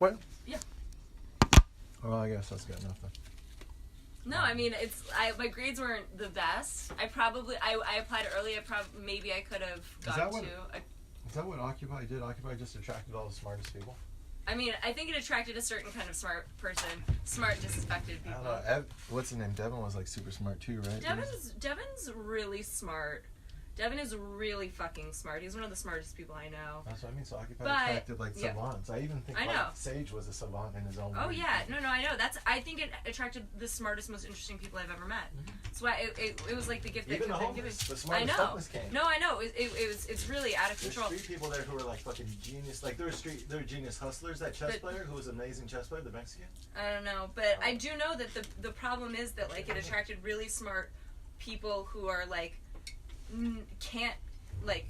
What? Yeah. Well, I guess that's got nothing. No, I mean, my grades weren't the best. I applied early. Maybe I could have gone to. Is that what Occupy did? Occupy just attracted all the smartest people? I mean, I think it attracted a certain kind of smart person. Smart, disaffected people. I don't know. What's his name? Devin was like super smart too, right? Devin's really smart. Devin is really fucking smart. He's one of the smartest people I know. That's what I mean. So Occupy attracted like savants. I even think Sage was a savant in his own way. Oh yeah, no, I know. I think it attracted the smartest, most interesting people I've ever met. Mm-hmm. That's why it was like the gift even that kept giving. The smartest homeless came. No, I know. It's really out of control. There's street people there who were like fucking genius. Like there were genius hustlers. That chess player who was an amazing chess player, the Mexican. I don't know, but I do know that the problem is that like it attracted really smart people who are like can't like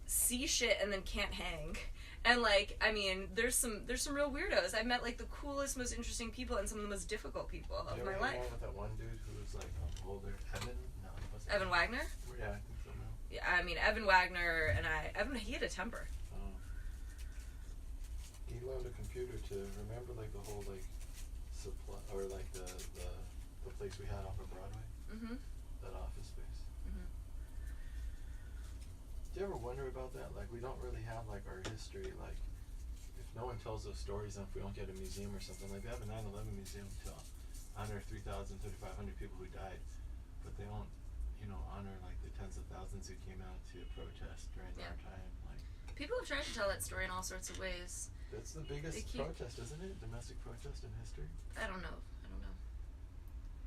see shit and then can't hang. And like, I mean, there's some real weirdos. I've met like the coolest, most interesting people and some of the most difficult people of my life. With that one dude who was like older, Evan? No, Evan Wagner? Yeah, I think so. No. Yeah, I mean Evan Wagner and he had a temper. Oh. He learned a computer to remember like the whole like supply or like the place we had off of Broadway. Mm-hmm. That office space. Do you ever wonder about that? Like, we don't really have, like, our history, like, if no one tells those stories and if we don't get a museum or something, like, they have a 9/11 museum to honor 3,000, 3,500 people who died, but they don't, honor, like, the tens of thousands who came out to protest during our time, like. People have tried to tell that story in all sorts of ways. That's the biggest protest, isn't it? Domestic protest in history? I don't know.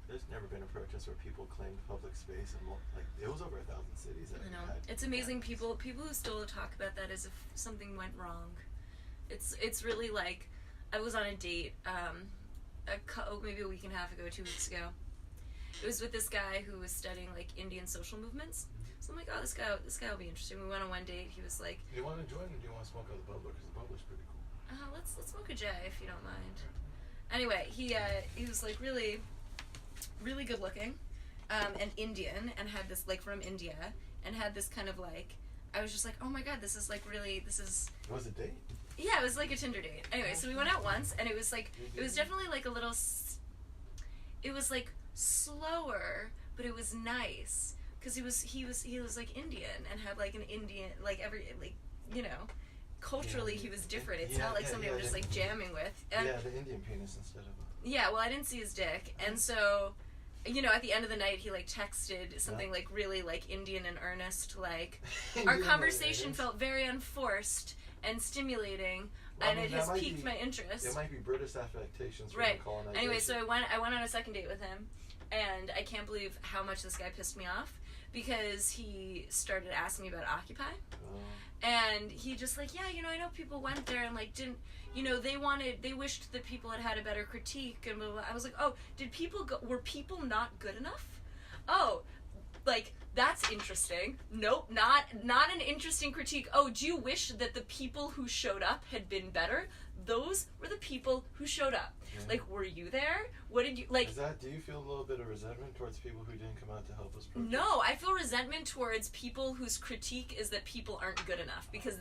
There's never been a protest where people claimed public space and like it was over 1,000 cities. I know. It's amazing. People who still talk about that as if something went wrong. It's really like I was on a date maybe a week and a half ago, 2 weeks ago. It was with this guy who was studying like Indian social movements. So I'm like, oh, this guy will be interesting. We went on one date. He was like, do you want to join or do you want to smoke out the bubbler? Because the bubbler's pretty cool. Let's smoke a J if you don't mind. Anyway, he was like really good looking, and Indian, and had this like from India, and had this kind of like, I was just like, oh my god, this is. It was a date? Yeah, it was like a Tinder date. Anyway, so we went out once, and it was definitely like a little, it was like slower, but it was nice, because he was like Indian, and had like an Indian, like culturally he was different. It's not like somebody I'm just like jamming with. And the Indian penis instead of yeah, well, I didn't see his dick, and so, at the end of the night, he, like, texted something, like, really, like, Indian and earnest, like, our conversation felt very unforced and stimulating, and it has piqued my interest. It might be British affectations from right. colonization. Anyway, so I went on a second date with him, and I can't believe how much this guy pissed me off, because he started asking me about Occupy, and he just, like, yeah, I know people went there and, like, didn't... they wished that people had a better critique, and blah, blah, blah. I was like, oh, were people not good enough? Oh, like, that's interesting. Nope, not an interesting critique. Oh, do you wish that the people who showed up had been better? Those were the people who showed up. Yeah. Like, were you there? What did you, like... do you feel a little bit of resentment towards people who didn't come out to help us protest? No, I feel resentment towards people whose critique is that people aren't good enough, because...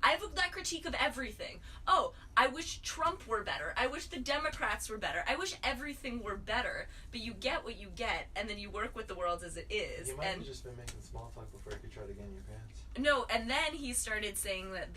I have that critique of everything. Oh, I wish Trump were better. I wish the Democrats were better. I wish everything were better. But you get what you get, and then you work with the world as it is. You might have just been making small talk before you could try to get in your pants. No, and then he started saying that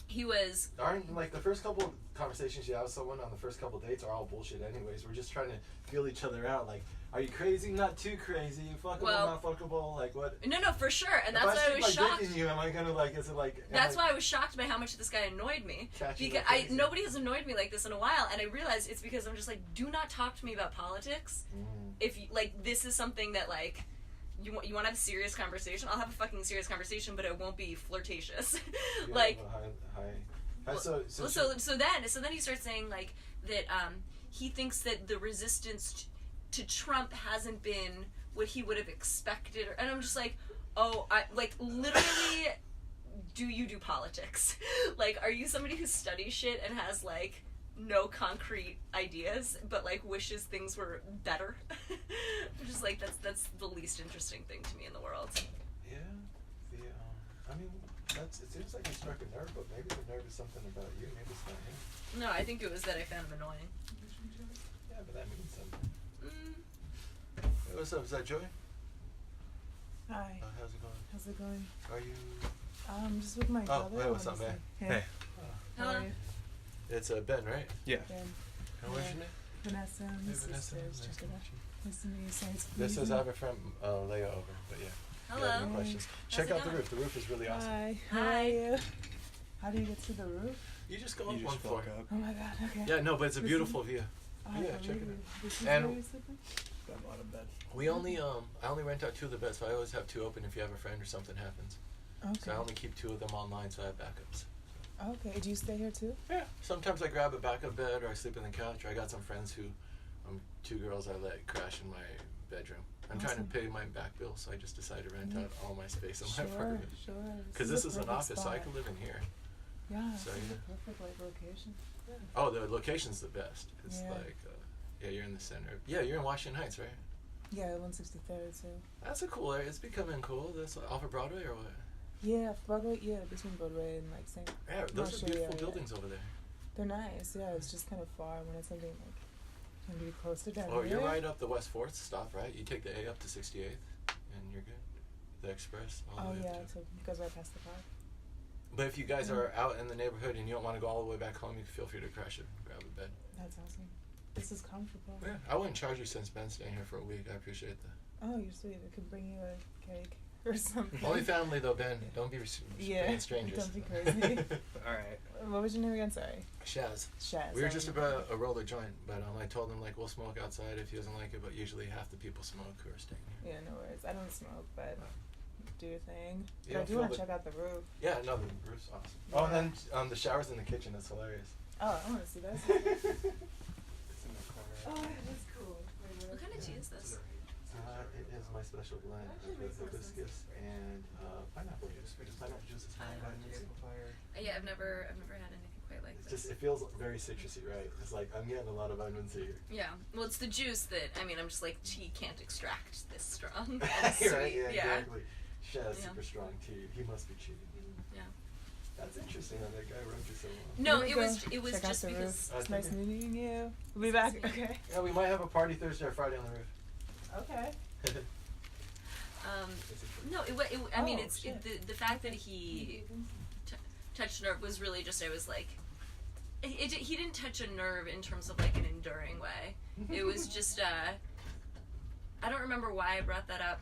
he was... Aren't, like, the first couple of conversations you have with someone on the first couple of dates are all bullshit anyways. We're just trying to feel each other out, like... Are you crazy? Not too crazy. Fuckable, not fuckable. Like what? No, for sure. And that's why I was shocked. If I am I gonna like? Is it like? That's why I was shocked by how much this guy annoyed me. Because nobody has annoyed me like this in a while, and I realized it's because I'm just like, do not talk to me about politics. If you, like, this is something that like, you want to have a serious conversation. I'll have a fucking serious conversation, but it won't be flirtatious. Like. So then he starts saying like that. He thinks that the resistance to Trump hasn't been what he would have expected, and I'm just like, oh, literally, do you do politics? Like, are you somebody who studies shit and has like no concrete ideas, but like wishes things were better? I'm just like, that's the least interesting thing to me in the world. Yeah, I mean, It seems like you struck a nerve, but maybe the nerve is something about you. Maybe it's not him. No, I think it was that I found him annoying. Yeah, but that means something. Hey, what's up? Is that Joy? Hi. How's it going? How's it going? Are you? Just with my brother. Oh, hey, what's up, man? Hey. Hello. How are you? It's Ben, right? Yeah. Ben. And what's your name? Vanessa. Hey, My Vanessa. sisters. Nice Check to it meet out. you. Nice to meet you. Sorry, it's This is freezing. I have a friend Leah over, but yeah. Hello. Yeah, any questions? Check it out the going? roof. The roof is really awesome. Hi. How Hi. are you? How do you get to the roof? You just go You up one just floor. walk up. Oh my god, okay. Yeah, no, but it's a This beautiful view. Oh, Yeah, I check it believe out. you. This is And- where you're sleeping? Got a lot of bed. We only I only rent out 2 of the beds, so I always have 2 open if you have a friend or something happens. Okay. So I only keep 2 of them online, so I have backups. Okay. Do you stay here too? Yeah. Sometimes I grab a backup bed, or I sleep on the couch. Or I got some friends who, 2 girls I let crash in my bedroom. I'm trying to Awesome. pay my back bill, so I just decided to rent out all my space in my Sure, apartment. sure. Because this is a an perfect office, so I spot. could live in here. Yeah, so, this is yeah. a perfect like location. Yeah. Oh, the location's the best. It's Yeah. like, yeah, you're in the center. Yeah, you're in Washington Heights, right? Yeah, 163rd too. That's a cool area. It's becoming cool. That's off of Broadway or what? Yeah, Broadway. Yeah, between Broadway and like St. Yeah, those Not are sure, beautiful yeah. buildings over there. They're nice. Yeah, it's just kind of far when it's something like can be closer down Oh, here. you're right up the West 4th stop, right? You take the A up to 68th, and you're good. The express all Oh the way yeah, up to. so it goes right past the park. But if you guys Mhm. are out in the neighborhood and you don't want to go all the way back home, you can feel free to crash it and grab a bed. That's awesome. This is comfortable. Yeah, I wouldn't charge you since Ben's staying here for a week. I appreciate that. Oh, you're sweet. I could bring you a cake or something. Only family though, Ben. Don't be Yeah, bringing strangers. don't be crazy. All right. What was your name again? Sorry. Shaz. Shaz. We were oh, just you- about to roll a joint, but I told him like we'll smoke outside if he doesn't like it. But usually half the people smoke who are staying here. Yeah, no worries. I don't smoke, but do your thing. You But I don't do feel want the- to check out the roof. Yeah, no, the roof's awesome. Oh, and then the showers in the kitchen is hilarious. Oh, I want to see this. It's in the corner. Oh, that's cool. What kind of tea is this? It is my special blend with hibiscus and pineapple juice. Pineapple juice is fine. Yeah, I've never had anything quite like It's this. just, it feels very citrusy, right? It's like I'm getting a lot of vitamins here. Yeah. Well, it's the juice that I'm just like tea can't extract this strong. Right? Sweet. Yeah, Yeah. exactly. Shaz, Yeah. super strong tea. He must be cheating. Yeah. That's interesting that that guy wrote you so well. No, Here it we was go. it was Check out just the because. roof. It's Okay. nice meeting you. We'll be back. Nice meeting Okay. Yeah, we might have a party Thursday or Friday on the roof. Okay. No, I mean, Oh, it's shit. the fact that he touched a nerve was really just, I was like, he didn't touch a nerve in terms of like an enduring way. It was just, I don't remember why I brought that up,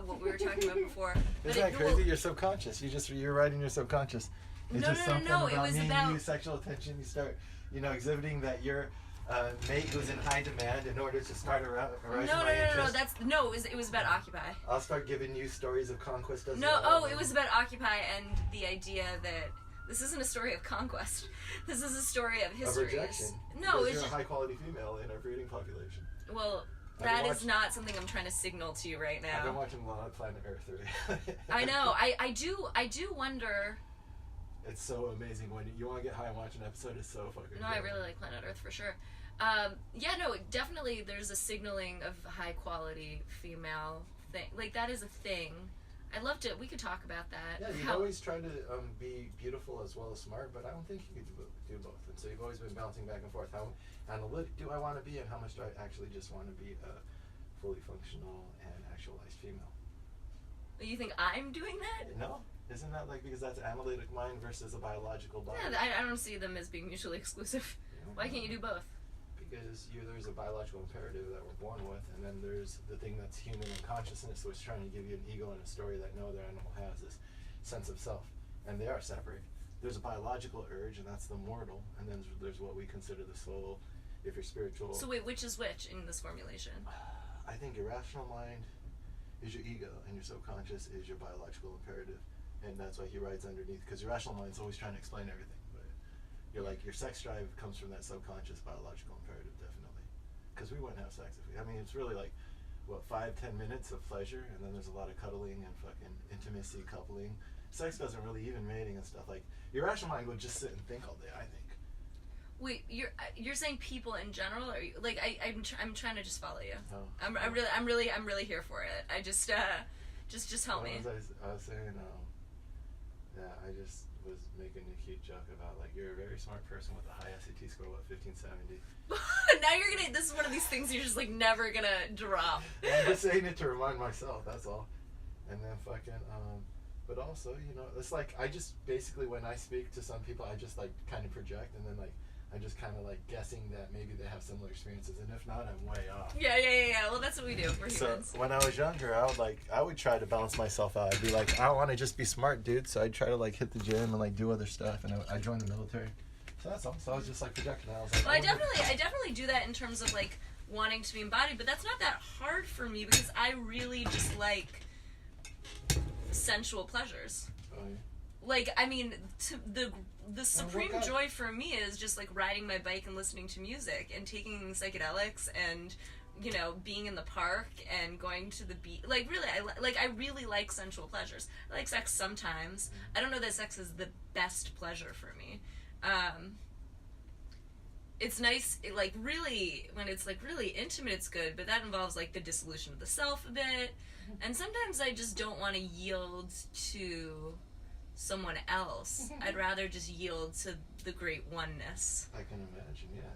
what we were talking about before. But Isn't that crazy? You're subconscious. You're right in your subconscious. It's No, just no, no, something no, about it was me and about- you, sexual attention. You start, exhibiting that you're a mate who's in high demand in order to start arising No, my interest. it was about Occupy. I'll start giving you stories of conquest as No, well. it was about Occupy and the idea that this isn't a story of conquest. This is a story of Of histories. rejection. No, because it's you're just, a high quality female in our breeding population. well, I've that been is not something I'm trying to signal to you right I've been now. watching a lot of Planet Earth. Right? I know. I do wonder. It's so amazing when you want to get high and watch an episode. It's so fucking. No, I good. really like Planet Earth for sure. Yeah, no, definitely. There's a signaling of high quality female thing. Like that is a thing. I'd love to. We could talk about that. Yeah, you've How- always tried to be beautiful as well as smart, but I don't think you could do both. And so you've always been bouncing back and forth. How analytic do I want to be, and how much do I actually just want to be a fully functional and actualized female? You think I'm doing that? No, isn't that like because that's analytic mind versus a biological body? Yeah, I don't see them as being mutually exclusive. Why can't you do both? Because there's a biological imperative that we're born with, and then there's the thing that's human in consciousness, which is trying to give you an ego and a story that no other animal has, this sense of self, and they are separate. There's a biological urge, and that's the mortal, and then there's what we consider the soul, if you're spiritual. So wait, which is which in this formulation? I think your rational mind is your ego, and your subconscious is your biological imperative, and that's why he writes underneath, because your rational mind's always trying to explain everything, but you're like, your sex drive comes from that subconscious biological imperative, definitely. Because we wouldn't have sex if we, it's really like, what, 5-10 minutes of pleasure, and then there's a lot of cuddling and fucking intimacy, coupling. Sex doesn't really, even mating and stuff, like, your rational mind would just sit and think all day, I think. Wait, you're saying people in general, or like I'm trying to just follow you. Oh. I'm really here for it. I just help me. I was saying, that, I just was making a cute joke about, like, you're a very smart person with a high SAT score, what, 1570? Now you're gonna, this is one of these things you're just, like, never gonna drop. I'm just saying it to remind myself, that's all. And then fucking, but also, you know, it's like, I just, basically, when I speak to some people, I just, like, kind of project, and then, like, I'm just kind of, like, guessing that maybe they have similar experiences, and if not, I'm way off. Yeah. Well, that's what we do. We're humans. So, when I was younger, I would try to balance myself out. I'd be like, I don't want to just be smart, dude, so I'd try to, like, hit the gym and, like, do other stuff, and I joined the military. So that's all. So I was just, like, projecting. I was like, well, I definitely do that in terms of, like, wanting to be embodied, but that's not that hard for me, because I really just like sensual pleasures. Oh, yeah. Like, I mean, the supreme joy for me is just, like, riding my bike and listening to music and taking psychedelics and, you know, being in the park and going to the beach. Like, really, I really like sensual pleasures. I like sex sometimes. I don't know that sex is the best pleasure for me. It's nice, like, really, when it's, like, really intimate, it's good, but that involves, like, the dissolution of the self a bit. And sometimes I just don't want to yield to someone else. I'd rather just yield to the great oneness. I can imagine, yeah.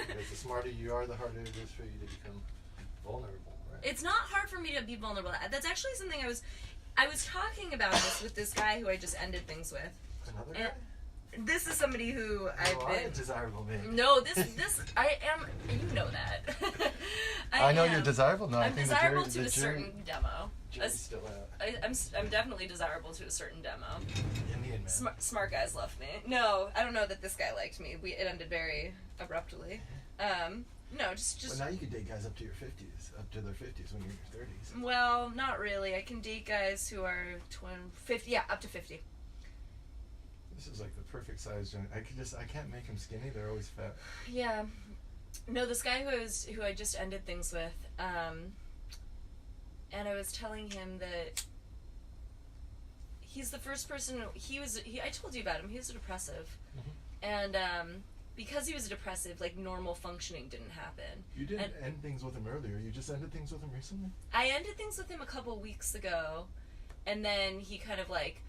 Because the smarter you are, the harder it is for you to become vulnerable, right? It's not hard for me to be vulnerable. That's actually something I was talking about this with this guy who I just ended things with. Another guy? This is somebody who I've been... I'm a desirable man. No, this I am... You know that. I know you're desirable. No, I'm desirable to a certain demo. Jury's still out. I'm definitely desirable to a certain demo. Indian man. Smart guys love me. No, I don't know that this guy liked me. It ended very abruptly. No, just... But now you can date guys up to your 50s, up to their 50s when you're in your 30s. Well, not really. I can date guys who are 50, yeah, up to 50. This is like the perfect size joint. I can't make them skinny. They're always fat. Yeah. No, this guy who I just ended things with, and I was telling him that he's the first person, I told you about him, he was a depressive. Mm-hmm. And, because he was a depressive, like, normal functioning didn't happen. You didn't end things with him earlier. You just ended things with him recently? I ended things with him a couple weeks ago, and then he kind of, like,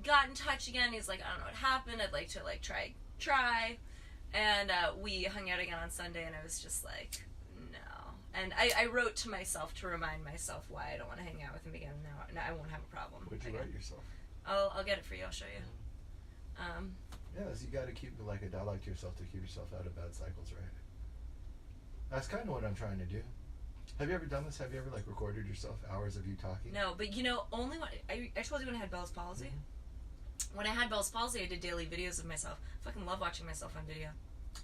got in touch again. He's like, I don't know what happened. I'd like to, like, try. And we hung out again on Sunday, and I was just like, no. And I wrote to myself to remind myself why I don't want to hang out with him again. Now I won't have a problem. What'd you write yourself? I'll get it for you. I'll show you. Yeah, so you got to keep, like, a dialogue to yourself to keep yourself out of bad cycles, right? That's kind of what I'm trying to do. Have you ever done this? Have you ever, like, recorded yourself, hours of you talking? No, but, you know, only when... I told you when I had Bell's palsy. Mm-hmm. When I had Bell's palsy, I did daily videos of myself. I fucking love watching myself on video.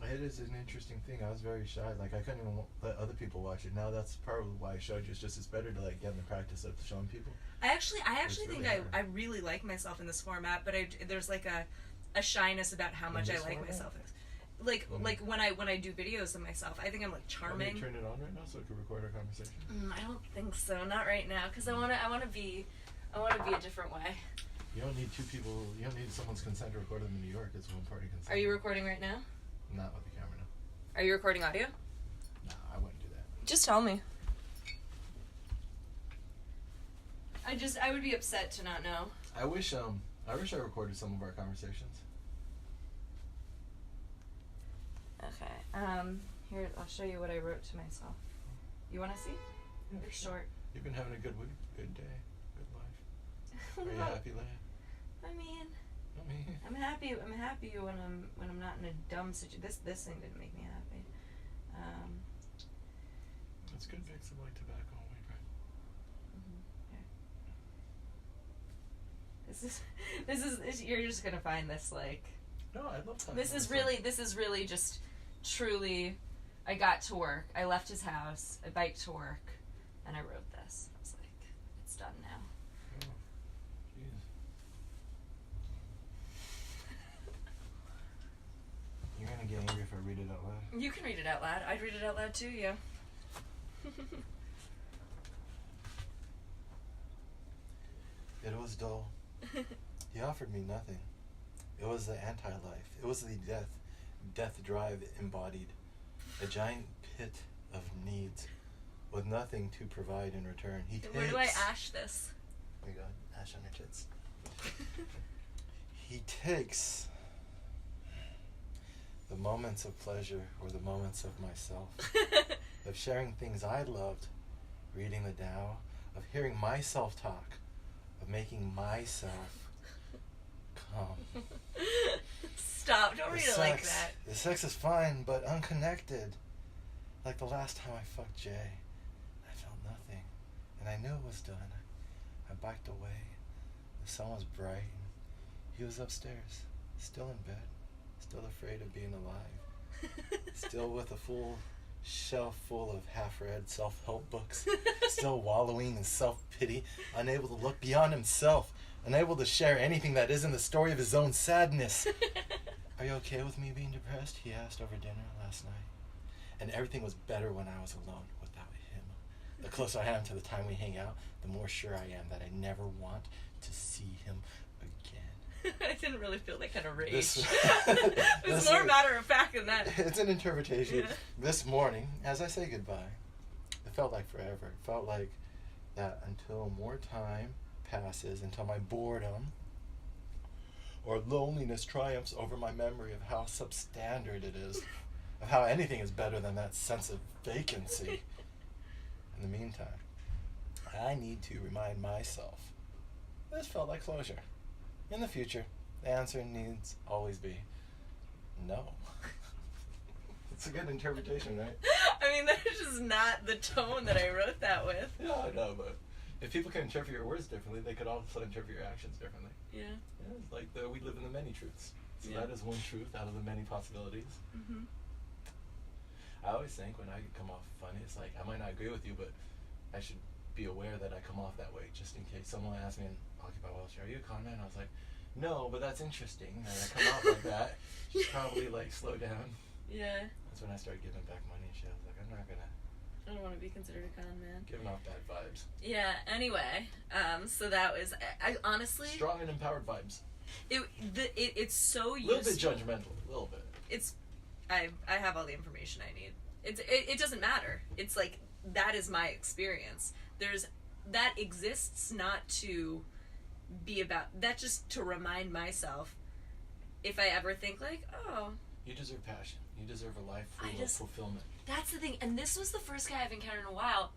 It is an interesting thing. I was very shy. Like, I couldn't even let other people watch it. Now that's probably why I showed you. It's better to, like, get in the practice of showing people. I actually think I really like myself in this format, but there's, like, a shyness about how much I like myself. Like when I do videos of myself, I think I'm, like, charming. Can you turn it on right now so it can record our conversation? I don't think so. Not right now, because I want to be a different way. You don't need two people. You don't need someone's consent to record them in New York. It's one party consent. Are you recording right now? Not with the camera, no. Are you recording audio? No, I wouldn't do that. Just tell me. I would be upset to not know. I wish I recorded some of our conversations. Okay. Here, I'll show you what I wrote to myself. You want to see? Yeah, it's short. You've been having a good week, good day, good life. Are you happy, Leah? I mean, I'm happy when I'm not in a dumb situation. This thing didn't make me happy. It's good mix of like tobacco and weed, right? This is you're just gonna find this like. No, I love talking. This is really just truly. I got to work. I left his house. I biked to work, and I wrote this. I was like, it's done now. You're gonna get angry if I read it out loud. You can read it out loud. I'd read it out loud too, yeah. It was dull. He offered me nothing. It was the anti-life. It was the death drive embodied. A giant pit of needs with nothing to provide in return. He takes... Where do I ash this? There you go. Ash on your tits. He takes the moments of pleasure or the moments of myself, of sharing things I loved, reading the Tao, of hearing myself talk, of making myself come. Stop, don't read it like that. The sex is fine, but unconnected. Like the last time I fucked Jay, I felt nothing, and I knew it was done. I backed away. The sun was bright, and he was upstairs, still in bed, still afraid of being alive, still with a full shelf full of half-read self-help books, still wallowing in self-pity, unable to look beyond himself, unable to share anything that isn't the story of his own sadness. Are you okay with me being depressed? He asked over dinner last night. And everything was better when I was alone without him. The closer I am to the time we hang out, the more sure I am that I never want to see him again. I didn't really feel that kind of rage. It was more matter of fact than that. It's an interpretation. Yeah. This morning, as I say goodbye, it felt like forever. It felt like that until more time passes, until my boredom or loneliness triumphs over my memory of how substandard it is, of how anything is better than that sense of vacancy. In the meantime, I need to remind myself this felt like closure. In the future, the answer needs always be no. It's a good interpretation, right? I mean, that's just not the tone that I wrote that with. Yeah, I know, but if people can interpret your words differently, they could also interpret your actions differently. Yeah. Yeah, it's like we live in the many truths. So Yeah. that is one truth out of the many possibilities. Mm-hmm. I always think when I come off funny, it's like I might not agree with you, but I should be aware that I come off that way, just in case someone asks me in Occupy Wall Street, "Are you a con man?" I was like, "No, but that's interesting that I come off like that. You should probably like slow down." Yeah. That's when I started giving back money and shit. I was like, I'm not gonna I don't want to be considered a con man. giving off bad vibes. Yeah. Anyway, so that was I honestly. Strong and empowered vibes. It's so A useful. little bit judgmental, a little bit. It's I have all the information I need. It doesn't matter. It's like that is my experience. That exists not to be about that, just to remind myself if I ever think like, oh, You deserve passion. You deserve a life full of fulfillment. That's the thing. And this was the first guy I've encountered in a while.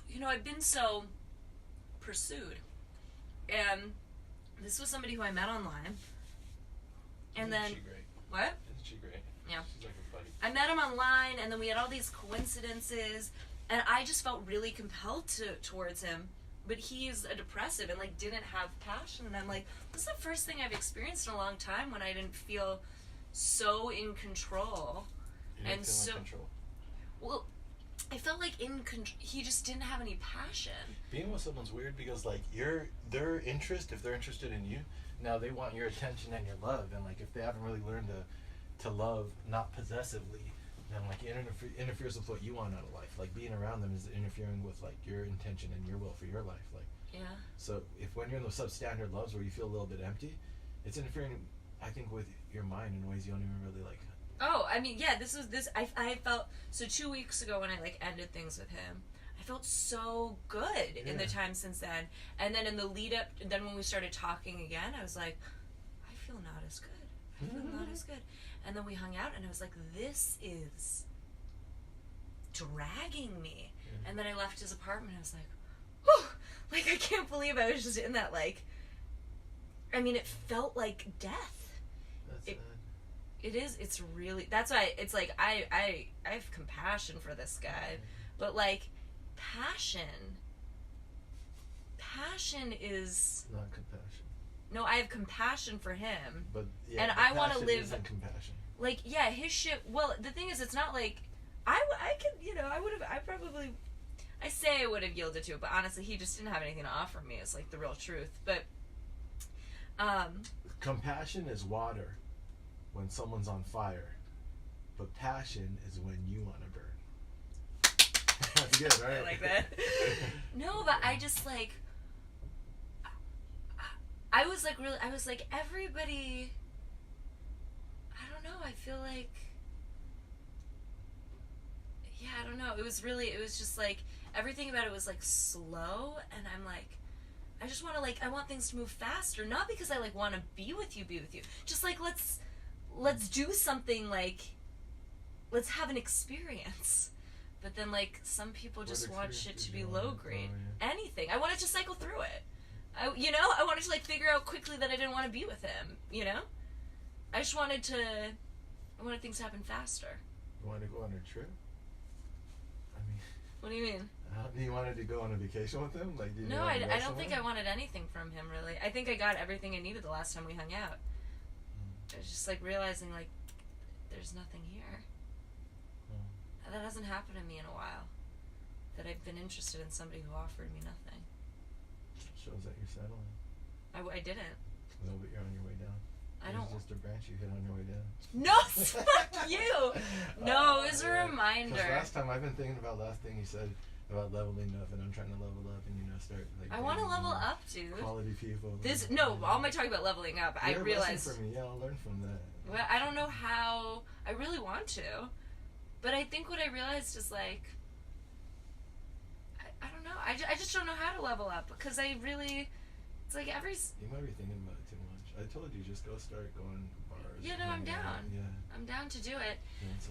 You know, I've been so pursued. And this was somebody who I met online. And Isn't then she great? What? Isn't she great? Yeah. She's like a buddy. I met him online, and then we had all these coincidences, and I just felt really compelled towards him. But he's a depressive and like didn't have passion, and I'm like, this is the first thing I've experienced in a long time when I didn't feel so in control. You didn't And feel so, in control. well, I felt like he just didn't have any passion. Being with someone's weird because like their interest, if they're interested in you, now they want your attention and your love, and like if they haven't really learned to love not possessively, then like it interferes with what you want out of life. Like being around them is interfering with like your intention and your will for your life. Like Yeah. so if when you're in those substandard loves where you feel a little bit empty, it's interfering, I think, with your mind in ways you don't even really like. Oh, I mean, yeah, I felt, so 2 weeks ago when I, like, ended things with him, I felt so good in the time since then. And then in the lead up, then when we started talking again, I was like, I feel not as good. I feel not as good. And then we hung out, and I was like, this is dragging me. Yeah. And then I left his apartment, and I was like, whew, like, I can't believe I was just in that, like, I mean, it felt like death. That's sad. It is. It's really. That's why it's like I have compassion for this guy, but like passion is Not compassion. no. I have compassion for him, But yeah, and but I want to passion live. isn't compassion. Like yeah, his shit. Well, the thing is, it's not like I could I say I would have yielded to it, but honestly, he just didn't have anything to offer me. It's like the real truth, but Compassion is water when someone's on fire, but passion is when you want to burn. That's good, right? I like that. No, but I just like I was like everybody, I don't know, I feel like, yeah, I don't know, it was just like everything about it was like slow, and I'm like, I just want to, like, I want things to move faster, not because I, like, want to be with you. Just, like, let's do something, like, let's have an experience. But then, like, some people just want shit to be low grade. Anything. I wanted to cycle through it. I wanted to, like, figure out quickly that I didn't want to be with him, you know? I wanted things to happen faster. You wanted to go on a trip? I mean... What do you mean? You wanted to go on a vacation with him? Like, no, I don't think I wanted anything from him, really. I think I got everything I needed the last time we hung out. I was just, like, realizing, like, there's nothing here. That hasn't happened to me in a while. That I've been interested in somebody who offered me nothing. Shows that you're settling. I didn't. No, but you're on your way down. I don't... It's just a branch you hit on your way down. No, fuck you! No, it was a reminder. Because last time, I've been thinking about last thing you said about leveling up, and I'm trying to level up and, start, like... I want to level up, dude. Quality people. All my talking about leveling up, I realized... For me. Yeah, I'll learn from that. Well, I don't know how... I really want to. But I think what I realized is, like... I don't know. I just don't know how to level up. Because I really... It's like every... You might be thinking about it too much. I told you, just go start going bars. Yeah, no, I'm down. Yeah. I'm down to do it.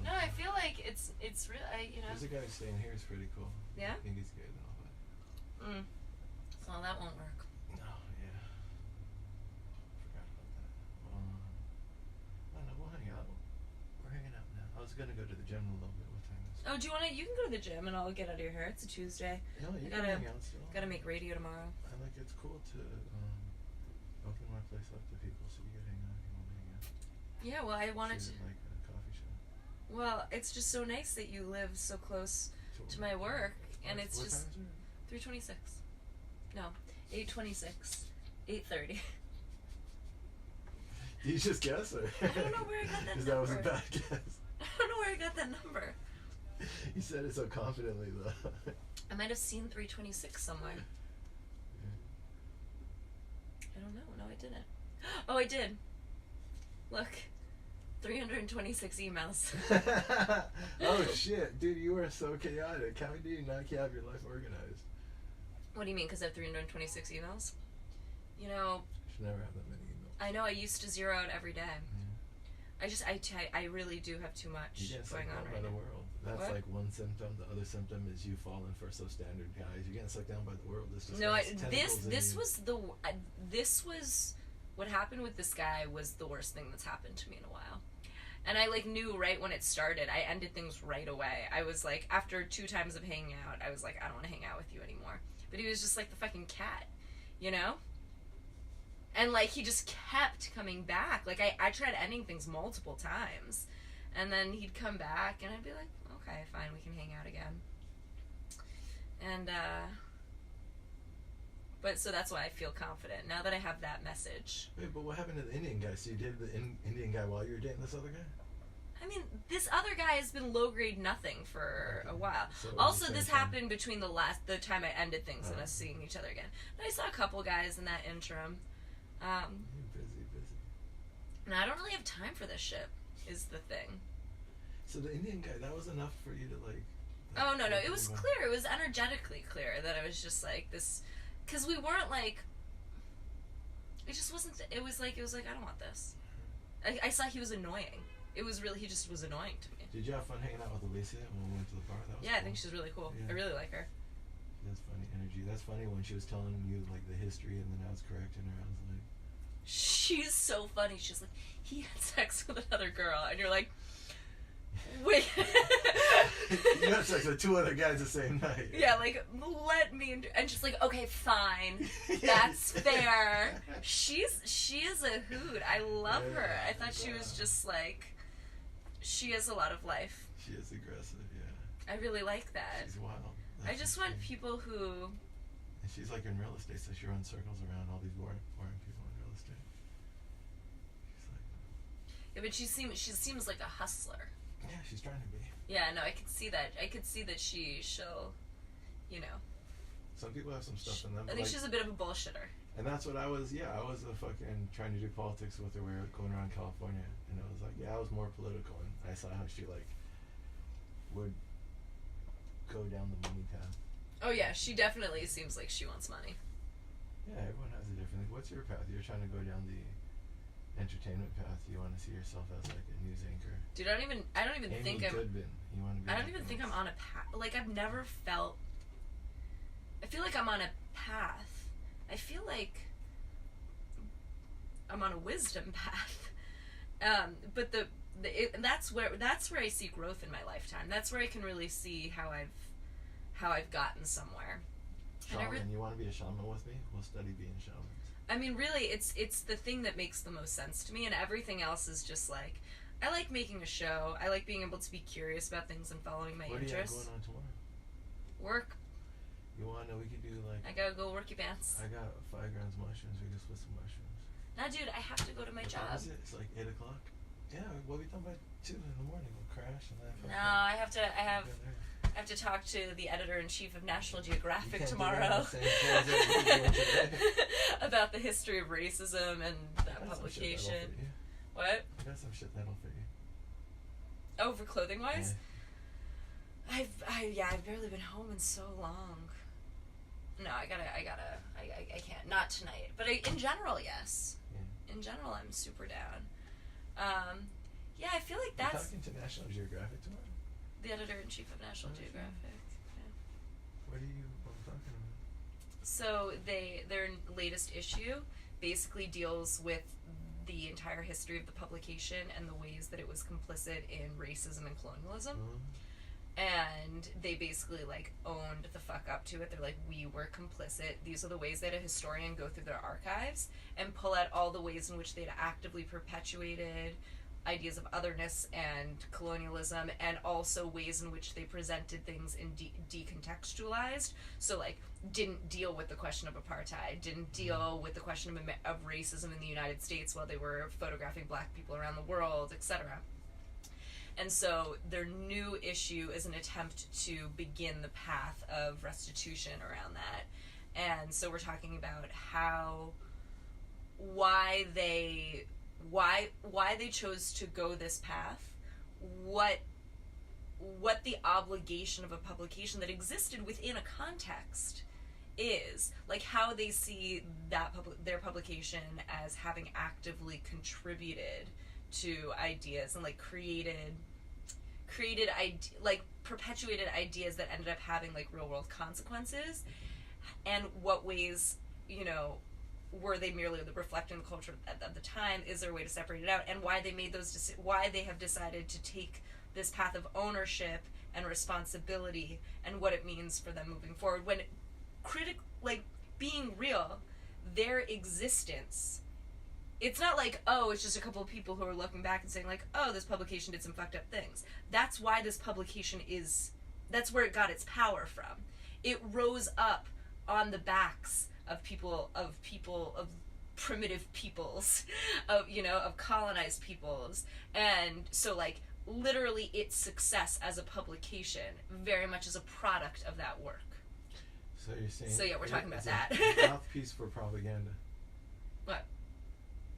No, I feel like it's really, There's a guy staying here who's pretty cool. Yeah? I think he's good and all that. So that won't work. No, yeah. Forgot about that. I don't know, we'll hang out. We're hanging out now. I was gonna go to the gym in a little bit. What time is it? Oh, do you wanna... You can go to the gym and I'll get out of your hair. It's a Tuesday. No, you can hang out still. Gotta make radio tomorrow. It's cool to open my place up to people so you can hang out if you want to hang out. Yeah, well, I wanted to... like a coffee shop. Well, it's just so nice that you live so close to my work, and it's just... 3:26. No, 8:26. 8:30. Did you just guess, or? I don't know where I got that number. That was a bad guess. I don't know where I got that number. You said it so confidently, though. I might have seen 3:26 somewhere. I don't know. No, I didn't. Oh, I did. Look. 326 emails. Oh, shit. Dude, you are so chaotic. How do you not have your life organized? What do you mean? Because I have 326 emails? You know... You should never have that many emails. I know. I used to zero out every day. I really do have too much going on right now. The world. That's like one symptom. The other symptom is you falling for so standard guys. You're getting sucked down by the world. This was what happened with this guy was the worst thing that's happened to me in a while. And I knew right when it started. I ended things right away. I was like, after 2 times of hanging out, I was like, I don't want to hang out with you anymore. But he was just like the fucking cat, you know? And he just kept coming back. I tried ending things multiple times. And then he'd come back and I'd be like, okay, fine, we can hang out again. And, but so that's why I feel confident now that I have that message. Wait, but what happened to the Indian guy? So you dated the Indian guy while you were dating this other guy? I mean, this other guy has been low grade nothing for a while. So also, this happened between the time I ended things and us seeing each other again. And I saw a couple guys in that interim. You're busy. And I don't really have time for this shit, is the thing. So the Indian guy, that was enough for you to oh, no, it was clear. It was energetically clear that I was just this... Because we weren't it just wasn't... It was like, I don't want this. I saw he was annoying. He just was annoying to me. Did you have fun hanging out with Alicia when we went to the bar? That was cool. I think she's really cool. Yeah. I really like her. That's funny energy. That's funny when she was telling you the history and then I was correcting her. I was like... She's so funny. She's like, he had sex with another girl. And you're like... Wait. You had sex with 2 other guys the same night. Yeah, let me... And she's like, okay, fine. That's fair. She is a hoot. I love her. I thought she was just she has a lot of life. She is aggressive, yeah. I really like that. She's wild. I just want people who... And she's in real estate, so she runs circles around all these boring people in real estate. She's Yeah, but she seems like a hustler. Yeah, she's trying to be. Yeah, no, I could see that. I could see that she'll, Some people have some stuff in them. I think she's a bit of a bullshitter. And that's what I was, I was fucking trying to do politics with her. We were going around California, and I was I was more political, and I saw how she, would go down the money path. Oh, yeah, she definitely seems like she wants money. Yeah, everyone has a different thing. What's your path? You're trying to go down the entertainment path. You want to see yourself as like a news anchor. Dude, I don't even Amy think I'm. Goodman. You want to be? I don't even think I'm on a path. Like, I've never felt. I feel like I'm on a path. I feel like I'm on a wisdom path. But that's where I see growth in my lifetime. That's where I can really see how I've gotten somewhere. Shaman. You want to be a shaman with me? We'll study being shamans. I mean, really, it's the thing that makes the most sense to me, and everything else is just like, I like making a show. I like being able to be curious about things and following my interests. What do you have going on tomorrow? Work. You want to know? We could do like. I gotta go work your pants. I got 5 grams mushrooms. We can split some mushrooms. Nah, dude, I have to go to my job. Is it? It's like 8 o'clock. Yeah, we'll be done by 2 in the morning. We'll crash and then. No, I have to talk to the editor-in-chief of National Geographic tomorrow about the history of racism and that publication. What? I got some shit that'll fit you. Oh, for clothing wise? Yeah. I've barely been home in so long. No, I can't. Not tonight. But in general, yes. Yeah. In general, I'm super down. Yeah, I feel like that's... You're talking to National Geographic tomorrow? The editor-in-chief of National Geographic. Yeah. What are you talking about? So their latest issue basically deals with the entire history of the publication and the ways that it was complicit in racism and colonialism. And they basically like owned the fuck up to it. They're like, we were complicit. These are the ways that a historian go through their archives and pull out all the ways in which they'd actively perpetuated ideas of otherness and colonialism, and also ways in which they presented things in decontextualized. So like, didn't deal with the question of apartheid, didn't deal with the question of racism in the United States while they were photographing black people around the world, etc. And so their new issue is an attempt to begin the path of restitution around that. And so we're talking about why they chose to go this path, what the obligation of a publication that existed within a context is, like how they see that their publication as having actively contributed to ideas and like perpetuated ideas that ended up having like real world consequences, and what ways, were they merely reflecting the culture at the time? Is there a way to separate it out? And why they made why they have decided to take this path of ownership and responsibility, and what it means for them moving forward. When being real, their existence, it's not like, oh, it's just a couple of people who are looking back and saying like, oh, this publication did some fucked up things. That's why this publication that's where it got its power from. It rose up on the backs of primitive peoples, of colonized peoples. And so like literally its success as a publication very much is a product of that work. So you're saying... So yeah, we're talking about that. Mouthpiece for propaganda. What?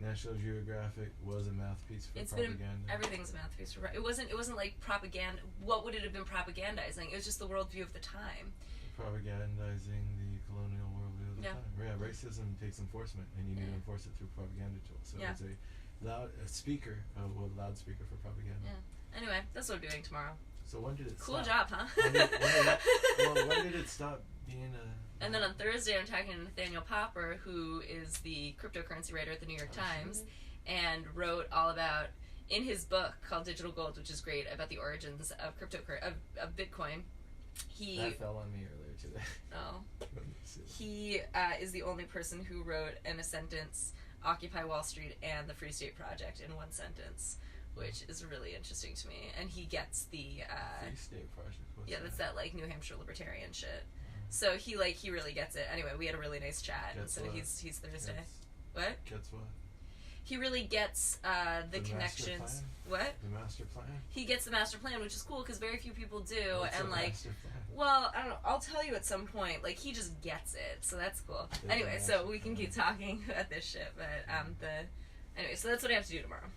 National Geographic was a mouthpiece for propaganda. Everything's a mouthpiece for... It wasn't like propaganda. What would it have been propagandizing? It was just the worldview of the time. Propagandizing the colonial worldview of the time. Yeah, racism takes enforcement, and you need to enforce it through propaganda tools. So it's a loudspeaker for propaganda. Yeah. Anyway, that's what I'm doing tomorrow. So when did it stop? Cool job, huh? When did it stop being a... And then on Thursday, I'm talking to Nathaniel Popper, who is the cryptocurrency writer at the New York Times, and wrote all about, in his book called Digital Gold, which is great, about the origins of of Bitcoin. That fell on me earlier today. Oh. He is the only person who wrote in a sentence Occupy Wall Street and the Free State Project in one sentence, which is really interesting to me. And he gets the Free State Project. That's that like New Hampshire libertarian shit. So he really gets it. Anyway, we had a really nice chat. Gets and so what? he's Thursday. What? Gets what? He really gets the connections. Master plan? What? The master plan? He gets the master plan, which is cool because very few people do. What's and a like, master plan? well, I don't know. I'll tell you at some point. Like, he just gets it, so that's cool. There's Anyway, so we can keep talking about this shit. But anyway, so that's what I have to do tomorrow.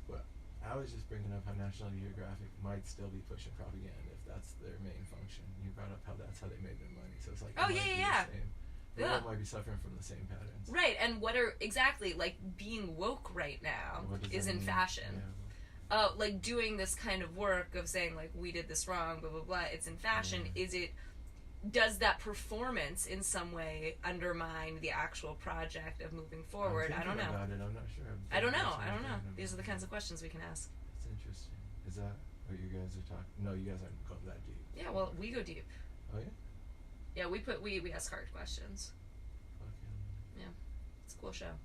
Well, I was just bringing up how National Geographic might still be pushing propaganda if that's their main function. You brought up how that's how they made their money, so it's like Oh yeah. We all might be suffering from the same patterns. Right, and what are exactly like being woke right now is in fashion. Yeah. Like doing this kind of work of saying like we did this wrong, blah blah blah. It's in fashion. Does that performance in some way undermine the actual project of moving forward? I don't know. About it. I'm not sure. I don't know. These are the kinds of questions we can ask. It's interesting. Is that what you guys are talking? No, you guys aren't going that deep. Yeah, well, we go deep. Oh yeah. Yeah, we ask hard questions. Fucking. Yeah, it's a cool show.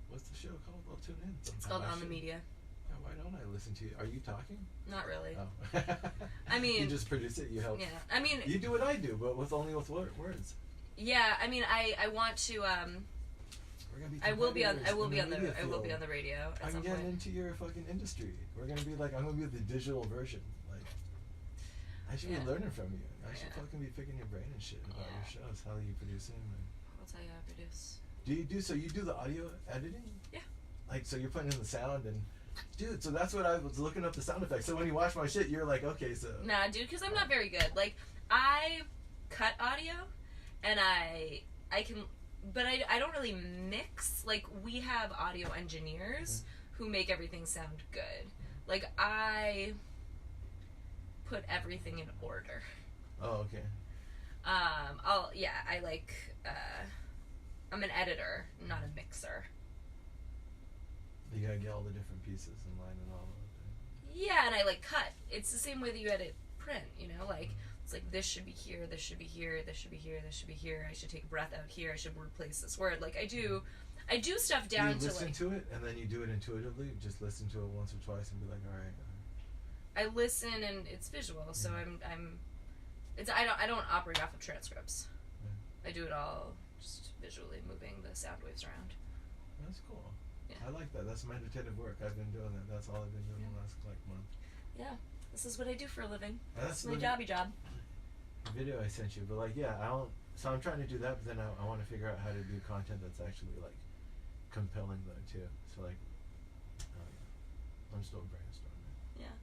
What's the show called? I'll tune in. It's called On the Media. Yeah, why don't I listen to you? Are you talking? Not really. Oh. I mean, you just produce it. You help. Yeah, I mean, you do what I do, but with words. Yeah, I mean, I want to. We're gonna be I will be on the radio. At I'm getting into your fucking industry. We're gonna be like, I'm gonna be the digital version. Like, I should be learning from you. I should fucking be picking your brain and shit about your shows, how you produce them. I'll tell you how I produce. So you do the audio editing? Yeah. Like, so you're putting in the sound and, dude, so that's what I was looking up the sound effects. So when you watch my shit, you're like, okay, so. Nah, dude, because I'm not very good. Like, I cut audio, and I can, but I don't really mix. Like, we have audio engineers who make everything sound good. Like, I put everything in order. Oh, okay. I'm an editor, not a mixer. You gotta get all the different pieces in line and all of it. Yeah, and I like cut. It's the same way that you edit print, you know? Like, it's like this should be here, this should be here, this should be here, this should be here. I should take a breath out here, I should replace this word. Like, I do stuff down to, like... You listen to it, and then you do it intuitively? Just listen to it once or twice and be like, alright. I listen, and it's visual, so I don't operate off of transcripts. Yeah. I do it all just visually, moving the sound waves around. That's cool. Yeah. I like that. That's meditative work. I've been doing that. That's all I've been doing the last month. Yeah, this is what I do for a living. That's my jobby job. The video I sent you, but like, so I'm trying to do that, but then I want to figure out how to do content that's actually like compelling though too. So like, I'm still brainstorming. Yeah.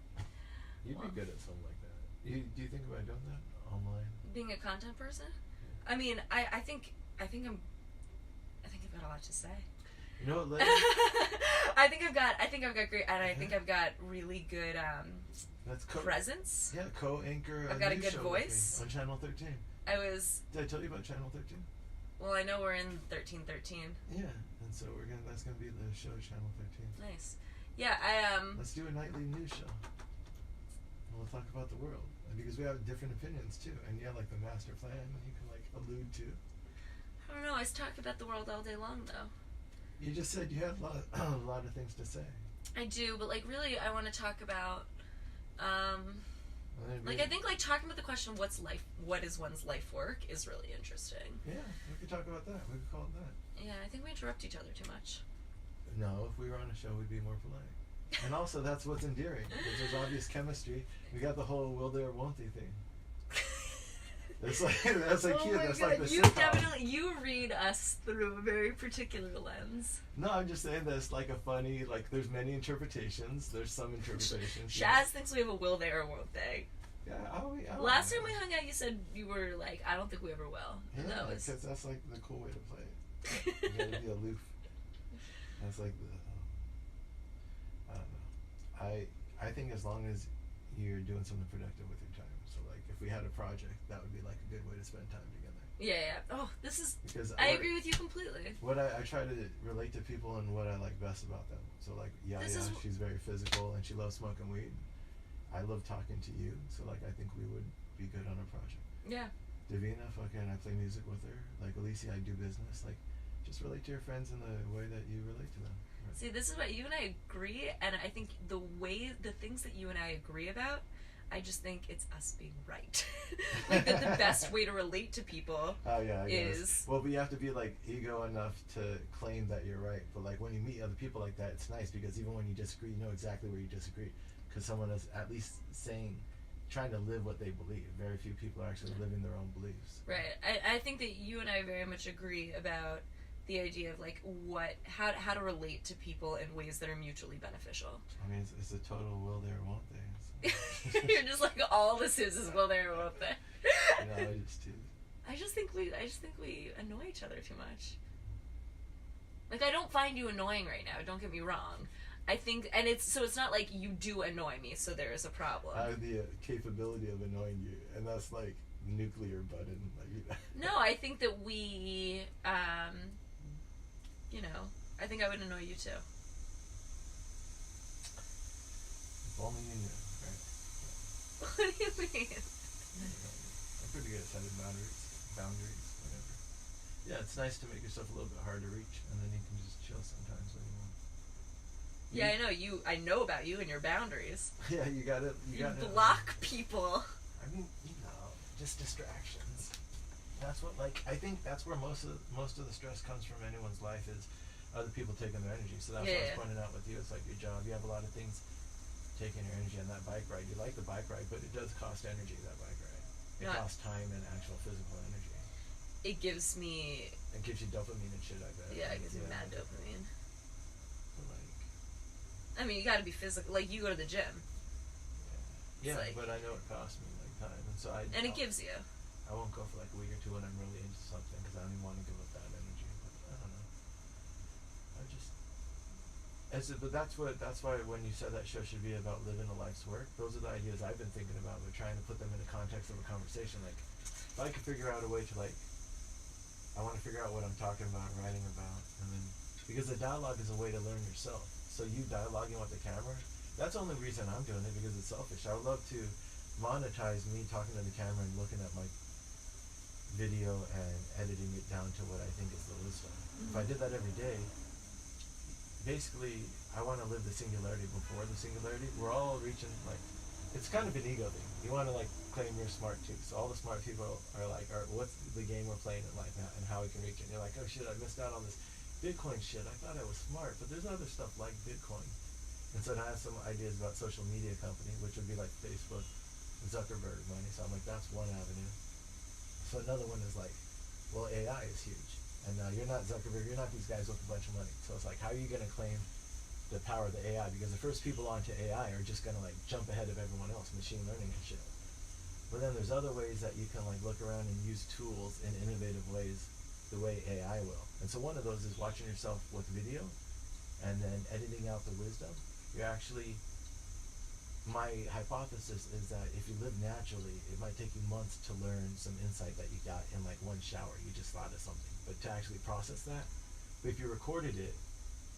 You'd be good at something like that. Do you think about doing that online? Being a content person? Yeah. I mean, I think I've got a lot to say. You know what, Leah? I think I've got great, and I think I've got really good that's presence. Yeah, co-anchor. I've got a good voice on Channel 13. Did I tell you about Channel 13? Well, I know we're in 1313. Yeah, and so that's gonna be the show, Channel 13. Nice. Yeah, Let's do a nightly news show. And we'll talk about the world, because we have different opinions too, and like the master plan, and you can like allude to. I don't know. I talk about the world all day long, though. You just said you had a lot of things to say. I do, but like really, I want to talk about. I think like talking about the question, what is one's life work, is really interesting. Yeah, we could talk about that. We could call it that. Yeah, I think we interrupt each other too much. No, if we were on a show, we'd be more polite. And also, that's what's endearing, because there's obvious chemistry. We got the whole will they or won't they thing. That's like cute. That's like the sitcom. You read us through a very particular lens. No, I'm just saying that's like a funny, like there's many interpretations. There's some interpretations. Shaz thinks we have a will they or won't they. Yeah, Last time we hung out, you said you were like, I don't think we ever will. Yeah, because that's like the cool way to play it. You gotta be aloof. That's like I don't know. I think as long as you're doing something productive with your time. So like if we had a project, that would be like a good way to spend time together. Yeah. Oh, I agree with you completely. What I try to relate to people and what I like best about them. So like she's very physical and she loves smoking weed. I love talking to you, so like I think we would be good on a project. Yeah. Davina, I play music with her. Like Alicia, I do business. Like just relate to your friends in the way that you relate to them. Right? See, this is what you and I agree, and I think the things that you and I agree about, I just think it's us being right. Like that the best way to relate to people is... Well, but you have to be like ego enough to claim that you're right. But like when you meet other people like that, it's nice because even when you disagree, you know exactly where you disagree. Because someone is at least trying to live what they believe. Very few people are actually living their own beliefs. Right. I think that you and I very much agree about the idea of like how to relate to people in ways that are mutually beneficial. I mean, it's a total will they or won't they. You're just like, all this is will they or won't they. No, I just do. I just think we annoy each other too much. Like, I don't find you annoying right now, don't get me wrong. I think, and it's not like you do annoy me, so there is a problem. I have the capability of annoying you, and that's like nuclear button. Like, no, I think that we, you know, I think I would annoy you too. If only you knew, right? What do you mean? I'm pretty good at setting boundaries, whatever. Yeah, it's nice to make yourself a little bit hard to reach, and then you can just chill sometimes when you want. Yeah, I know you. I know about you and your boundaries. Yeah, you gotta block people. I mean, you know, just distractions. That's what, like, I think that's where most of the stress comes from anyone's life is other people taking their energy. So that's what I was pointing out with you. It's like your job. You have a lot of things taking your energy on that bike ride. You like the bike ride, but it does cost energy, that bike ride. It costs time and actual physical energy. It gives me... It gives you dopamine and shit like that. Yeah, it gives me mad dopamine. So, like... I mean, you gotta be physical. Like, you go to the gym. Yeah, like, but I know it costs me, like, time. And so And it gives you. I won't go for, like, a week or two when I'm really into something because I don't even want to give up that energy. But I don't know. But that's why when you said that show should be about living a life's work, those are the ideas I've been thinking about, but trying to put them in the context of a conversation. Like, if I could figure out a way to, like, I want to figure out what I'm talking about, writing about, and then, because the dialogue is a way to learn yourself. So you dialoguing with the camera, that's the only reason I'm doing it, because it's selfish. I would love to monetize me talking to the camera and looking at my video and editing it down to what I think is the wisdom. If I did that every day, basically, I want to live the singularity before the singularity. We're all reaching, like, it's kind of an ego thing. You want to, like, claim you're smart too. So all the smart people are like, what's the game we're playing in life and how we can reach it? And you're like, oh shit, I missed out on this Bitcoin shit. I thought I was smart, but there's other stuff like Bitcoin. And so I have some ideas about social media company, which would be like Facebook, Zuckerberg money. So I'm like, that's one avenue. So another one is like, well, AI is huge. And you're not Zuckerberg, you're not these guys with a bunch of money. So it's like, how are you going to claim the power of the AI? Because the first people onto AI are just going to like jump ahead of everyone else, machine learning and shit. But then there's other ways that you can like look around and use tools in innovative ways the way AI will. And so one of those is watching yourself with video and then editing out the wisdom. You're actually, my hypothesis is that if you live naturally, it might take you months to learn some insight that you got in like one shower. You just thought of something. But to actually process that, but if you recorded it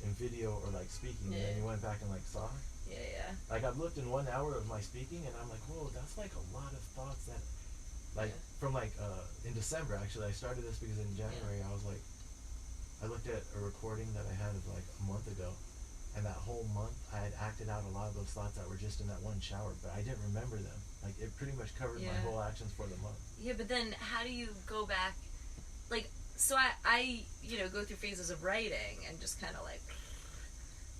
in video or like speaking, and then you went back and like saw it. Yeah. Like I've looked in 1 hour of my speaking and I'm like, whoa, that's like a lot of thoughts that, like from like, in December actually, I started this because in January I was like, I looked at a recording that I had of like a month ago, and that whole month I had acted out a lot of those thoughts that were just in that one shower, but I didn't remember them. Like it pretty much covered my whole actions for the month. Yeah, but then how do you go back, like, so I you know, go through phases of writing and just kind of like,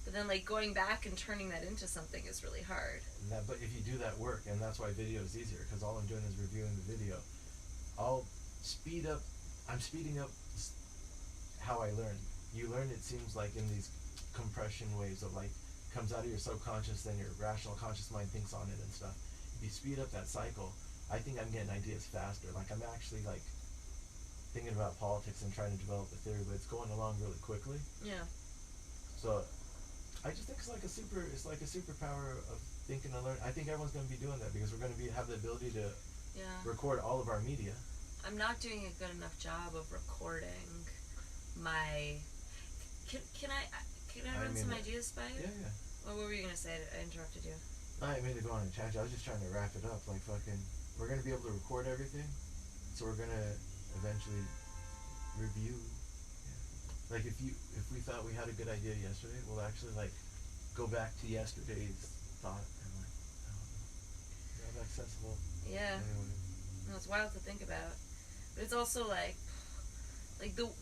but then like going back and turning that into something is really hard. But if you do that work, and that's why video is easier, because all I'm doing is reviewing the video, I'm speeding up how I learn. You learn, it seems like, in these compression waves of like, comes out of your subconscious, then your rational conscious mind thinks on it and stuff. If you speed up that cycle, I think I'm getting ideas faster. Like I'm actually like thinking about politics and trying to develop a theory, but it's going along really quickly. Yeah. So I just think it's like a superpower of thinking and learn. I think everyone's going to be doing that because we're going to have the ability to record all of our media. I'm not doing a good enough job of recording my. Can I run some ideas by you? Yeah. Well, what were you gonna say? I interrupted you. I didn't mean to go on a tangent. I was just trying to wrap it up. Like fucking, we're gonna be able to record everything, so we're gonna eventually review. Yeah. Like if we thought we had a good idea yesterday, we'll actually like go back to yesterday's thought and like, I don't know, have like sensible. Yeah. Anyway. No, it's wild to think about, but it's also like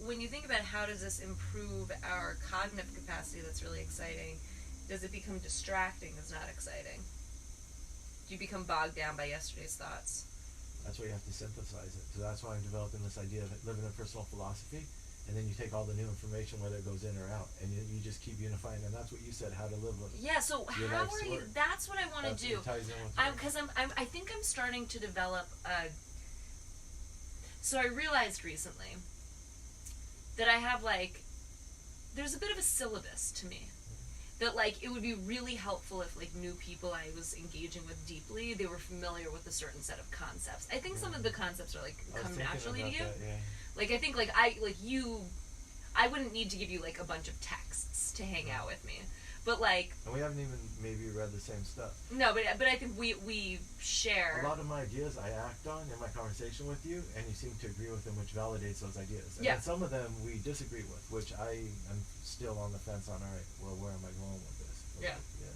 when you think about how does this improve our cognitive capacity, that's really exciting. Does it become distracting? It's not exciting. Do you become bogged down by yesterday's thoughts? That's why you have to synthesize it. So that's why I'm developing this idea of living a personal philosophy, and then you take all the new information, whether it goes in or out, and you just keep unifying. And that's what you said, how to live with. Yeah. So how are you? That's what I want to do. It ties in with I think I'm starting to develop a. So I realized recently that I have, like, there's a bit of a syllabus to me. That, like, it would be really helpful if, like, new people I was engaging with deeply, they were familiar with a certain set of concepts. I think some of the concepts are, like, come naturally to you. That, yeah. Like, I think, like, I wouldn't need to give you, like, a bunch of texts to hang out with me. But, like... And we haven't even maybe read the same stuff. No, but I think we share... A lot of my ideas I act on in my conversation with you, and you seem to agree with them, which validates those ideas. And then some of them we disagree with, which I am still on the fence on, all right, well, where am I going with this? Yeah. Yeah.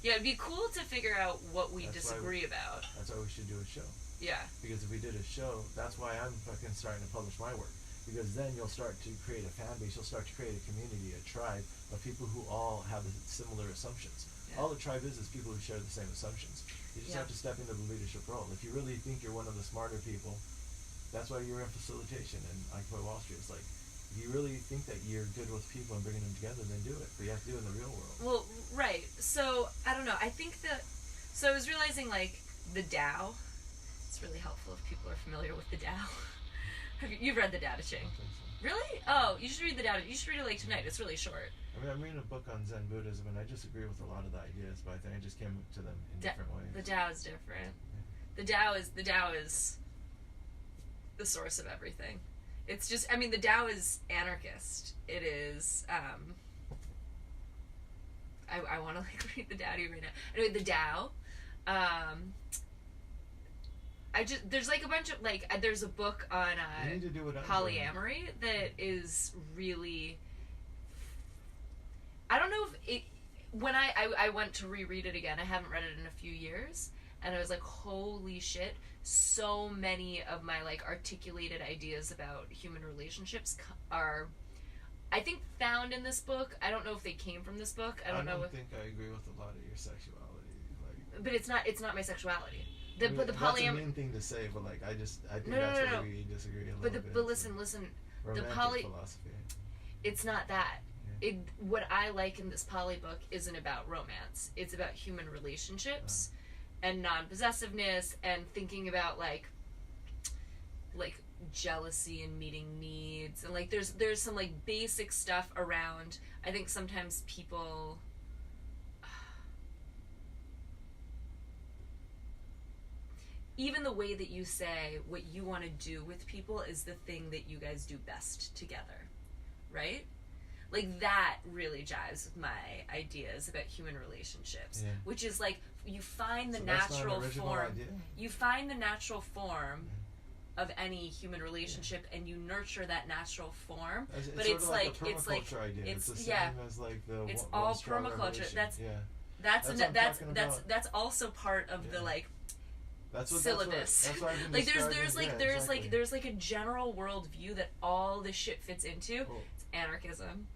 Yeah, it'd be cool to figure out what we disagree about. That's why we should do a show. Yeah. Because if we did a show, that's why I'm fucking starting to publish my work. Because then you'll start to create a fan base, you'll start to create a community, a tribe of people who all have similar assumptions. Yeah. All the tribe is people who share the same assumptions. You just have to step into the leadership role. If you really think you're one of the smarter people, that's why you're in facilitation and Occupy Wall Street. It's like, if you really think that you're good with people and bringing them together, then do it. But you have to do it in the real world. Well, right. So, I don't know. I think that... So I was realizing, like, the Tao. It's really helpful if people are familiar with the Tao. You've read the Tao Te Ching? So. Really? Oh, you should read the Tao. You should read it, like, tonight. It's really short. I mean, I'm reading a book on Zen Buddhism, and I disagree with a lot of the ideas, but I think I just came to them in different ways. The Tao is different. Yeah. The Tao is the source of everything. It's just, I mean, the Tao is anarchist. It is, I want to, like, read the Tao to you right now. Anyway, the Tao, there's, like, a bunch of, like, there's a book on, you need to do what polyamory that is really, I don't know if it, when I went to reread it again, I haven't read it in a few years, and I was like, holy shit, so many of my, like, articulated ideas about human relationships are, I think, found in this book. I don't know if they came from this book. I don't think I agree with a lot of your sexuality. Like, but it's not my sexuality. But the polyamory. That's a mean thing to say, but, like, I think that's where we disagree a little bit. But listen, romantic philosophy. It's not that. Yeah. What I like in this poly book isn't about romance. It's about human relationships. And non-possessiveness, and thinking about, like jealousy and meeting needs, and, like, there's some, like, basic stuff around. I think sometimes people even the way that you say what you want to do with people is the thing that you guys do best together, right? Like, that really jives with my ideas about human relationships, which is, like, you find the natural form. Idea. You find the natural form of any human relationship, and you nurture that natural form. But it's like a permaculture idea. It's the same as, like, the it's all permaculture. That's also part of the, like, syllabus. That's what like there's like a general worldview that all this shit fits into. Cool. It's anarchism.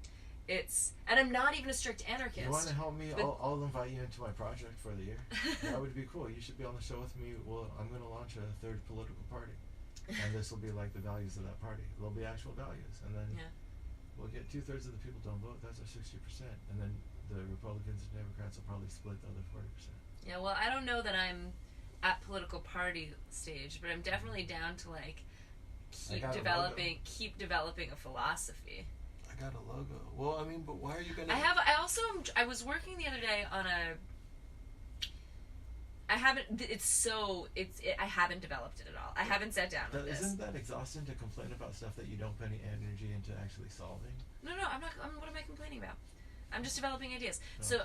And I'm not even a strict anarchist. You want to help me? I'll invite you into my project for the year. That would be cool. You should be on the show with me. Well, I'm going to launch a third political party, and this will be like the values of that party. There'll be actual values, and then we'll get 2/3 of the people don't vote. That's our 60%, and then the Republicans and Democrats will probably split the other 40%. Yeah, well, I don't know that I'm at political party stage, but I'm definitely down to, like, keep developing a philosophy. I got a logo. Well, I mean, but why are you gonna? I was working the other day on I haven't developed it at all. I haven't sat down with this. Isn't that exhausting to complain about stuff that you don't put any energy into actually solving? No, I'm not. What am I complaining about? I'm just developing ideas. Okay. So,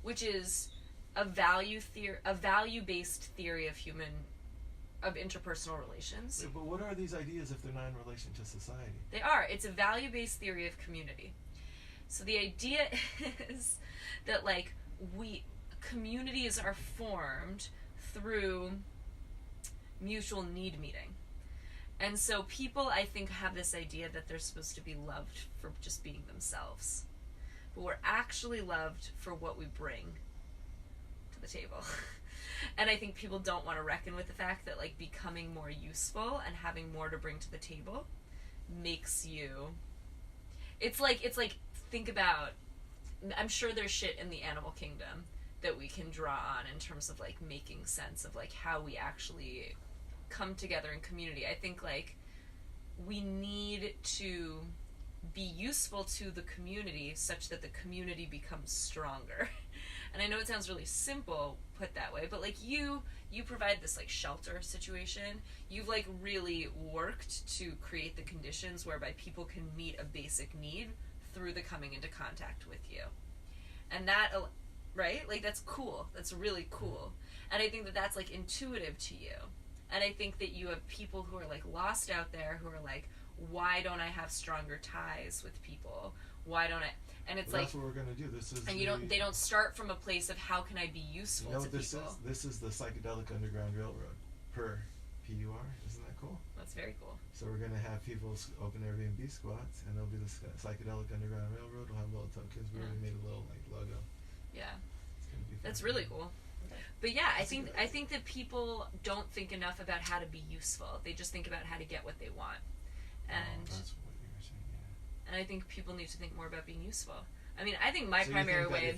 which is a value-based theory of interpersonal relations. But what are these ideas if they're not in relation to society? They are. It's a value-based theory of community. So the idea is that, like, communities are formed through mutual need meeting. And so people, I think, have this idea that they're supposed to be loved for just being themselves. But we're actually loved for what we bring to the table. And I think people don't want to reckon with the fact that, like, becoming more useful and having more to bring to the table makes you... It's like, think about... I'm sure there's shit in the animal kingdom that we can draw on in terms of, like, making sense of, like, how we actually come together in community. I think, like, we need to be useful to the community such that the community becomes stronger. And I know it sounds really simple put that way, but like you provide this like shelter situation. You've like really worked to create the conditions whereby people can meet a basic need through the coming into contact with you. And that, right? Like that's cool. That's really cool. And I think that that's like intuitive to you. And I think that you have people who are like lost out there who are like, why don't I have stronger ties with people? Why don't I? And it's that's what we're gonna do. This is. And they don't start from a place of how can I be useful to people. This is the Psychedelic Underground Railroad, PUR. Isn't that cool? That's very cool. So we're gonna have people open Airbnb squats, and there'll be the Psychedelic Underground Railroad. We'll have little tokens. We already made a little like logo. Yeah. It's gonna be fun. That's really cool. But yeah, I think that people don't think enough about how to be useful. They just think about how to get what they want. And that's what you were saying, yeah. And I think people need to think more about being useful. I mean, I think my primary way of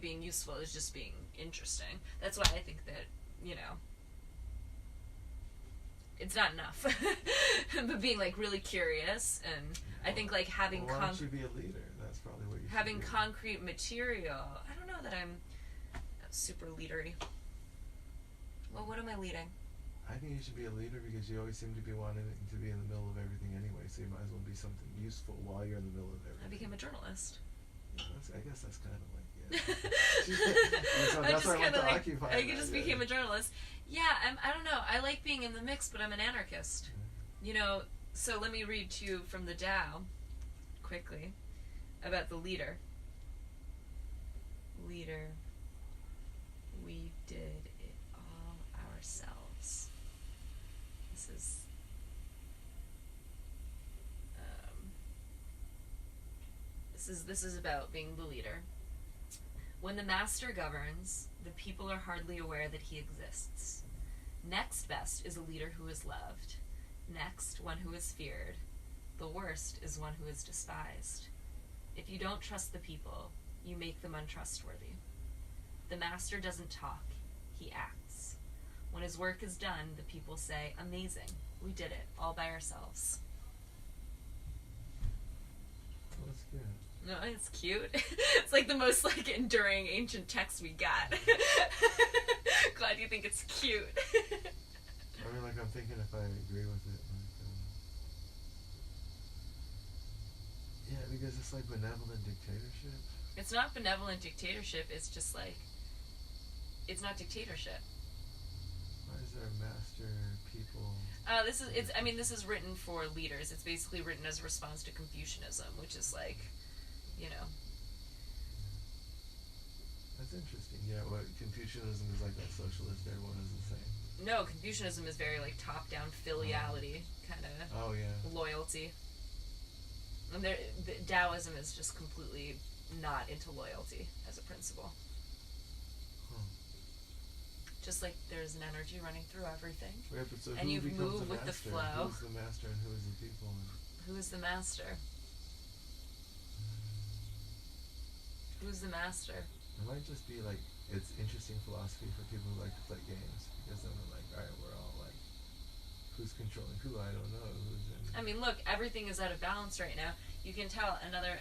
being useful is just being interesting. That's why I think that, you know, it's not enough. But being like really curious, and I think like having why don't you be a leader? That's probably what you should having do. concrete material. I don't know that I'm super leadery. Well, what am I leading? I think you should be a leader because you always seem to be wanting to be in the middle of everything anyway, so you might as well be something useful while you're in the middle of everything. I became a journalist. I guess that's kind of like, yeah. I just became a journalist. Yeah, I don't know. I like being in the mix, but I'm an anarchist. Yeah. You know, so let me read to you from the Tao, quickly, about the leader. Leader. We did it all ourselves. This is about being the leader. When the master governs, the people are hardly aware that he exists. Next best is a leader who is loved. Next, one who is feared. The worst is one who is despised. If you don't trust the people, you make them untrustworthy. The master doesn't talk, he acts. When his work is done, the people say, amazing, we did it, all by ourselves. Well, that's good. No, it's cute. It's like the most like enduring ancient text we got. Glad you think it's cute. I mean, like, I'm thinking if I agree with it, like, yeah, because it's like benevolent dictatorship. It's not benevolent dictatorship, it's just like, it's not dictatorship. Why is there a master people? This is written for leaders. It's basically written as a response to Confucianism, which is like, you know. That's interesting. Yeah, what Confucianism is like that socialist, everyone is the same. No, Confucianism is very like top-down filiality, kind of loyalty. And the Taoism is just completely not into loyalty as a principle. Just like there's an energy running through everything. Right, but so and who you becomes move with the flow. Who's the master and who is the people? Who is the master? Who's the master? It might just be like, it's interesting philosophy for people who like to play games, because then they're like, alright, we're all like, who's controlling who? I don't know. Who's in... I mean, look, everything is out of balance right now. You can tell another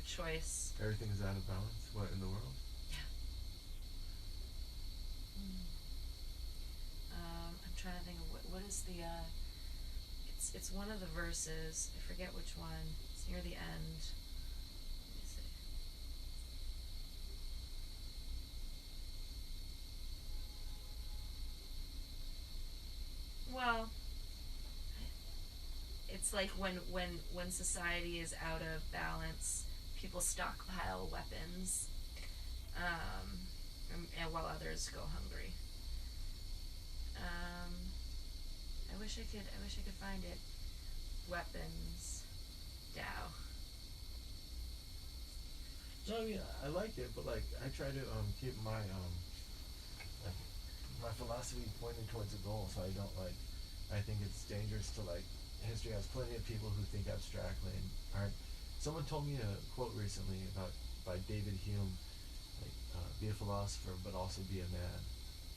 choice. Everything is out of balance? What, in the world? I'm trying to think of what is the it's one of the verses. I forget which one. It's near the end. Let me see. Well, it's like when society is out of balance, people stockpile weapons, and while others go hungry. I wish I could find it. Weapons, Tao. No, I mean, I like it, but like, I try to keep my like my philosophy pointing towards a goal, so I don't like. I think it's dangerous to like. History has plenty of people who think abstractly and aren't. Someone told me a quote recently by David Hume, like be a philosopher, but also be a man.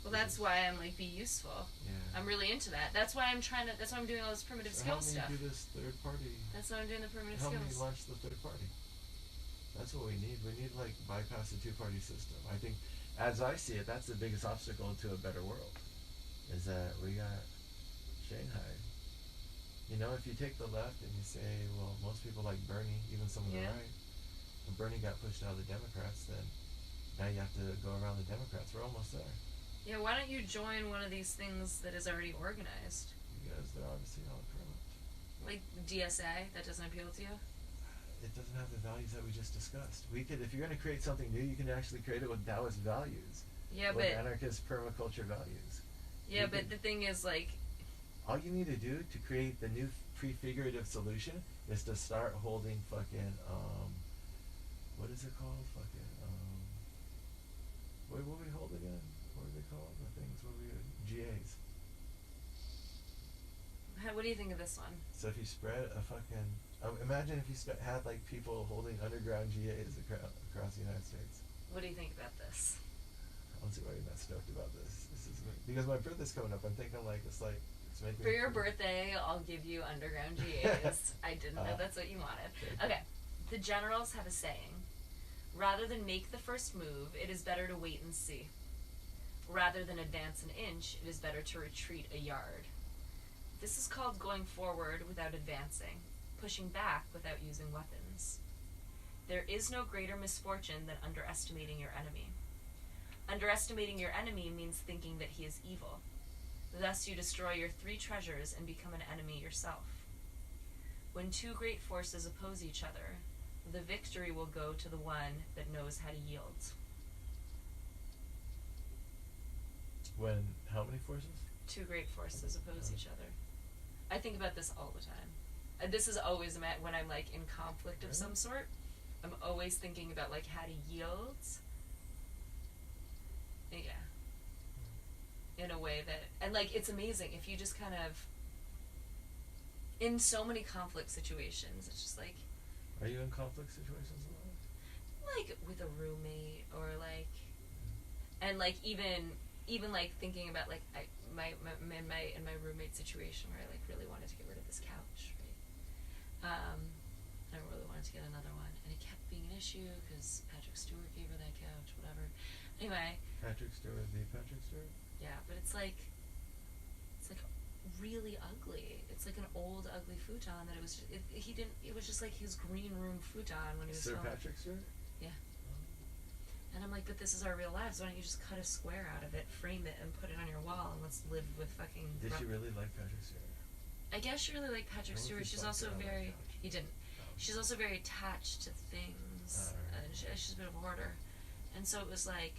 Well, that's why I'm like, be useful. Yeah. I'm really into that. That's why I'm doing all this primitive skills stuff. Help me do this third party. That's why I'm doing the primitive Help skills. me launch the third party. That's what we need. We need like bypass the two-party system. I think, as I see it, that's the biggest obstacle to a better world. Is that we got Shanghai. You know, if you take the left and you say, well, most people like Bernie, even some of the right. When Bernie got pushed out of the Democrats, then now you have to go around the Democrats. We're almost there. Yeah, why don't you join one of these things that is already organized? Because they're obviously all corrupt. Like DSA, that doesn't appeal to you? It doesn't have the values that we just discussed. We could, if you're going to create something new, you can actually create it with Taoist values. Yeah, with but anarchist permaculture values. Yeah, but the thing is, like, all you need to do to create the new prefigurative solution is to start holding fucking what is it called? Fucking what we hold again? What are they called? The things what we GAs. What do you think of this one? So if you spread a fucking imagine if you had like people holding underground GAs across the United States. What do you think about this? I don't see why you're not stoked about this. This is because my birthday's coming up. I'm thinking like it's making for your birthday. I'll give you underground GAs. I didn't know that's what you wanted. Okay, the generals have a saying: rather than make the first move, it is better to wait and see. Rather than advance an inch, it is better to retreat a yard. This is called going forward without advancing, pushing back without using weapons. There is no greater misfortune than underestimating your enemy. Underestimating your enemy means thinking that he is evil. Thus you destroy your 3 treasures and become an enemy yourself. When 2 great forces oppose each other, the victory will go to the one that knows how to yield. When how many forces? 2 great forces oppose each other. I think about this all the time. This is always when I'm like in conflict of some sort. I'm always thinking about like how to yield. Yeah. In a way that, and like it's amazing if you just kind of, in so many conflict situations, it's just like. Are you in conflict situations a lot? Like with a roommate or like, and like even like thinking about like in my roommate situation where I like really wanted to get rid of this couch, right? I really wanted to get another one, and it kept being an issue because Patrick Stewart gave her that couch, whatever. Anyway. Patrick Stewart, the Patrick Stewart. Yeah, but it's like really ugly. It's like an old, ugly futon that it was. It was just like his green room futon when he was. Sir filming. Patrick Stewart. Yeah. And I'm like, but this is our real lives. Why don't you just cut a square out of it, frame it, and put it on your wall, and let's live with fucking. Did she really like Patrick Stewart? I guess she really liked Patrick Stewart. She's also very. He didn't. She's also very attached to things, and she's a bit of a hoarder, and so it was like.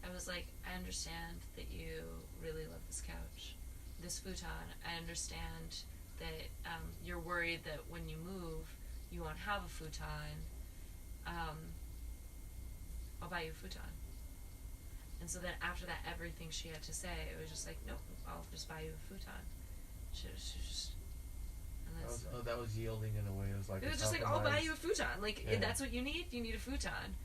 I was like, I understand that you really love this couch, this futon. I understand that you're worried that when you move, you won't have a futon. I'll buy you a futon. And so then after that, everything she had to say, it was just like, nope, I'll just buy you a futon. She was just. That was yielding in a way. It was like. It was just like, I'll buy you a futon. Like, if that's what you need. You need a futon.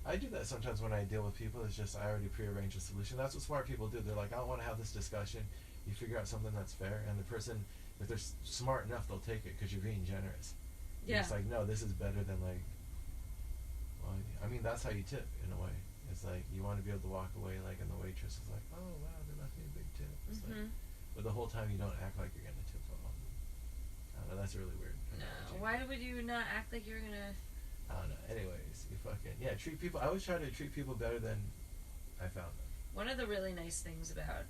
I do that sometimes when I deal with people. It's just I already prearrange a solution. That's what smart people do. They're like, I don't want to have this discussion. You figure out something that's fair, and the person, if they're smart enough, they'll take it because you're being generous. Yeah. It's like, no, this is better than like. Well, I mean, that's how you tip in a way. It's like you want to be able to walk away, like, and the waitress is like, oh wow, they left me a big tip. It's like, but the whole time you don't act like you're gonna tip them. I don't know. That's really weird. No. Why would you not act like you're gonna? I don't know. Anyways, you fucking treat people. I always try to treat people better than I found them. One of the really nice things about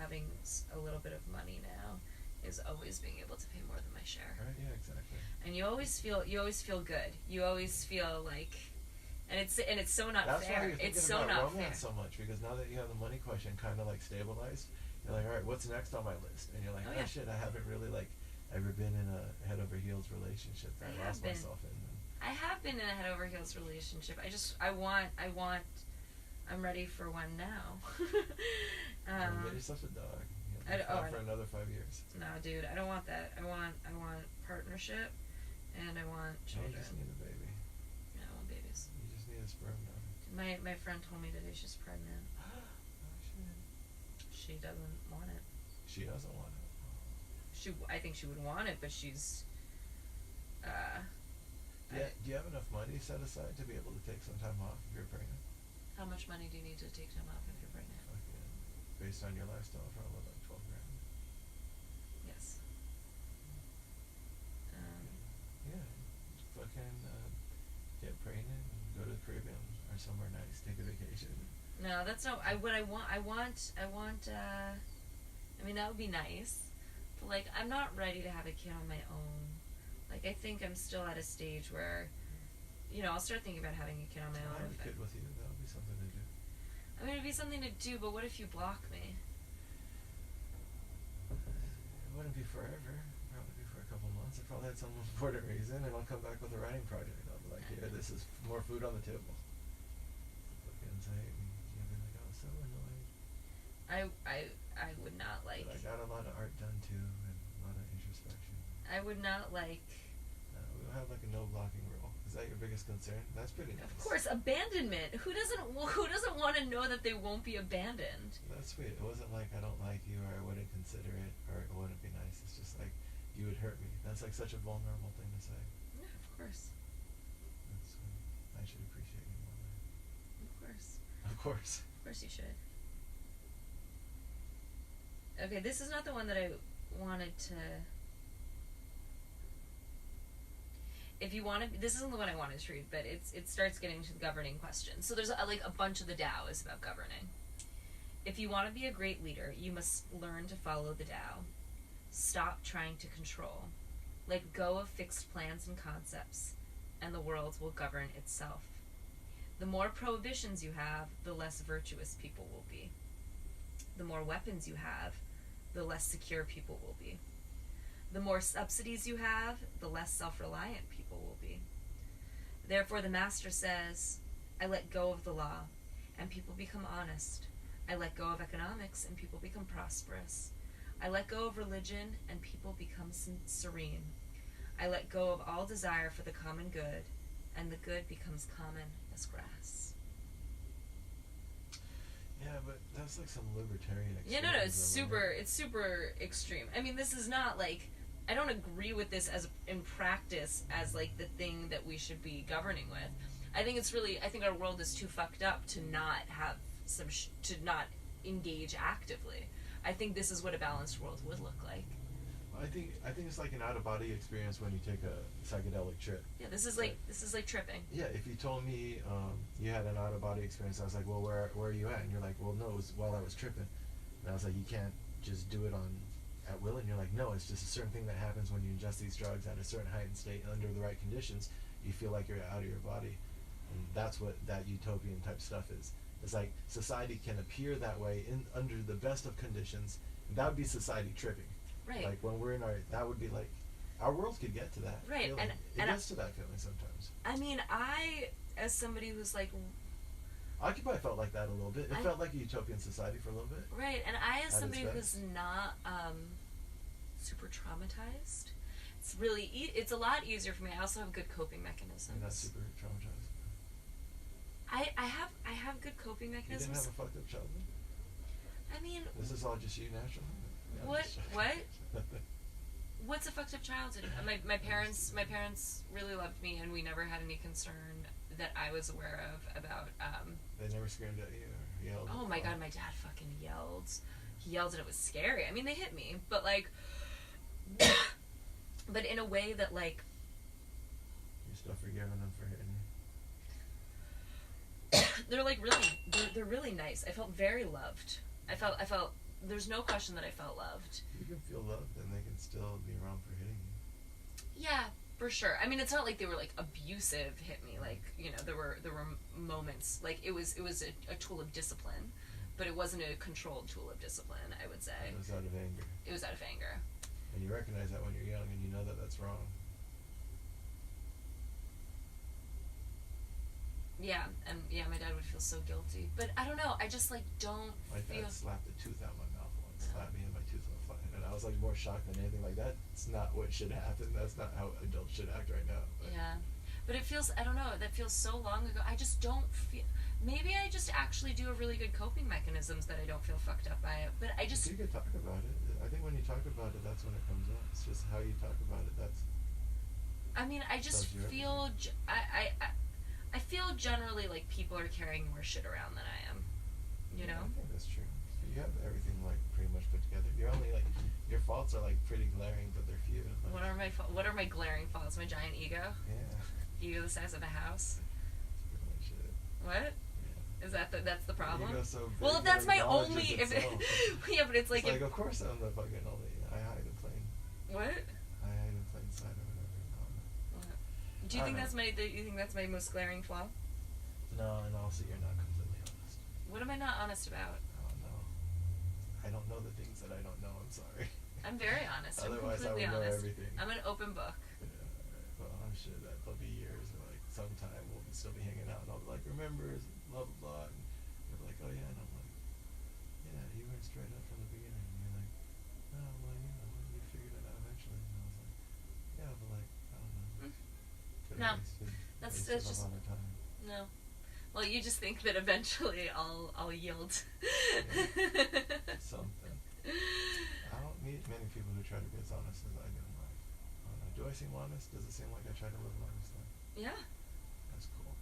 having a little bit of money now is always being able to pay more than my share. Right? Yeah, exactly. And you always feel good. You always feel like, and it's so not That's fair. Why you're it's so about not fair. So much because now that you have the money question kind of like stabilized, you're like, all right, what's next on my list? And you're like, oh shit, I haven't really like ever been in a head over heels relationship that I lost myself in. I have been in a head over heels relationship. I'm ready for one now. Get yourself a dog. For another 5 years. No, dude, I don't want that. I want partnership, and I want children. You just need a baby. Yeah, I want babies. You just need a sperm donor. My friend told me today she's pregnant. Oh shit. she doesn't want it. She doesn't want it. I think she would want it, but she's. Do you have enough money set aside to be able to take some time off if you're pregnant? How much money do you need to take time off if you're pregnant? Okay. Based on your lifestyle, probably like $12,000. Yes. Yeah. Fucking get pregnant and go to the Caribbean or somewhere nice. Take a vacation. No, that's not. I want. I mean, that would be nice, but like, I'm not ready to have a kid on my own. Like, I think I'm still at a stage where, I'll start thinking about having a kid on my own. I'll have a kid with you. That would be something to do. I mean, it'd be something to do, but what if you block me? It wouldn't be forever. Probably be for a couple months. I probably had some important reason, and I'll come back with a writing project. I'll be like, here, this is more food on the table. Fucking say, you'll be like, oh, so annoying. I would not like. But I got a lot of art done too, and a lot of introspection. I would not like. We'll have like a no blocking rule. Is that your biggest concern? That's pretty nice. Of course, abandonment. Who doesn't want to know that they won't be abandoned? That's sweet. It wasn't like I don't like you, or I wouldn't consider it, or it wouldn't be nice. It's just like you would hurt me. That's like such a vulnerable thing to say. Yeah, of course. That's I should appreciate you more. Of course. Of course. Of course you should. Okay, this is not the one that I wanted to. If you want to, this isn't the one I wanted to read, but it starts getting to the governing questions. So there's a bunch of the Tao is about governing. If you want to be a great leader, you must learn to follow the Tao. Stop trying to control. Let go of fixed plans and concepts, and the world will govern itself. The more prohibitions you have, the less virtuous people will be. The more weapons you have, the less secure people will be. The more subsidies you have, the less self-reliant people will be. Therefore, the Master says, I let go of the law, and people become honest. I let go of economics, and people become prosperous. I let go of religion, and people become serene. I let go of all desire for the common good, and the good becomes common as grass. Yeah, but that's like some libertarian Yeah, no, it's super extreme. I mean, this is not like, I don't agree with this as in practice as like the thing that we should be governing with. I think our world is too fucked up to not have to not engage actively. I think this is what a balanced world would look like. I think it's like an out-of-body experience when you take a psychedelic trip. Yeah, this is like tripping. Yeah, if you told me you had an out-of-body experience, I was like, well, where are you at? And you're like, well, no, it was while I was tripping. And I was like, you can't just do it at will. And you're like, no, it's just a certain thing that happens when you ingest these drugs at a certain heightened state under the right conditions. You feel like you're out of your body, and that's what that utopian type stuff is. It's like society can appear that way under the best of conditions, and that would be society tripping. Right. Like when we're in that would be like, our world could get to that. Right. Feeling. It gets to that feeling sometimes. I mean, as somebody who's like. Occupy felt like that a little bit. It felt like a utopian society for a little bit. Right, and I, as somebody who's not super traumatized, it's a lot easier for me. I also have good coping mechanisms. You're not super traumatized. I have good coping mechanisms. You didn't have a fucked up childhood? I mean, this is all just you naturally? What? What's a fucked up childhood? My parents really loved me, and we never had any concern that I was aware of about. They never screamed at you or yelled? Oh my god, my dad fucking yelled. He yelled and it was scary. I mean, they hit me, but like, but in a way that like. You're still forgiving them for hitting you? They're like they're really nice. I felt very loved. I felt. There's no question that I felt loved. You can feel loved, and they can still be wrong for hitting you. Yeah, for sure. I mean, it's not like they were like abusive hit me. Like, there were moments like it was a tool of discipline, but it wasn't a controlled tool of discipline. I would say it was out of anger. It was out of anger. And you recognize that when you're young, and you know that that's wrong. Yeah, and my dad would feel so guilty. But I don't know. I just like don't feel. My dad slapped a tooth out my mouth once. Slapped me and my tooth went flying, and I was like more shocked than anything. Like that's not what should happen. That's not how adults should act right now. But. Yeah, but it feels. I don't know. That feels so long ago. I just don't feel. Maybe I just actually do a really good coping mechanisms that I don't feel fucked up by it. But I just... You could talk about it. I think when you talk about it, that's when it comes up. It's just how you talk about it. That's... I mean, I just feel... I feel generally like people are carrying more shit around than I am. You know? I think that's true. You have everything, like, pretty much put together. You're only, like... Your faults are, like, pretty glaring, but they're few. Like, What are my glaring faults? My giant ego? Yeah. Ego the size of a house? Pretty much it. What? Yeah. Is that's the problem? Ego's so big, Well, if that's my only... itself. Yeah, but it's like... It's like, of course I'm the fucking only... I hide in plain... What? I hide in plain sight or whatever. I don't know. What? Do you think that's my most glaring flaw? No, and also you're not completely honest. What am I not honest about? I don't know. I don't know the things that I don't know. I'm sorry. I'm very honest. Otherwise, I'm completely I would know honest. everything. I'm an open book. Yeah, alright. Well, I'm sure that there'll be years where, like, sometime we'll still be hanging out, and I'll be like, remember, blah, blah, blah. And you'll be like, oh, yeah. And I'm like, yeah, you weren't straight up from the beginning. And you're like, oh, well, you know, you figured it out eventually. And I was like, yeah, but, like, I don't know. No. That's That's just... a lot of time. No. Well, you just think that eventually I'll yield. Something. I don't meet many people who try to be as honest as I do in life. I don't know. Do I seem honest? Does it seem like I try to live an honest life? Yeah. That's cool.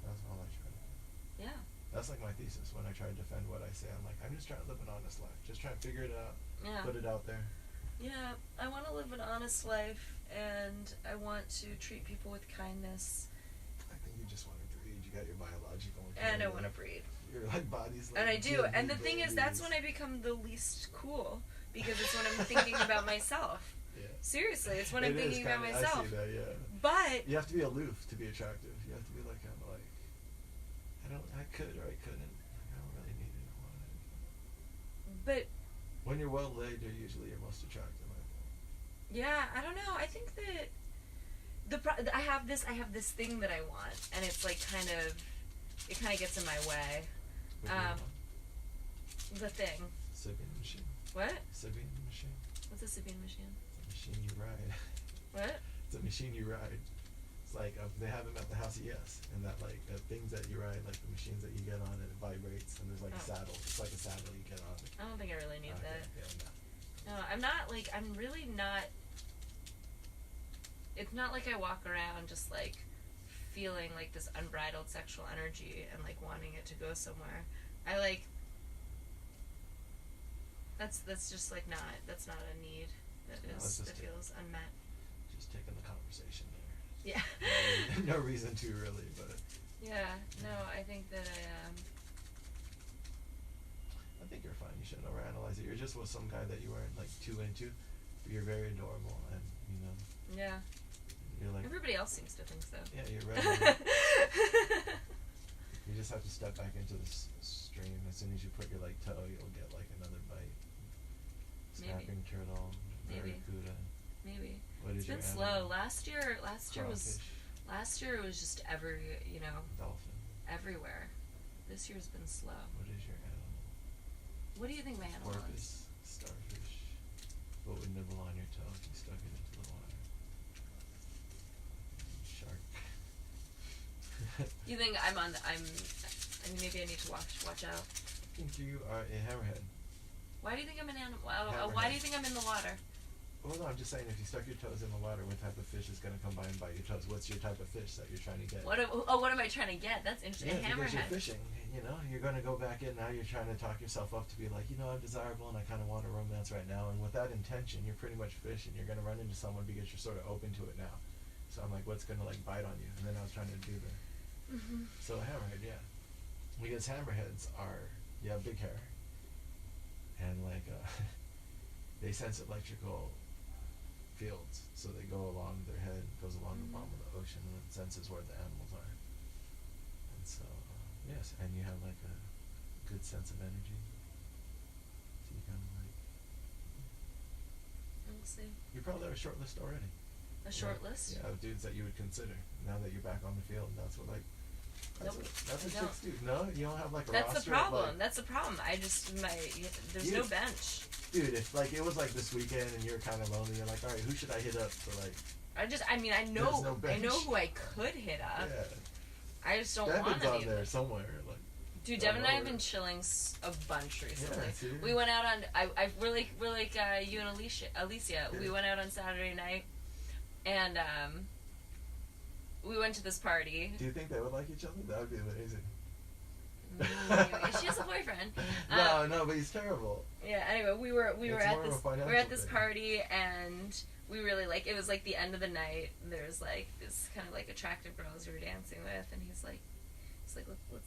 That's all I try to do. Yeah. That's like my thesis when I try to defend what I say. I'm like, I'm just trying to live an honest life. Just trying to figure it out. Yeah. Put it out there. Yeah. I want to live an honest life, and I want to treat people with kindness. I think you just want to breed. You got your biological. And I want to breed. Your like body's like. And I do. baby And the thing is, that's babies. when I become the least cool, because it's when I'm thinking about myself. Yeah. Seriously, it's when I'm It is thinking about kinda- myself. I see that, yeah. But You have to be aloof to be attractive. You have to be like, kind of like, I could or I couldn't. I don't really need it or want it. but When you're well laid, you're usually your most attractive, I think. yeah, I don't know. I think that I have this thing that I want, and it's like it kind of gets in my way. What do you want? The thing. Sipping machine. What? Sipping machine. What's a sipping machine? It's a machine you ride. What? It's a machine you ride. It's like they have them at the house, yes, and that like things that you ride, like the machines that you get on, it vibrates, and there's like a saddle. It's like a saddle you get on. I don't think I really need that. Yeah, No, I'm not like, I'm really not. It's not like I walk around just like feeling like this unbridled sexual energy and like wanting it to go somewhere. I like. That's just like that's not a need that feels unmet. Just taking the conversation there. Yeah. No reason to really, but. Yeah. No, I think that I think you're fine. You shouldn't overanalyze it. You're just with some guy that you weren't like too into, but you're very adorable, and you know. Yeah. You're like. Everybody else seems to think so. Yeah, you're right. You just have to step back into this stream. As soon as you put your like toe, you'll get like another bite. Snapping turtle, barracuda. Maybe. What is it's been your slow. animal? Last year it was just Dolphin. everywhere. This year's been slow. What is your animal? What do you think my animal is? Porpoise, starfish. What would nibble on your toe if you stuck it into the water? Shark. You think I mean, maybe I need to watch out. I think you are a hammerhead. Why do you think I'm an animal? Why do you think I'm in the water? Well, no, I'm just saying, if you stuck your toes in the water, what type of fish is going to come by and bite your toes? What's your type of fish that you're trying to get? What am I trying to get? That's interesting. Yeah, because you're Hammerhead. fishing. You know, you're going to go back in now. You're trying to talk yourself up to be like, you know, I'm desirable and I kind of want a romance right now. And with that intention, you're pretty much fishing. You're going to run into someone because you're sort of open to it now. So I'm like, what's going to like bite on you? And then I was trying to do the. Mm-hmm. So a hammerhead, yeah. Because hammerheads are, you have big hair. And like, they sense electrical fields, so they go along their head, goes along the bottom of the ocean, and it senses where the animals are. And so, yes, and you have like a good sense of energy. So you kind of like. We'll see. You probably have a short list already. A short list? Yeah, of dudes that you would consider. Now that you're back on the field, that's what like. That's Nope, what I chicks do. No, you don't have like a That's roster the problem. of, like, That's the problem. I just there's no bench. Dude, if like it was like this weekend and you're kind of lonely, you're like, all right, who should I hit up for like? I know There's no bench. who I could hit up. Yeah. I just don't Devin's want on any. there somewhere. Like, Dude, Devin and I have been chilling a bunch recently. Yeah, see? We went out on. We're like you and Alicia. Yeah. We went out on Saturday night, and we went to this party. Do you think they would like each other? That would be amazing. She has a boyfriend. No, but he's terrible. Yeah. Anyway, we were at this thing. party, and we really it was like the end of the night. And there was like this kind of like attractive girls we were dancing with, and he's like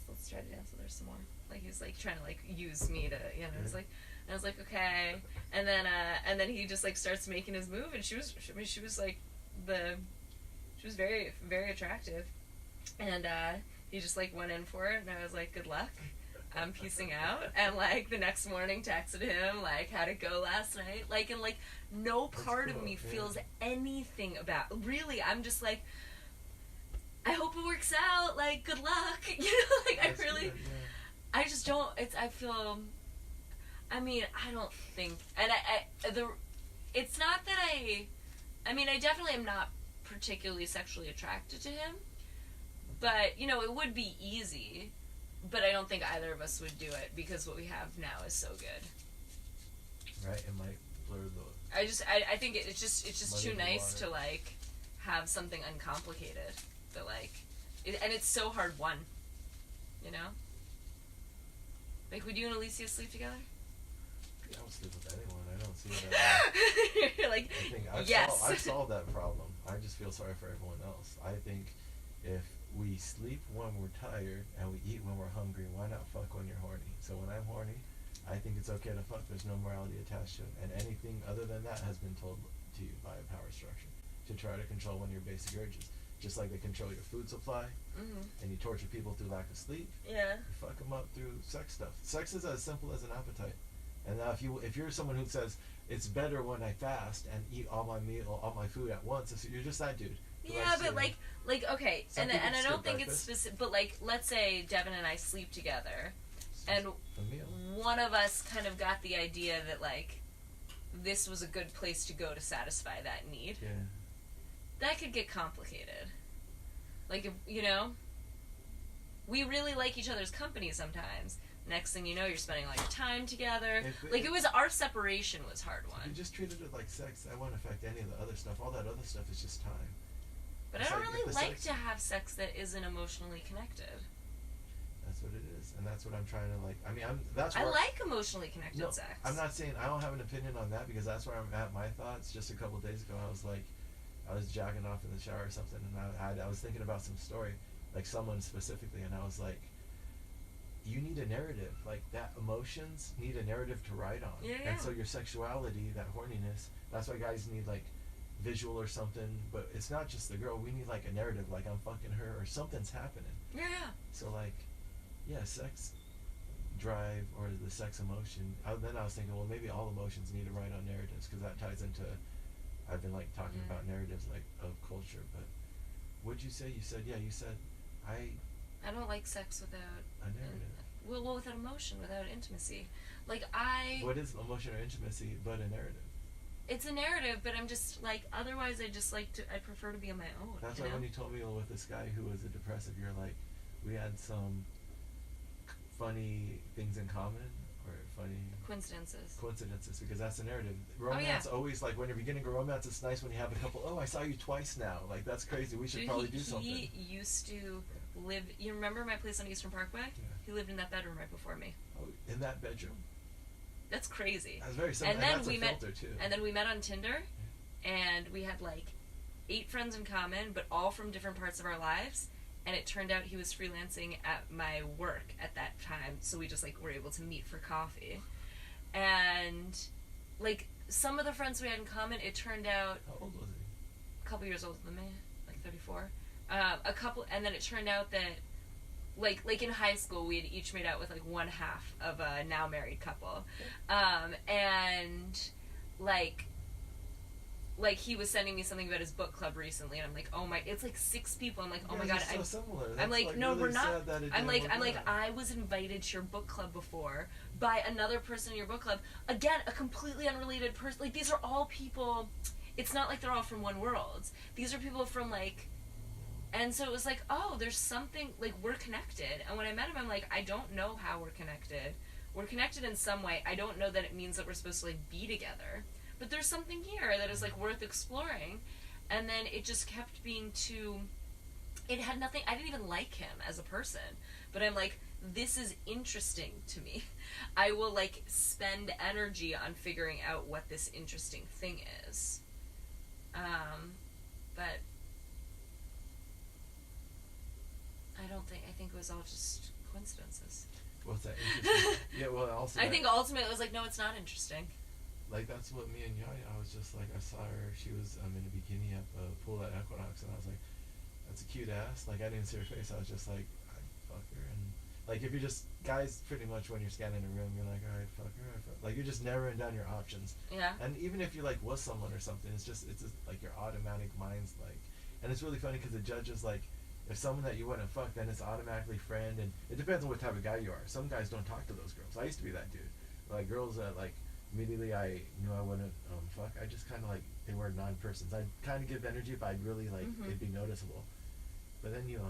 let's try to dance with her some more. Like he's like trying to like use me to It's like, and I was like okay, and then he just like starts making his move, and she was very, very attractive, and he just like went in for it, and I was like, good luck, I'm peacing out. And like the next morning texted him like, how'd it go last night, like, and like no part of me feels anything about, really, I'm just like, I hope it works out, like good luck, like I really good, I just don't, I feel, I mean, I don't think, and it's not that I definitely am not particularly sexually attracted to him, but it would be easy, but I don't think either of us would do it because what we have now is so good. Right, it might blur the. I think it's just too nice to like have something uncomplicated, that like, and it's so hard won, Like, would you and Alicia sleep together? I don't sleep with anyone. I don't see that. You're like, I think I've solved that problem. I just feel sorry for everyone else. I think if we sleep when we're tired and we eat when we're hungry, why not fuck when you're horny? So when I'm horny, I think it's okay to fuck. There's no morality attached to it. And anything other than that has been told to you by a power structure to try to control one of your basic urges. Just like they control your food supply, and you torture people through lack of sleep. Yeah. You fuck them up through sex stuff. Sex is as simple as an appetite. And now if you're someone who says it's better when I fast and eat all my food at once, you're just that dude. Yeah, but like okay, and I don't think it's specific, but like let's say Devin and I sleep together, and one of us kind of got the idea that like this was a good place to go to satisfy that need. Yeah. That could get complicated. Like, if, we really like each other's company sometimes. Next thing you know, you're spending all your time together. Our separation was hard one. If you just treated it like sex, that won't affect any of the other stuff. All that other stuff is just time. But I don't really like to have sex that isn't emotionally connected. That's what it is, and that's what I'm trying to like. I mean, I like emotionally connected sex. I'm not saying I don't have an opinion on that because that's where I'm at. My thoughts. Just a couple of days ago, I was jacking off in the shower or something, and I was thinking about some story, like someone specifically, and I was like, you need a narrative. Like, that emotions need a narrative to ride on. Yeah. And so your sexuality, that horniness, that's why guys need, like, visual or something, but it's not just the girl. We need, like, a narrative, like, I'm fucking her, or something's happening. Yeah. So, like, yeah, sex drive, or the sex emotion. Then I was thinking, well, maybe all emotions need to ride on narratives, because that ties into... I've been like talking about narratives like of culture, but what'd you say? You said I don't like sex without a narrative. Well, without emotion, without intimacy. Like What is emotion or intimacy but a narrative? It's a narrative, but I'm just like, otherwise I prefer to be on my own. That's why when you told me with this guy who was a depressive, you're like, we had some funny things in common. Or funny coincidences, because that's the narrative. Romance always, like, when you're beginning a romance, it's nice when you have a couple. Oh, I saw you twice now. Like, that's crazy. We should probably do something. He used to live. You remember my place on Eastern Parkway? Yeah. He lived in that bedroom right before me. Oh, in that bedroom. That's crazy. That's very similar. And then that's we met. Too. And then we met on Tinder, and we had like 8 friends in common, but all from different parts of our lives. And it turned out he was freelancing at my work at that time, so we just like were able to meet for coffee. And like some of the friends we had in common, it turned out How old was he? A couple years older than me, like 34. And then it turned out that like in high school we had each made out with like one half of a now married couple. And like he was sending me something about his book club recently, and I'm like, oh my, it's like 6 people. I'm like, oh my god, I'm like, no, we're not. I'm like, I was invited to your book club before by another person in your book club. Again, a completely unrelated person. Like, these are all people. It's not like they're all from one world. These are people from like And so it was like, oh, there's something, like, we're connected. And when I met him, I'm like, I don't know how we're connected. We're connected in some way. I don't know that it means that we're supposed to, like, be together. But there's something here that is, like, worth exploring. And then it just kept being too... It had nothing... I didn't even like him as a person. But I'm like, this is interesting to me. I will, like, spend energy on figuring out what this interesting thing is. But... I think it was all just coincidences. What's that interesting? Yeah, well, also... I think ultimately it was like, no, it's not interesting. Like, that's what me and Yaya, I was just like, I saw her, she was in a bikini at the pool at Equinox, and I was like, that's a cute ass. Like, I didn't see her face, I was just like, I'd fuck her. And, like, if you're just, guys, pretty much when you're scanning a room, you're like, alright, fuck her, like, you're just narrowing down your options. Yeah. And even if you, like, was someone or something, it's just like, your automatic mind's, like, and it's really funny, because the judge is, like, if someone that you wouldn't fuck, then it's automatically friend, and it depends on what type of guy you are. Some guys don't talk to those girls. I used to be that dude. Like, girls that, like, immediately I knew I wouldn't fuck, I just kind of, like, they were non-persons. I'd kind of give energy, but I'd really, like, it'd be noticeable. But then you,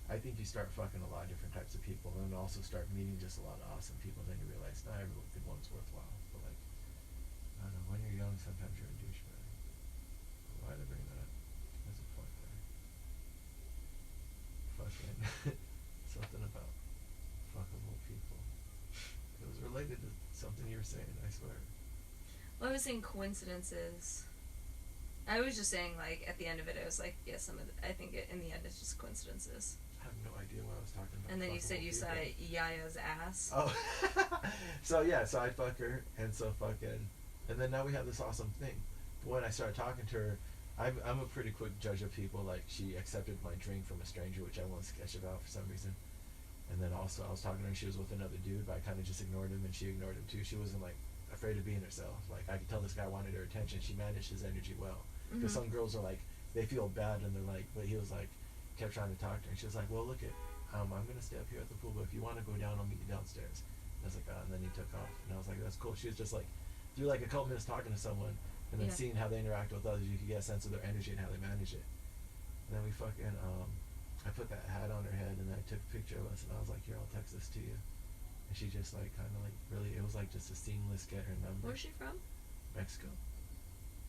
I think you start fucking a lot of different types of people, and also start meeting just a lot of awesome people, then you realize not every good one's worthwhile. But, like, I don't know, when you're young, sometimes you're a douchebag. Why did I bring that up? There's a point there. Fucking something about fuckable people. It was related to something you were saying, I swear. Well, I was saying coincidences. I was just saying, like, at the end of it, I was like, yeah, I think in the end it's just coincidences. I have no idea what I was talking about. And then you said you saw Yaya's ass. Oh. So, yeah, so I fuck her, and so fucking, and then now we have this awesome thing. But when I started talking to her, I'm a pretty quick judge of people. Like, she accepted my drink from a stranger, which I won't sketch about for some reason. And then also I was talking to her, and she was with another dude, but I kind of just ignored him, and she ignored him too. She wasn't, like, afraid of being herself. Like, I could tell this guy wanted her attention. She managed his energy well. Because some girls are like, they feel bad, and they're like, but he was like, kept trying to talk to her, and she was like, well, look it, I'm gonna stay up here at the pool, but if you want to go down, I'll meet you downstairs. And I was like, and then he took off, and I was like, that's cool. She was just like, through like a couple minutes talking to someone, and then seeing how they interact with others, you could get a sense of their energy and how they manage it. And then we fucking, I put that hat on her head, and then I took a picture of us, and I was like, here, I'll text this to you. And she just like, kind of like, really, it was like just a seamless get her number. Where's she from? Mexico.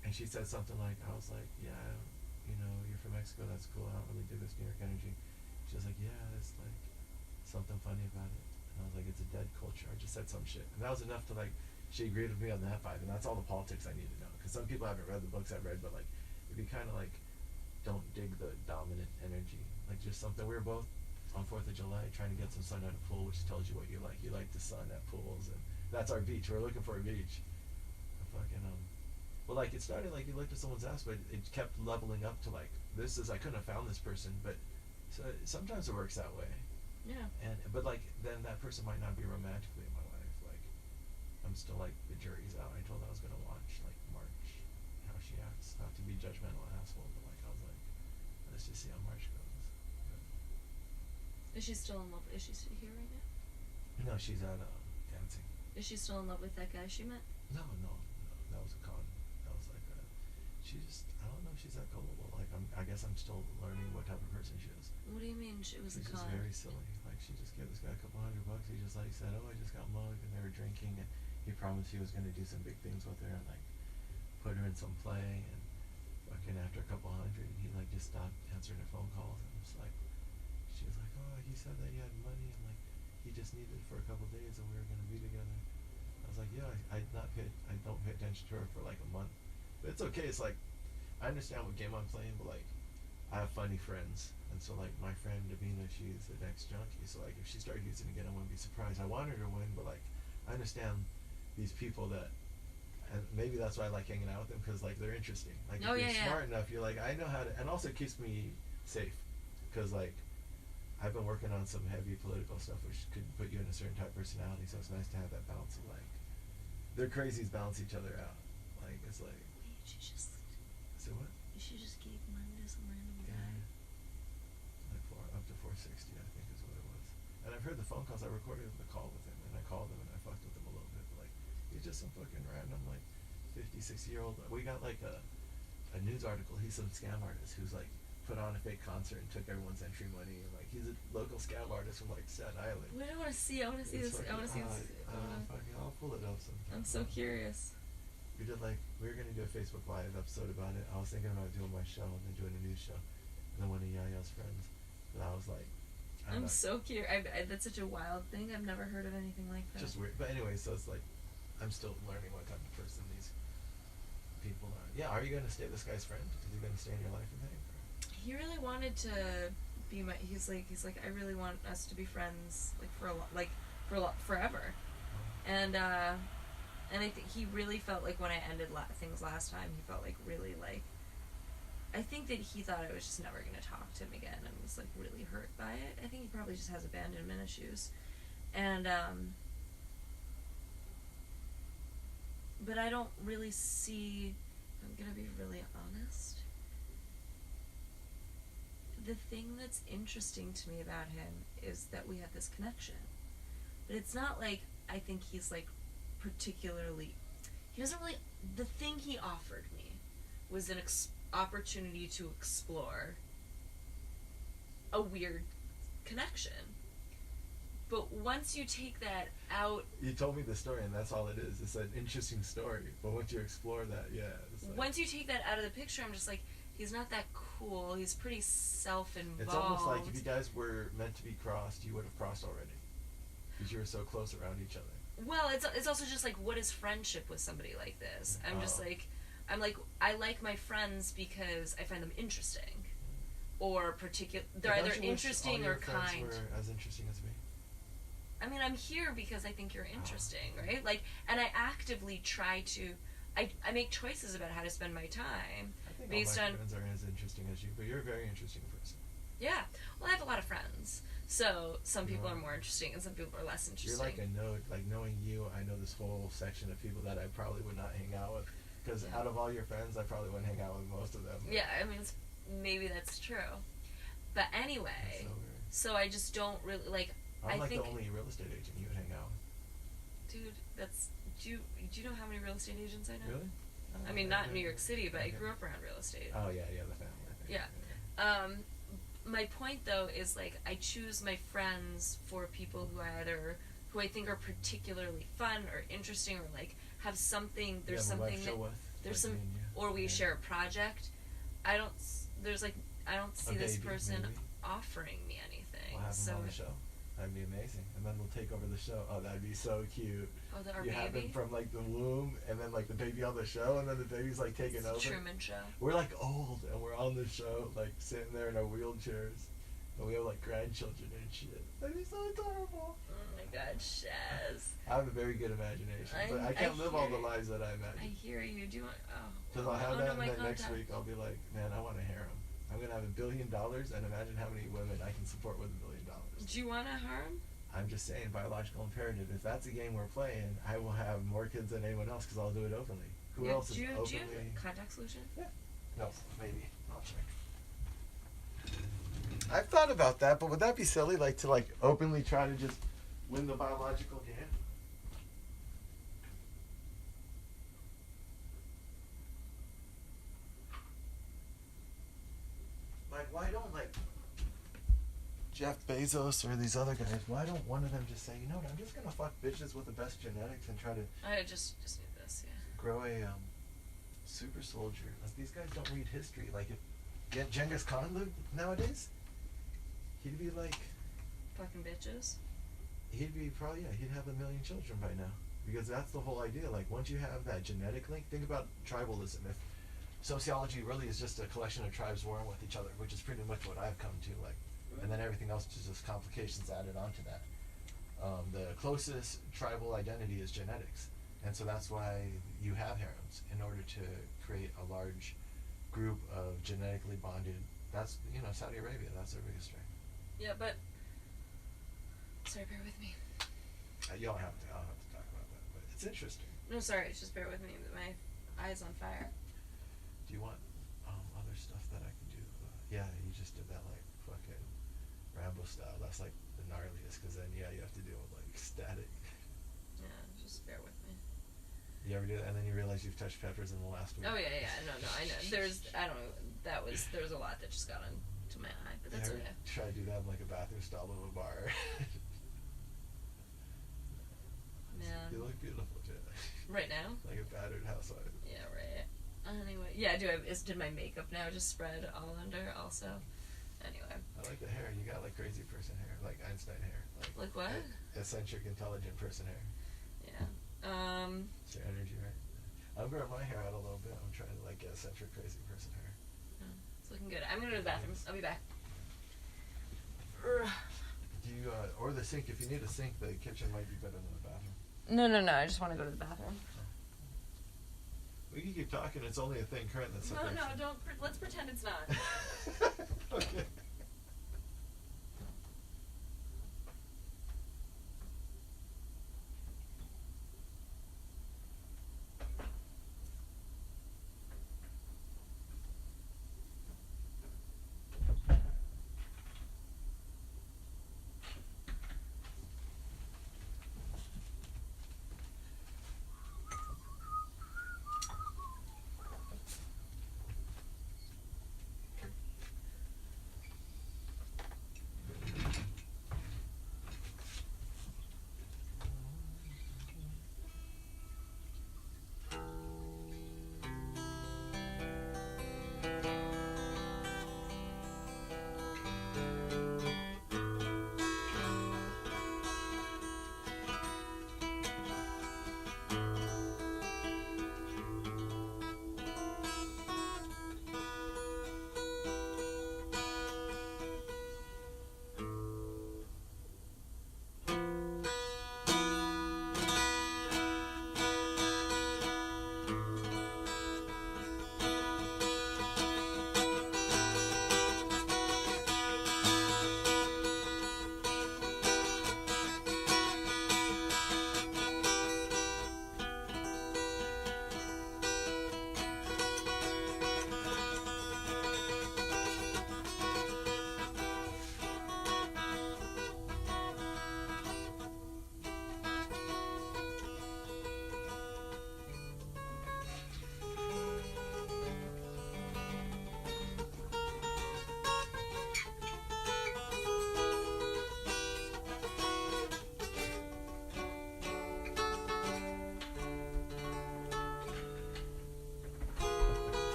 And she said something like, I was like, yeah, you know, you're from Mexico, that's cool, I don't really dig this New York energy. She was like, yeah, it's like something funny about it. And I was like, it's a dead culture. I just said some shit. And that was enough to, like, she agreed with me on that vibe, and that's all the politics I need to know. Because some people haven't read the books I've read, but, like, if you kind of, like, don't dig the dominant energy, like, just something, we were both on 4th of July trying to get some sun at a pool, which tells you what you like. You like the sun at pools, and that's our beach. We're looking for a beach. Well, like, it started like you looked at someone's ass, but it kept leveling up to, like, this is, I couldn't have found this person, but so sometimes it works that way. Yeah. But, like, then that person might not be romantically in my life. Like, I'm still, like, the jury's out. I told her I was going to watch, like, March, how she acts. Not to be judgmental and asshole, but, like, I was like, let's just see how March goes. Is she still in love? Is she still here right now? No, she's at, dancing. Is she still in love with that guy she met? No, that was a con. That was like she just, I don't know if she's that gullible. Like, I guess I'm still learning what type of person she is. What do you mean it was a con? She's just very silly. Like, she just gave this guy $200. He just, like, said, oh, I just got mugged, and they were drinking, and he promised he was going to do some big things with her, and, like, put her in some play, and fucking after $200, he, like, just stopped answering her phone calls, and was like, she was like, oh, he said that he had money, and, like, he just needed it for a couple days, and we were going to be together. I was like, yeah, I don't pay attention to her for, like, a month. But it's okay. It's like, I understand what game I'm playing, but, like, I have funny friends. And so, like, my friend Davina, she's an ex-junkie. So, like, if she started using it again, I wouldn't be surprised. I want her to win, but, like, I understand these people that, and maybe that's why I like hanging out with them, because, like, they're interesting. Like, if you're smart enough, you're like, I know how to, and also it keeps me safe. Because, like, I've been working on some heavy political stuff, which could put you in a certain type of personality. So it's nice to have that balance of, like, their crazies balance each other out. Like, it's like, wait, she just, say what? She just gave money to some random guy. Like up to 460, I think is what it was. And I've heard the phone calls. I recorded the call with him, and I called him, and I fucked with him a little bit. But, like, he's just some fucking random, like, 50, 60-year-old. We got, like, a news article. He's some scam artist who's, like, put on a fake concert and took everyone's entry money, and like he's a local scab artist from like Staten Island. Wait, I want to see. I want to see this. I want to see this. Fucking, I'll pull it up sometime. I'm so curious. We were gonna do a Facebook Live episode about it. I was thinking about doing my show and then doing a news show, and then one of Yaya's friends. But I was like, I'm so curious. That's such a wild thing. I've never heard of anything like that. Just weird. But anyway, so it's like, I'm still learning what type of person these people are. Yeah, are you gonna stay this guy's friend? Is he gonna stay in your life, you think? He really wanted to be my. He's like I really want us to be friends forever, and I think he really felt like when I ended things last time, he felt like really like. I think that he thought I was just never gonna talk to him again, and was like really hurt by it. I think he probably just has abandonment issues, and but I don't really see. I'm gonna be really honest. The thing that's interesting to me about him is that we have this connection. But it's not like I think he's like particularly. He doesn't really. The thing he offered me was an opportunity to explore a weird connection. But once you take that out. You told me the story, and that's all it is. It's an interesting story. But once you explore that, yeah. It's like, once you take that out of the picture, I'm just like. He's not that cool. He's pretty self-involved. It's almost like if you guys were meant to be crossed, you would have crossed already, because you were so close around each other. Well, it's also just like, what is friendship with somebody like this? I'm just like, I like my friends because I find them interesting, or particular. They're either interesting or kind. Were as interesting as me. I mean, I'm here because I think you're interesting, right? Like, and I actively try to. I make choices about how to spend my time. Based all my on friends are as interesting as you, but you're a very interesting person. Yeah, well, I have a lot of friends, so some people are more interesting and some people are less interesting. You're like a node. Like knowing you, I know this whole section of people that I probably would not hang out with, because out of all your friends, I probably wouldn't hang out with most of them. Yeah, I mean, maybe that's true, but anyway, so I just don't really like. I'm like the only real estate agent you would hang out with. Dude, that's. Do you know how many real estate agents I know? Really? I mean, not in New York City, but I grew up around real estate. Oh yeah, the family. Yeah. My point though is like I choose my friends for people who I think are particularly fun or interesting or like have something. There's something that there's some, or we share a project. I don't see this person offering me anything. We'll have him on the show. That'd be amazing, and then we'll take over the show. Oh, that'd be so cute. Oh, our you baby? have him from like the womb, and then like the baby on the show, and then the baby's like taking over. Truman Show. We're like old, and we're on the show, like sitting there in our wheelchairs, and we have like grandchildren and shit. That'd be so adorable. Oh my God, Shaz. I have a very good imagination, but I can't live all the lives that I imagine. I hear you. Do you want? Oh. Because I'll have that, and then next week I'll be like, man, I want a harem. I'm gonna have $1 billion, and imagine how many women I can support with $1 billion. Do you want a harem? I'm just saying, biological imperative. If that's a game we're playing, I will have more kids than anyone else because I'll do it openly. Who else is openly? Do you have a contact solution? Yeah. No, maybe. I'll check. I've thought about that, but would that be silly, like to like openly try to just win the biological game? Like, why don't like Jeff Bezos or these other guys, why don't one of them just say, you know what, I'm just gonna fuck bitches with the best genetics and try to I just need this, yeah. grow a super soldier. Like, these guys don't read history. Like, if Genghis Khan lived nowadays, he'd be like fucking bitches. He'd be probably, yeah, he'd have 1 million children by now. Because that's the whole idea. Like, once you have that genetic link, think about tribalism. If sociology really is just a collection of tribes warring with each other, which is pretty much what I've come to, like, and then everything else is just complications added onto that. The closest tribal identity is genetics, and so that's why you have harems, in order to create a large group of genetically bonded. That's, you know, Saudi Arabia, that's their biggest strength. Yeah, but sorry, bear with me. You don't have to, I don't have to talk about that, but it's interesting. No, sorry, just bear with me. My eye's on fire. Do you want other stuff that I can do? Yeah, you just did that like fucking Rambo style. That's like the gnarliest, because then yeah, you have to deal with like static. Yeah, just bear with me. You ever do that, and then you realize you've touched peppers in the last week? Oh yeah, no, I know. There was a lot that just got into my eye, but that's okay. Try to do that in like a bathroom stall of a bar. Man. You look beautiful, too. Right now? Like a battered housewife. Yeah, right. Anyway, yeah. Did my makeup now just spread all under also? Anyway. I like the hair. You got like crazy person hair, like Einstein hair. Like what? Eccentric, intelligent person hair. Yeah. It's your energy, right? I'm growing my hair out a little bit. I'm trying to like get eccentric, crazy person hair. It's looking good. I'm gonna go to the bathroom. I'll be back. Do you or the sink? If you need a sink, the kitchen might be better than the bathroom. No. I just want to go to the bathroom. We can keep talking. It's only a thing current that's No, don't. Let's pretend it's not. Okay.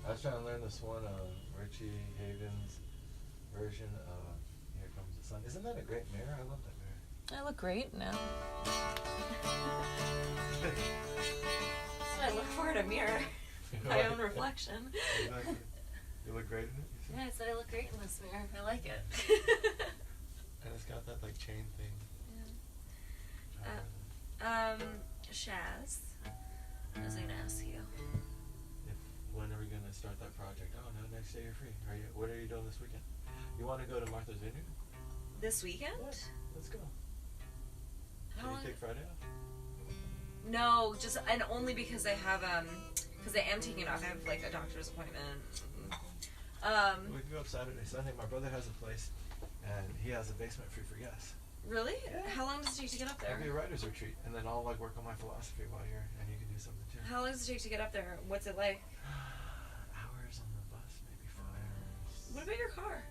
I was trying to learn this one, Richie Havens version of Here Comes the Sun. Isn't that a great mirror? I love that mirror. I look great now. That's what I look for in a mirror. My own reflection. Exactly. You look great in it? You said? Yeah, I said I look great in this mirror. I like it. And it's got that like chain thing. Yeah. Shaz, I was going to ask you. When are we going to start that project? Oh, no, next day you're free. What are you doing this weekend? You want to go to Martha's Vineyard? This weekend? Yeah, let's go. How Can long? you take Friday off? No, and only because I have, because I am taking it off. I have, like, a doctor's appointment. We can go up Saturday, Sunday. My brother has a place, and he has a basement free for guests. Really? Yeah. How long does it take to get up there? It'll be a writer's retreat, and then I'll, like, work on my philosophy while you're, and you can do something, too. How long does it take to get up there? What's it like? Hours on the bus, maybe 5 hours. What about your car?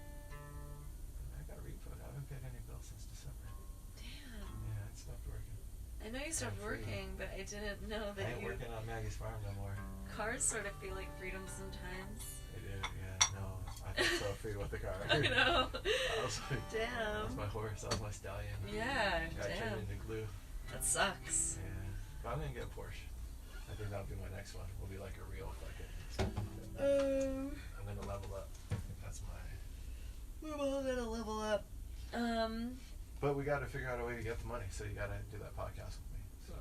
I got repoed. I haven't paid any bills since December. Damn. Yeah, it stopped working. I know you stopped working, but I didn't know that I ain't working on Maggie's farm no more. Cars sort of feel like freedom sometimes. They do, yeah. No, I feel so free with the car. I know. I was like, Damn. That was my horse. That was my stallion. Yeah, Got damn. turned into glue. That sucks. Yeah. But I'm gonna get a Porsche. I think that'll be my next one. Will be like a real fucking. I'm gonna level up. I think that's my. We're all gonna level up. But we gotta figure out a way to get the money, so you gotta do that podcast with me. So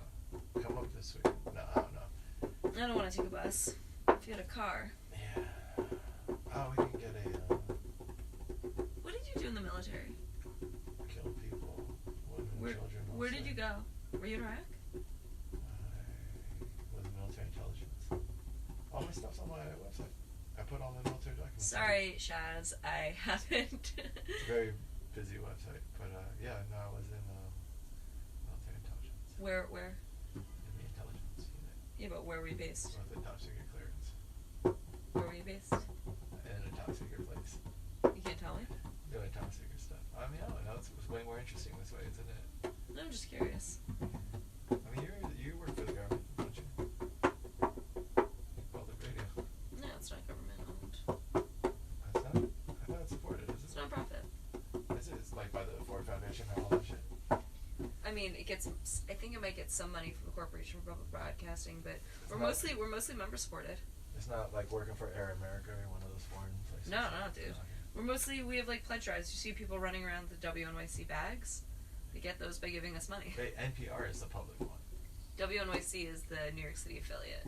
come up this week. No, I don't know. I don't want to take a bus. If you had a car. Yeah. Oh, we can get a. What did you do in the military? Kill people, women, children. Where did you go? Were you in Iraq? I was military intelligence. All my stuff's on my website. I put all my military documents. Sorry, Shaz, I haven't. It's a very busy website, but yeah, no, I was in military intelligence. Where? In the intelligence unit. Yeah, but where were you based? With a top secret clearance. Where were you based? In a top secret place. You can't tell me? Doing top secret stuff. I mean, I don't know. It's way more interesting this way, isn't it? No, I'm just curious. I mean, you work for the government, don't you? Public radio. No, it's not government owned. That's not. I thought it's supported. Is It's it? non-profit. Is it? It's like by the Ford Foundation and all that shit. I mean, it gets. I think it might get some money from the Corporation for Public Broadcasting, but It's we're not- mostly member supported. It's not like working for Air America or one of those foreign places. No, dude. Okay. We have like pledge drives. You see people running around with the WNYC bags. They get those by giving us money. Wait, NPR is the public one. WNYC is the New York City affiliate,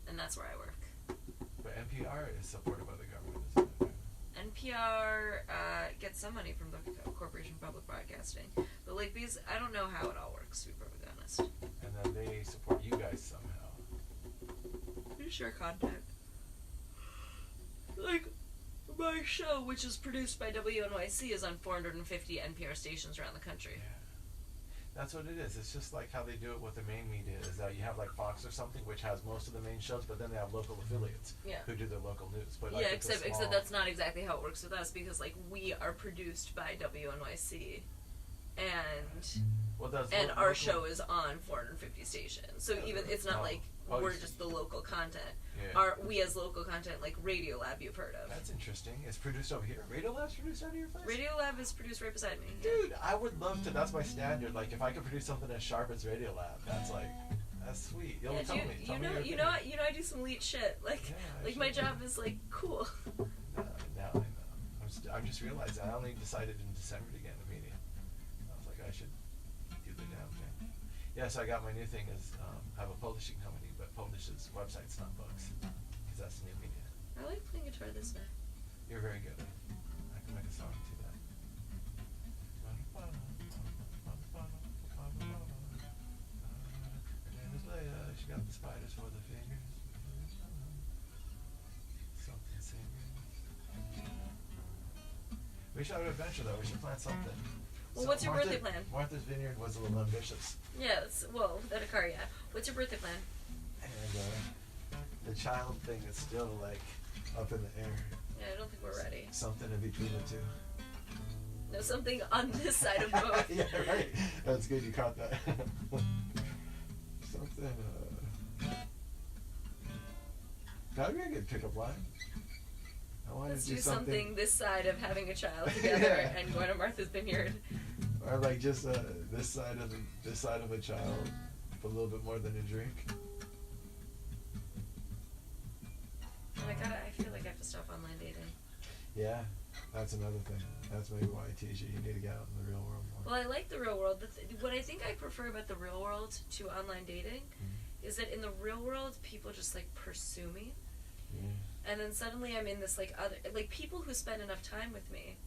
and that's where I work. But NPR is supported by the government, isn't it? NPR gets some money from the Corporation for Public Broadcasting, but like because I don't know how it all works, to be perfectly honest. And then they support you guys somehow. You share content. Like my show, which is produced by WNYC, is on 450 NPR stations around the country. Yeah. That's what it is. It's just like how they do it with the main media, is that you have like Fox or something, which has most of the main shows, but then they have local affiliates who do their local news. But like yeah, it's a except small- that's not exactly how it works with us, because like we are produced by WNYC, and well, does and lo- our local- show is on 450 stations. So even it's not like Oh, we're you- just the local content. Yeah. We as local content, like Radio Lab, you've heard of. That's interesting. It's produced over here. Radio Lab's produced out of your place? Radio Lab is produced right beside me. Dude, I would love to. That's my standard. Like, if I could produce something as sharp as Radio Lab, that's sweet. You'll tell me. Tell me your you know, I do some elite shit. Like, Yeah, I like my should. job is like cool. Now I know. I'm just realizing I only decided in December to get in the media. I was like, I should do the damn thing. Yeah, so I got my new thing is I have a publishing company, but publishes websites, not books, because that's the new media. I like playing guitar this way. You're very good. I can make a song to that. Her name is Leah. She got the spiders for the fingers. Something singing. We should have an adventure though. We should plan something. Well, what's your birthday plan? Martha's Vineyard was a little ambitious. Yeah, without a car, yeah. What's your birthday plan? And the child thing is still like up in the air. Yeah, I don't think we're ready. Something in between the two. No, something on this side of both. Yeah, right. That's good. You caught that. Something. That'd be a good pickup line. I want Let's to do do something this side of having a child together Yeah. and going to Martha's Vineyard. Or like just this side of a child, with a little bit more than a drink. And I feel like I have to stop online dating. Yeah, that's another thing. That's maybe why I teach you. You need to get out in the real world more. Well, I like the real world. What I think I prefer about the real world to online dating is that in the real world, people just like pursue me. Yeah. And then suddenly I'm in this like other, like people who spend enough time with me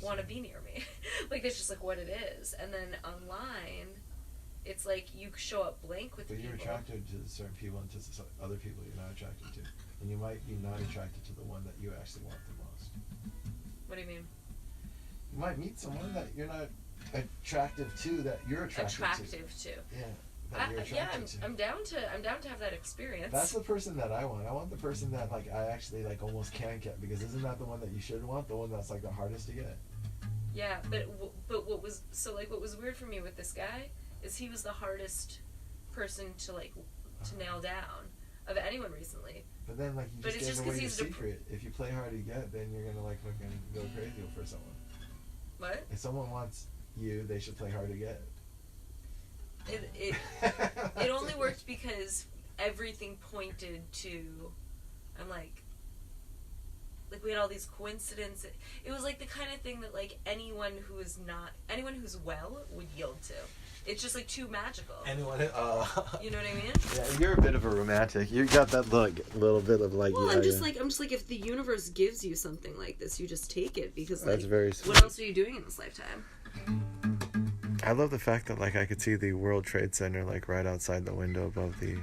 want to be near me. Like that's just like what it is. And then online, it's like you show up blank with But people. you're attracted to certain people and to other people you're not attracted to. And you might be not attracted to the one that you actually want the most. What do you mean? You might meet someone that you're not attractive to that you're attracted to. Yeah. That you're attracted to. I'm down to have that experience. That's the person that I want. I want the person that like I actually like almost can't get, because isn't that the one that you should want? The one that's like the hardest to get. Yeah, but what was weird for me with this guy is he was the hardest person to nail down of anyone recently. But then like you But just it's gave just 'cause away your he's secret. If you play hard to get, then you're gonna like fucking go crazy for someone. What? If someone wants you, they should play hard to get. It only worked because everything pointed to, I'm like we had all these coincidences. It was like the kind of thing that like anyone who's well would yield to. It's just like too magical. Anyone? You know what I mean? Yeah, you're a bit of a romantic. You got that little bit of like. Well, yeah, I'm just like if the universe gives you something like this, you just take it because like. That's very sweet. What else are you doing in this lifetime? I love the fact that like I could see the World Trade Center like right outside the window above the.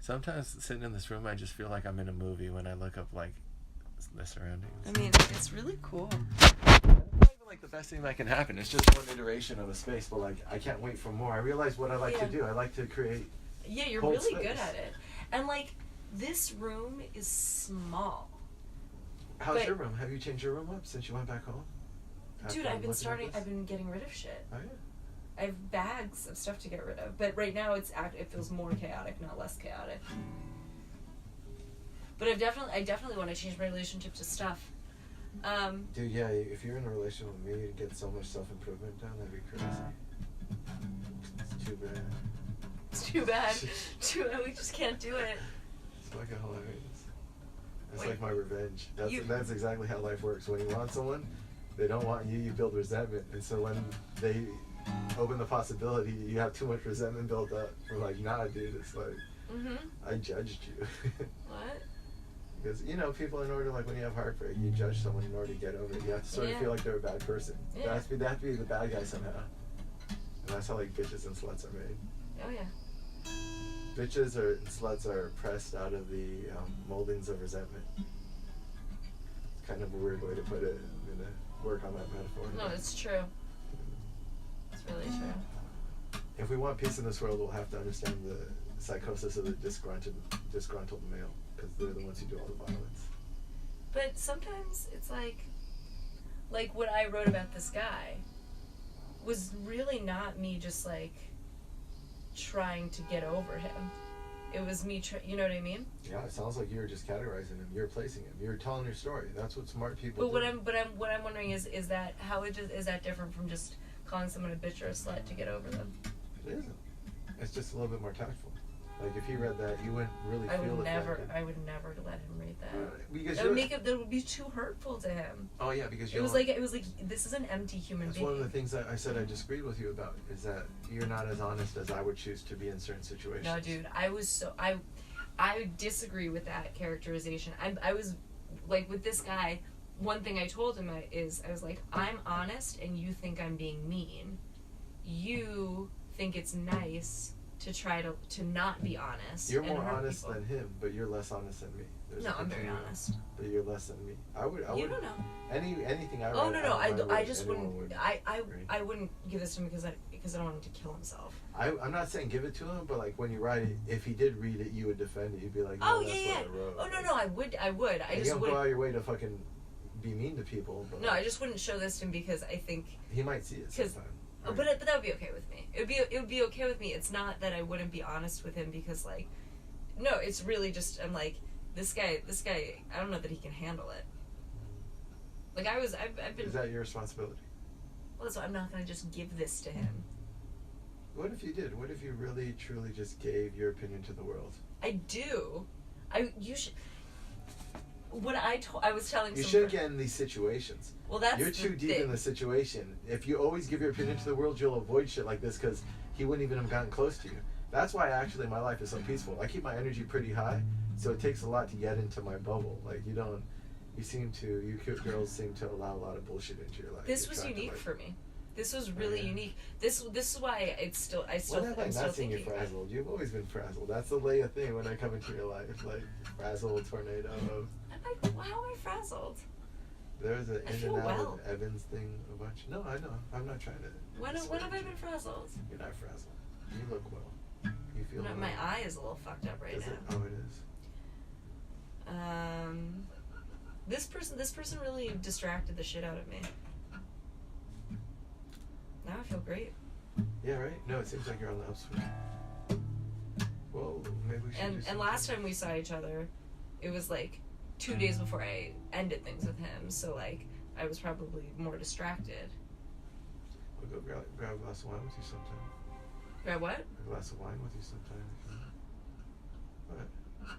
Sometimes sitting in this room, I just feel like I'm in a movie when I look up like the surroundings. I mean, it's really cool. It's not even like the best thing that can happen. It's just one iteration of a space, but like I can't wait for more. I realize what I like to do. I like to create. Yeah, you're really good at it. And like this room is small. How's your room? Have you changed your room up since you went back home? Dude, I've been getting rid of shit. Oh yeah. I have bags of stuff to get rid of, but right now it feels more chaotic, not less chaotic. But I definitely want to change my relationship to stuff. Dude, yeah, if you're in a relationship with me, you'd get so much self-improvement done, that'd be crazy. It's too bad. It's too bad. We just can't do it. It's fucking hilarious. It's like my revenge. That's exactly how life works. When you want someone, they don't want you, you build resentment. And so when they open the possibility, you have too much resentment built up. We're like, nah, dude, it's like, I judged you. What? Because, you know, people in order, like when you have heartbreak, you judge someone in order to get over it. You have to sort of feel like they're a bad person. They have to be the bad guy somehow. And that's how like bitches and sluts are made. Oh yeah. Bitches and sluts are pressed out of the moldings of resentment. It's kind of a weird way to put it. I'm going to work on that metaphor. No, it's true. It's really true. If we want peace in this world, we'll have to understand the psychosis of the disgruntled male, because they're the ones who do all the violence. But sometimes it's like what I wrote about this guy was really not me just like trying to get over him. It was me you know what I mean? Yeah, it sounds like you're just categorizing him. You're placing him. You're telling your story. That's what smart people do. What I'm wondering is that is that different from just calling someone a bitch or a slut to get over them? It isn't. It's just a little bit more tactful. Like if he read that, you wouldn't really feel it. I would never let him read that. Because that would be too hurtful to him. Oh yeah, because it was like this is an empty human being. That's one of the things that I said I disagreed with you about, is that you're not as honest as I would choose to be in certain situations. No, dude, I disagree with that characterization. I was like with this guy. One thing I told him is I was like, I'm honest, and you think I'm being mean. You think it's nice to try to not be honest. You're more honest than him, but you're less honest than me. No, I'm very honest. But you're less than me. You don't know. Anything I write. Oh no! I just wouldn't. I wouldn't give this to him because I don't want him to kill himself. I'm not saying give it to him, but like when you write it, if he did read it, you would defend it. You'd be like, no, oh that's yeah. What I wrote. Oh no, I would. I just you don't go out your way to fucking be mean to people. But no, I just wouldn't show this to him because I think he might see it sometime. Right. But that would be okay with me. It would be okay with me. It's not that I wouldn't be honest with him because like, no, it's really just I'm like this guy. I don't know that he can handle it. Like I've been. Is that your responsibility? Well, so I'm not gonna just give this to him. What if you did? What if you really truly just gave your opinion to the world? I do. You should. What I was telling you should get in these situations. Well, that's you're too deep in the situation. If you always give your opinion to the world, you'll avoid shit like this because he wouldn't even have gotten close to you. That's why actually my life is so peaceful. I keep my energy pretty high, so it takes a lot to get into my bubble. Like you cute girls seem to allow a lot of bullshit into your life. This was unique for me. This was really unique. This is why I still When have I not seen you frazzled? You've always been frazzled. That's the Leah thing when I come into your life, like frazzled, tornado. How am I frazzled? There's an in and out of Evans thing a bunch. No, I know. I'm not trying to. When have I been frazzled? You're not frazzled. You look well. You feel. My eye is a little fucked up right now. Oh, it is. This person really distracted the shit out of me. Now I feel great. Yeah, right? No, it seems like you're on the upswing. Well, maybe we should. And last time we saw each other, it was like 2 days before I ended things with him, so like I was probably more distracted. We'll go grab a glass of wine with you sometime. Grab what? A glass of wine with you sometime. What?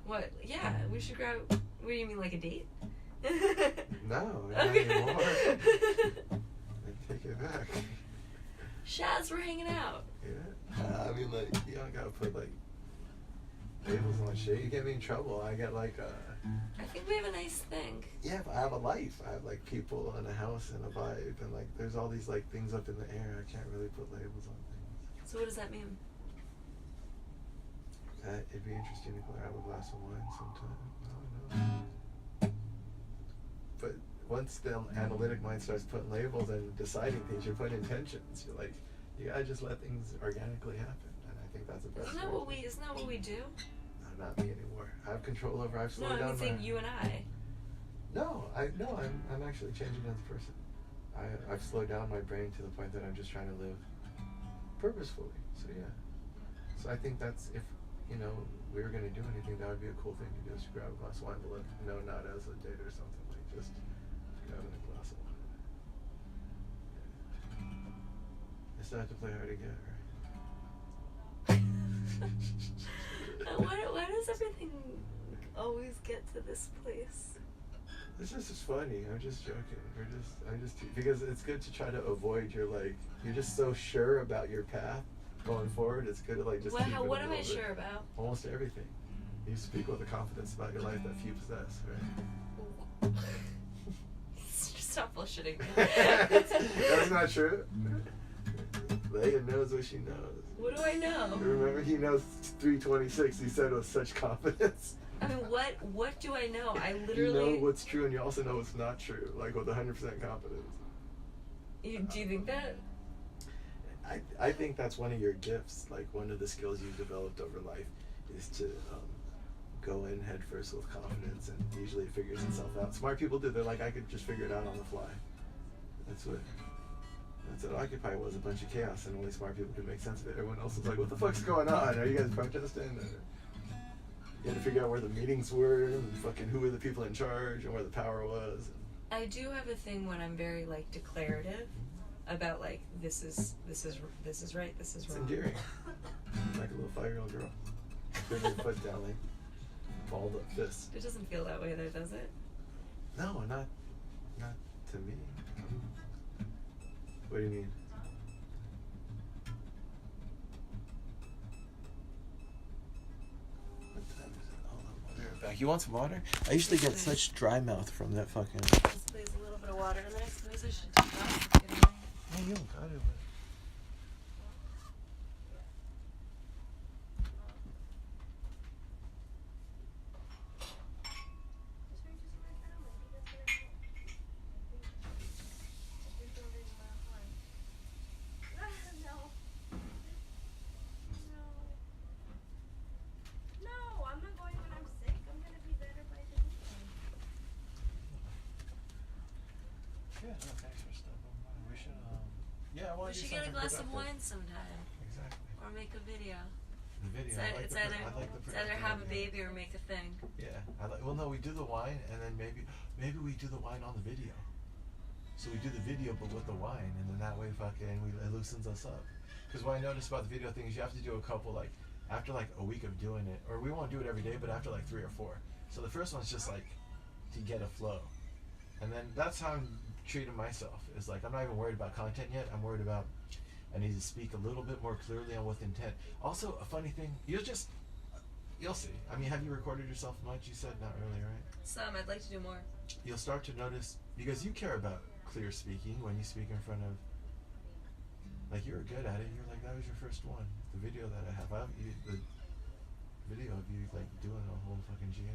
What? Yeah, we should grab. What do you mean, like a date? No, not Okay. anymore. I take it back. Shaz, we're hanging out. Yeah. I mean, like, you don't gotta put, like, labels on shit. You get me in trouble. I get, like, I think we have a nice thing. yeah, but I have a life. I have, like, people and a house and a vibe. And, like, there's all these, like, things up in the air. I can't really put labels on things. So what does that mean? It'd be interesting to go have a glass of wine sometime. I don't know. But once the analytic mind starts putting labels and deciding things, you're putting intentions. You're like, you gotta just let things organically happen. And I think that's the best. Isn't that what we do? No, not me anymore. I have control over. I've slowed No, down. I'm saying you and I. No, I'm actually changing as a person. I've slowed down my brain to the point that I'm just trying to live purposefully. So yeah. So I think that's, if you know, we were gonna do anything, that would be a cool thing to do, is to grab a glass of wine, but like, no, not as a date or something, like just grabbing a glass of wine. Yeah. I still have to play hard to get, right? Why does everything always get to this place? This is just funny. I'm just joking. Because it's good to try to avoid your, like, you're just so sure about your path going forward. It's good to, like, just keep it What a am I little bit. sure about? Almost everything. You speak with a confidence about your life that few possess, right? Stop bullshitting. That's not true. Leah knows what she knows. What do I know? Remember, he knows 326. He said with such confidence. I mean, what do I know? I You literally. know what's true, and you also know what's not true, like with 100% confidence. Do you think that? I think that's one of your gifts. Like, one of the skills you've developed over life is to go in head first with confidence, and usually it figures itself out. Smart people do. They're like, I could just figure it out on the fly. That's what Occupy was, a bunch of chaos, and only smart people could make sense of it. Everyone else was like, what the fuck's going on? Are you guys protesting? You had to figure out where the meetings were, and fucking who were the people in charge, and where the power was. I do have a thing when I'm very, like, declarative about, like, this is right, this is wrong. It's endearing. Like a little 5-year-old girl. Putting your foot down, like, balled up fist. It doesn't feel that way, though, does it? No, not to me. What do you mean? What time is it? Oh, I'm right back. You want some water? I usually get such dry mouth from that fucking. Let's place a little bit of water in there. I suppose I should take off. No, you don't got it. Yeah, no, thanks for stopping by. We should, yeah, I want We to do should get a something glass of productive. wine sometime. Exactly. Or make a video. The video. It's either have a baby or make a thing. Yeah, well, no, we do the wine, and then maybe we do the wine on the video. So we do the video, but with the wine, and then that way, it loosens us up. Because what I noticed about the video thing is you have to do a couple, like, after like a week of doing it, or we won't do it every day, but after like 3 or 4. So the first one's just like to get a flow, and then that's how I'm treating myself. Is like, I'm not even worried about content yet. I'm worried about, I need to speak a little bit more clearly and with intent. Also, a funny thing, you'll see. I mean, have you recorded yourself much? You said not really, right? Some. I'd like to do more. You'll start to notice, because you care about clear speaking when you speak in front of, like, you were good at it. You're like, that was your first one. The video that I have, the video of you like doing a whole fucking GA.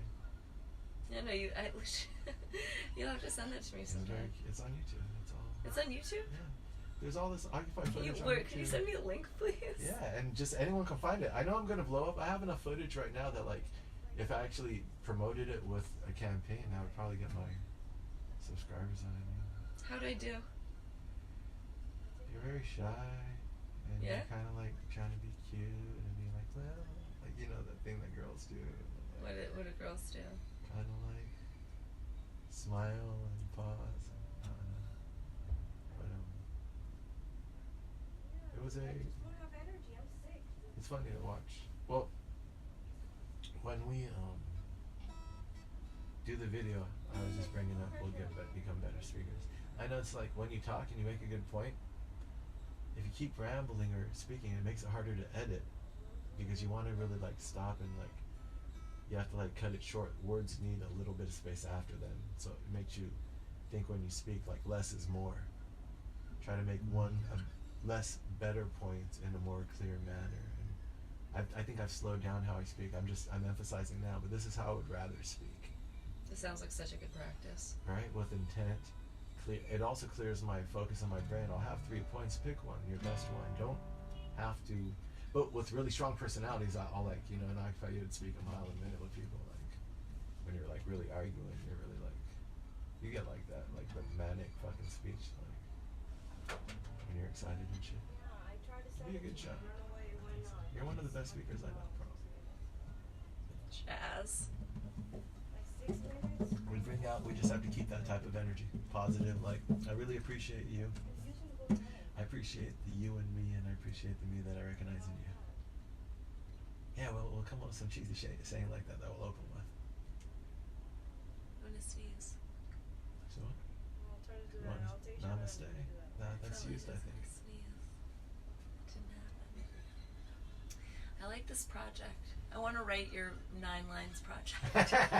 Yeah, no, you'll have to send that to me sometime. It's on YouTube. It's all. It's on YouTube? Yeah. There's all this occupied footage on YouTube. Can you send me a link, please? Yeah, and just anyone can find it. I know I'm gonna blow up. I have enough footage right now that, like, if I actually promoted it with a campaign, I would probably get my subscribers on it. How do I do? You're very shy, and Yeah? you're kind of like trying to be cute and being like, well, like, you know, that thing that girls do. What do girls do? Kind of like smile and pause. And, but it was it's funny to watch. Well, when we do the video. I was just bringing up, we'll become better speakers. I know it's like when you talk and you make a good point, if you keep rambling or speaking, it makes it harder to edit because you want to really like stop and like you have to like cut it short. Words need a little bit of space after them, so it makes you think when you speak like less is more. Try to make one less better point in a more clear manner. And I think I've slowed down how I speak. I'm emphasizing now, but this is how I would rather speak. This sounds like such a good practice. Right, with intent. It also clears my focus on my brain. I'll have 3 points. Pick one, your best one. Don't have to. But with really strong personalities, I'll like, you know, not if I would speak a mile a minute with people. Like when you're like really arguing, you're really like, you get like that, like the manic fucking speech, like when you're excited and shit. It'd be a good shot. You're one of the best speakers I know, probably. Chaz. We just have to keep that type of energy, positive. Like, I really appreciate you. I appreciate the you and me, and I appreciate the me that I recognize in you. Yeah, we'll come up with some cheesy saying like that we'll open with. I'm gonna sneeze. So, namaste. That's used, I think. I like this project. I want to write your 9 lines project.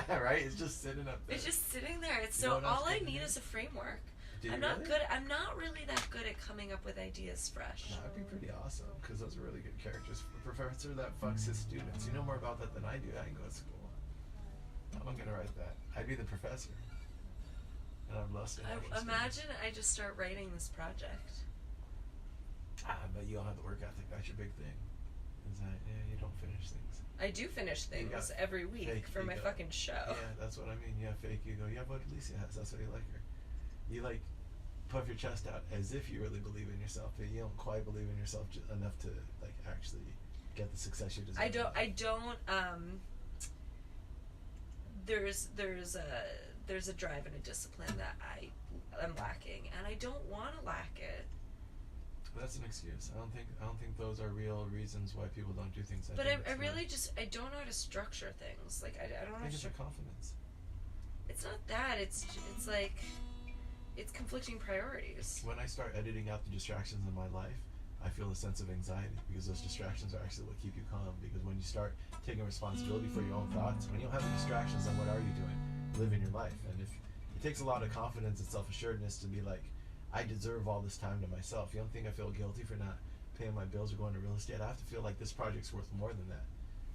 Right? It's just sitting up there. It's just sitting there. It's You so know what all else I can need do? is a framework. Do you I'm not really? good. I'm not really that good at coming up with ideas fresh. That'd be pretty awesome, because those are really good characters. A professor that fucks his students. You know more about that than I do. I didn't go to school. I'm gonna write that. I'd be the professor. And I'd love to have those Imagine I just start writing this project. But you don't have the work ethic. That's your big thing. Is that, yeah, you don't finish things. I do finish things every week fake for my ego. fucking show. Yeah, that's what I mean. You have fake ego. You have what Alicia has. That's why you like her. You like puff your chest out as if you really believe in yourself, but you don't quite believe in yourself enough to like actually get the success you deserve. I don't. There's a drive and a discipline that I am lacking, and I don't want to lack it. That's an excuse. I don't think those are real reasons why people don't do things. But I really just I don't know how to structure things. Like I don't know. I think it's your confidence. It's not that. It's like it's conflicting priorities. When I start editing out the distractions in my life, I feel a sense of anxiety because those distractions are actually what keep you calm. Because when you start taking responsibility for your own thoughts, when you don't have the distractions, then what are you doing? Living your life. And if it takes a lot of confidence and self-assuredness to be like, I deserve all this time to myself. You don't think I feel guilty for not paying my bills or going to real estate? I have to feel like this project's worth more than that.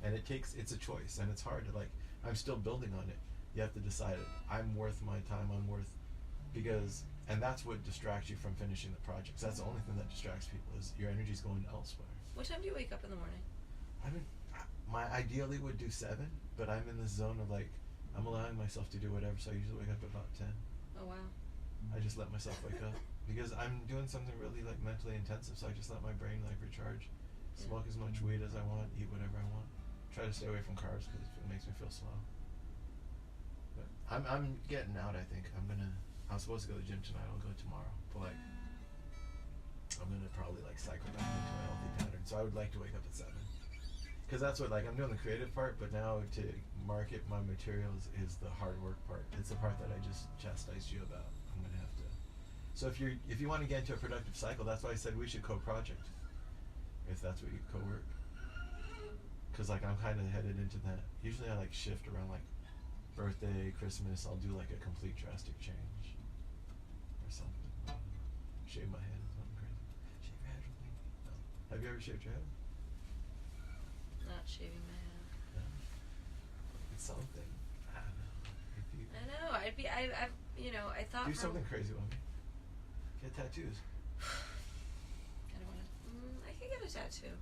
And it's a choice, and it's hard to like, I'm still building on it. You have to decide, I'm worth my time, and that's what distracts you from finishing the projects. That's the only thing that distracts people, is your energy's going elsewhere. What time do you wake up in the morning? My ideally would do 7, but I'm in this zone of like, I'm allowing myself to do whatever, so I usually wake up at about 10. Oh wow. I just let myself wake up because I'm doing something really like mentally intensive, so I just let my brain like recharge. Smoke as much weed as I want, eat whatever I want. Try to stay away from carbs because it makes me feel slow. But I'm getting out. I think I was supposed to go to the gym tonight. I'll go tomorrow, but like I'm gonna probably like cycle back into a healthy pattern. So I would like to wake up at 7 because that's what like I'm doing the creative part, but now to market my materials is the hard work part. It's the part that I just chastised you about. I'm gonna have to. So if you want to get into a productive cycle, that's why I said we should co-project. If that's what you co-work. Because like I'm kind of headed into that. Usually I like shift around like birthday, Christmas. I'll do like a complete drastic change or something. Shave my head. Something crazy. Shave your head with me. No. Have you ever shaved your head? Not shaving my head. No. It's something. I don't know. If you I know. I thought. do something crazy with me. Get tattoos. I don't want to. I could get a tattoo.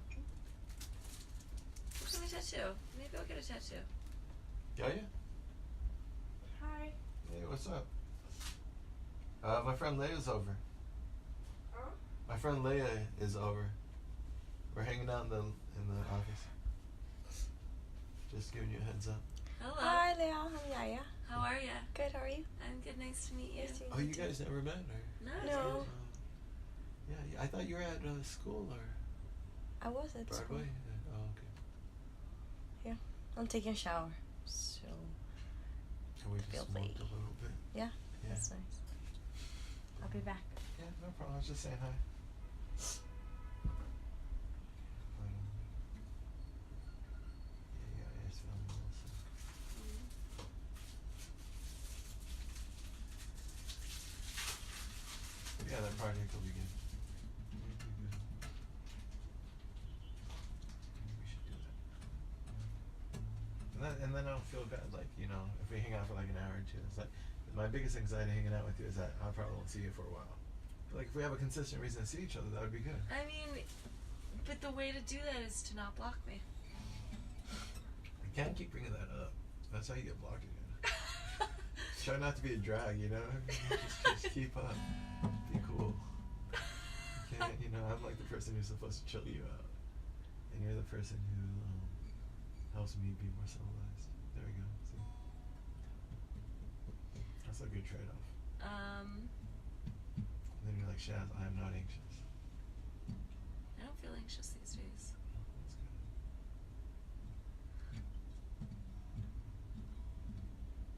What's my tattoo? Maybe I'll get a tattoo. Yeah, yeah. Hi. Hey, what's up? My friend Leah's over. Huh? My friend Leah is over. We're hanging out in the office. Just giving you a heads up. Hello. Hi, Leah. I'm Yaya. How are ya? Good. How are you? I'm good. Nice to meet you. Nice to meet Oh, you guys never met, or? No. Yeah, I thought you were at school or I was at school. Broadway. Oh, okay. I'm taking a shower. So And we just Feel smoked free. a little bit. Yeah, Yeah. that's nice. I'll be back. Yeah, no problem. I was just saying hi. Yeah, it's filming also. Yeah, that project will be good. Maybe we should do that. And then I'll feel bad, like, you know, if we hang out for like an hour or two. It's like, my biggest anxiety hanging out with you is that I probably won't see you for a while. But like, if we have a consistent reason to see each other, that would be good. I mean, but the way to do that is to not block me. I can't keep bringing that up. That's how you get blocked again. Try not to be a drag, you know? Just keep up. Be cool. You can't, you know, I'm like the person who's supposed to chill you out. And you're the person who helps me be more civilized. There we go. See? That's a good trade-off. And then you're like, Shaz, I am not anxious. I don't feel anxious these days. That's good.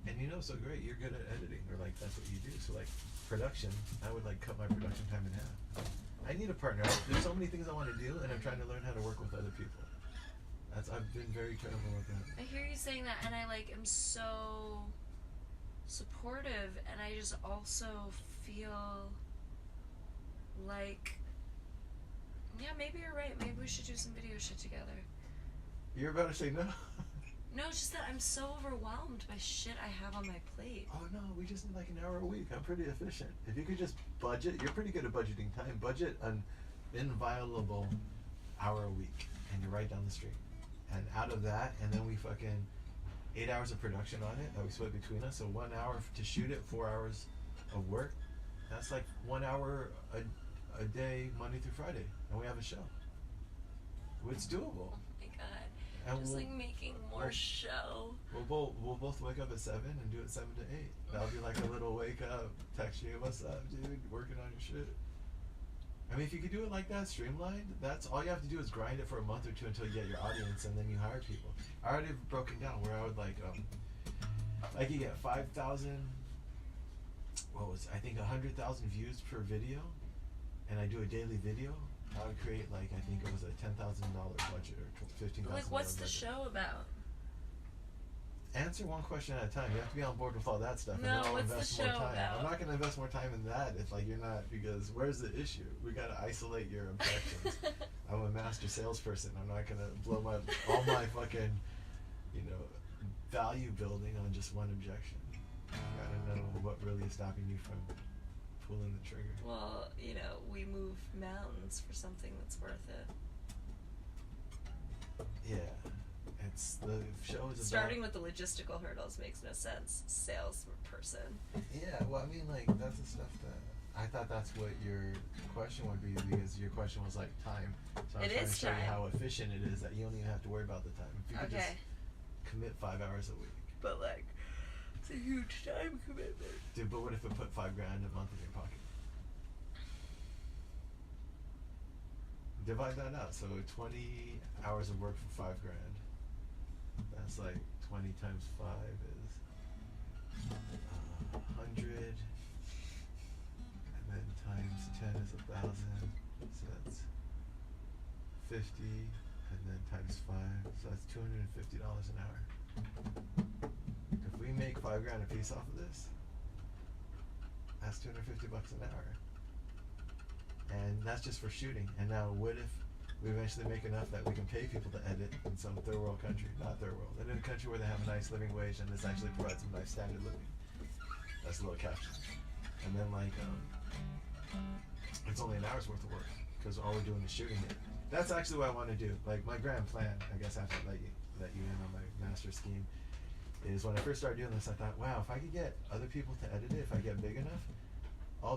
And you know, so great, you're good at editing, or like that's what you do. So like production, I would like cut my production time in half. I need a partner. There's so many things I want to do, and I'm trying to learn how to work with other people. I've been very careful with that. I hear you saying that, and I like am so supportive, and I just also feel like, yeah, maybe you're right. Maybe we should do some video shit together. You're about to say no. No, it's just that I'm so overwhelmed by shit I have on my plate. Oh no, we just need like an hour a week. I'm pretty efficient. If you could just budget, you're pretty good at budgeting time. Budget an inviolable hour a week, and you're right down the street. And out of that, and then we fucking 8 hours of production on it that we split between us. So 1 hour to shoot it, 4 hours of work. That's like 1 hour a day, Monday through Friday, and we have a show. It's doable. Oh my god. And Just we'll- like making more show. We'll both wake up at 7 and do it 7 to 8. That'll be like a little wake up, text you, what's up, dude? Working on your shit. I mean, if you could do it like that, streamlined, that's all you have to do is grind it for a month or two until you get your audience, and then you hire people. I already have broken down where I would like you get 5,000. What was I think 100,000 views per video, and I do a daily video. I would create like I think it was a $10,000 budget or $15,000. Like, what's the budget. show about? Answer one question at a time. You have to be on board with all that stuff. No, and then I'll what's the invest more show time. about? I'm not going to invest more time in that if like you're not, because where's the issue? We got to isolate your objections. I'm a master salesperson. I'm not going to blow all my fucking, you know, value building on just one objection. You got to know what really is stopping you from pulling the trigger. Well, you know, we move mountains for something that's worth it. Yeah. It's the show is Starting with the logistical hurdles makes no sense. Salesperson. Yeah, well, I mean, like, that's the stuff that I thought that's what your question would be, because your question was like time. So I was It trying is to show you time. how efficient it is that you don't even have to worry about the time. If you could just Okay. commit 5 hours a week. But like, it's a huge time commitment. Dude, but what if it put $5,000 a month in your pocket? Divide that out. So 20 hours of work for $5,000. That's like 20 times 5 is 100, and then times 10 is 1,000. So that's 50, and then times 5. So that's $250 an hour. If we make $5,000 a piece off of this, that's $250 an hour. And that's just for shooting. And now what if we eventually make enough that we can pay people to edit in some third world country, not third world, and in a country where they have a nice living wage and this actually provides some nice standard living. That's a little caption. And then like, it's only an hour's worth of work because all we're doing is shooting it. That's actually what I want to do. Like my grand plan, I guess after I let you in on my master scheme, is when I first started doing this, I thought, wow, if I could get other people to edit it, if I get big enough, I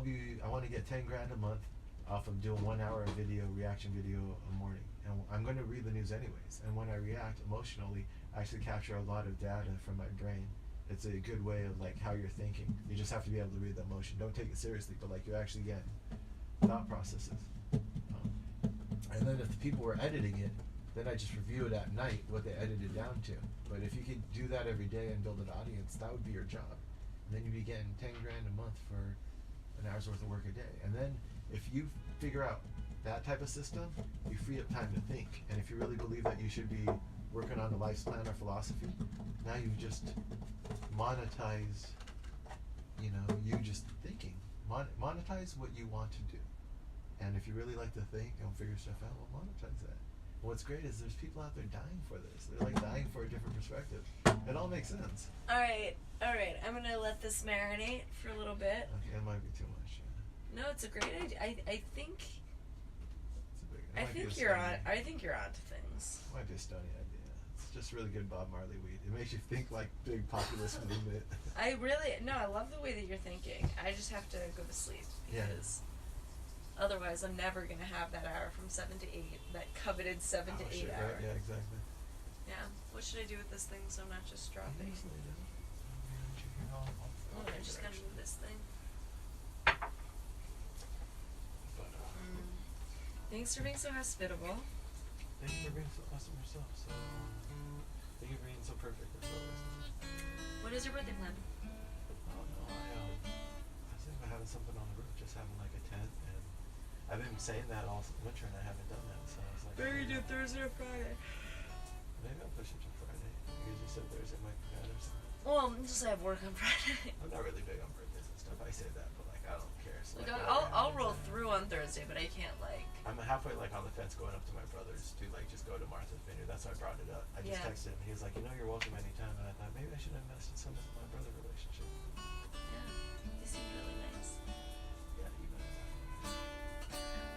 want to get $10,000 a month off of doing 1 hour of reaction video a morning. And I'm going to read the news anyways. And when I react emotionally, I actually capture a lot of data from my brain. It's a good way of like how you're thinking. You just have to be able to read the emotion. Don't take it seriously, but like you actually get thought processes. And then if the people were editing it, then I just review it at night, what they edited down to. But if you could do that every day and build an audience, that would be your job. And then you'd be getting 10 grand a month for an hour's worth of work a day. And then if you figure out that type of system, you free up time to think. And if you really believe that you should be working on the life's plan or philosophy, now you've just monetize, you know, you just thinking. Monetize what you want to do. And if you really like to think and figure stuff out, well, monetize that. And what's great is there's people out there dying for this. They're like dying for a different perspective. It all makes sense. All right. I'm gonna let this marinate for a little bit. Okay, it might be too much. No, it's a great idea. I think. I think you're on to things. It might be a stony idea. It's just really good Bob Marley weed. It makes you think like big populist movement. I love the way that you're thinking. I just have to go to sleep because otherwise I'm never gonna have that hour from 7 to 8, that coveted 7 to 8 hour. Right? Yeah, exactly. Yeah. What should I do with this thing so I'm not just dropping? I'm just gonna move this thing. Thanks for being so hospitable. Thank you for being so awesome yourself. So, thank you for being so perfect as always. What is your birthday plan? I don't know. I was thinking about having something on the roof, just having like a tent, and I've been saying that all winter and I haven't done that. So I was like, Maybe do Thursday or Friday. Maybe I'll push it to Friday. Because you said Thursday might be better. So. Well, just I have work on Friday. I'm not really big on birthdays and stuff. I say that, but like I don't care. So like I'll roll through on Thursday, but I can't like. I'm halfway like on the fence going up to my brother's to like just go to Martha's Vineyard. That's why I brought it up. I just texted him. He was like, you know, you're welcome anytime. And I thought maybe I should invest in some of my brother relationship. Yeah, he seemed really nice. Yeah, even.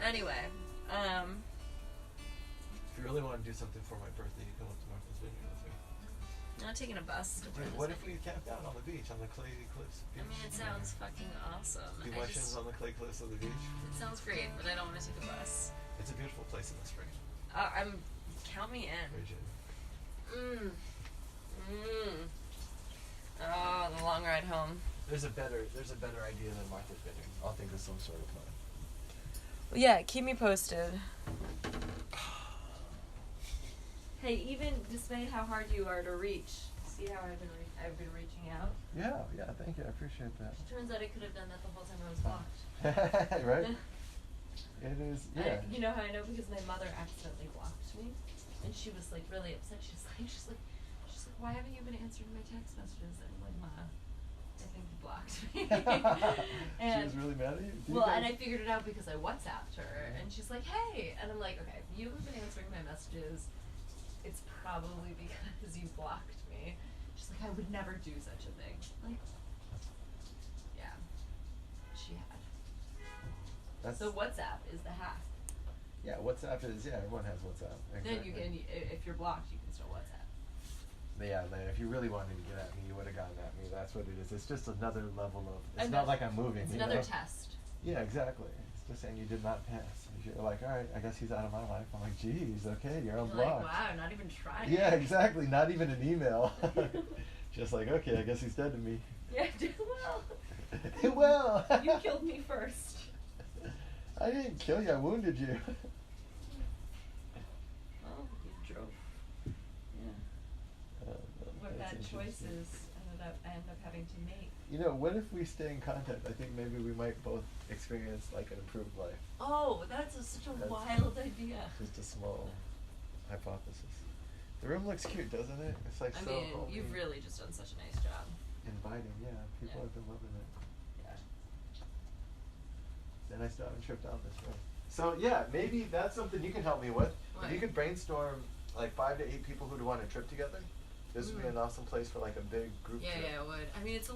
Anyway, if you really want to do something for my birthday, you come up to Martha's Vineyard with me. I'm not taking a bus to Dude, what if we camped out on the beach, on the clay cliffs? I mean, it sounds fucking awesome. Do mushrooms on the clay cliffs of the beach? It sounds great, but I don't want to take a bus. It's a beautiful place in the spring. Count me in. Virgin. Oh, the long ride home. There's a better idea than Martha's Vineyard. I'll think of some sort of plan. Well, yeah, keep me posted. Hey, even despite how hard you are to reach, see how I've been reaching out? Yeah, thank you. I appreciate that. Turns out I could have done that the whole time I was blocked. Right? It is, yeah. You know how I know? Because my mother accidentally blocked me, and she was like really upset. She's like, why haven't you been answering my text messages? And I'm like, Ma, I think you blocked me. And she was really mad at you? And I figured it out because I WhatsApped her, and she's like, hey, and I'm like, okay, if you haven't been answering my messages, it's probably because you blocked me. She's like, I would never do such a thing. Like, yeah, she had. So WhatsApp is the hack. Yeah, WhatsApp is, everyone has WhatsApp. Exactly. Then you can, if you're blocked, you can still WhatsApp. Yeah, if you really wanted to get at me, you would have gotten at me. That's what it is. It's just another level of, it's not like I'm moving. It's another test. Yeah, exactly. It's just saying you did not pass. You're like, all right, I guess he's out of my life. I'm like, geez, okay, you're unblocked. Like, wow, not even trying. Yeah, exactly. Not even an email. Just like, okay, I guess he's dead to me. Yeah, well. Well. You killed me first. I didn't kill you. I wounded you. Well, you drove. Yeah. What bad choices I end up having to make. You know, what if we stay in contact? I think maybe we might both experience like an improved life. Oh, that's such a wild idea. Just a small hypothesis. The room looks cute, doesn't it? It's like so homey. You've really just done such a nice job. Inviting, yeah. People have been loving it. Yeah. Then I still haven't tripped down this road. So yeah, maybe that's something you can help me with. What? If you could brainstorm like 5 to 8 people who'd want to trip together, this would be an awesome place for like a big group trip. Yeah, it would. I mean, it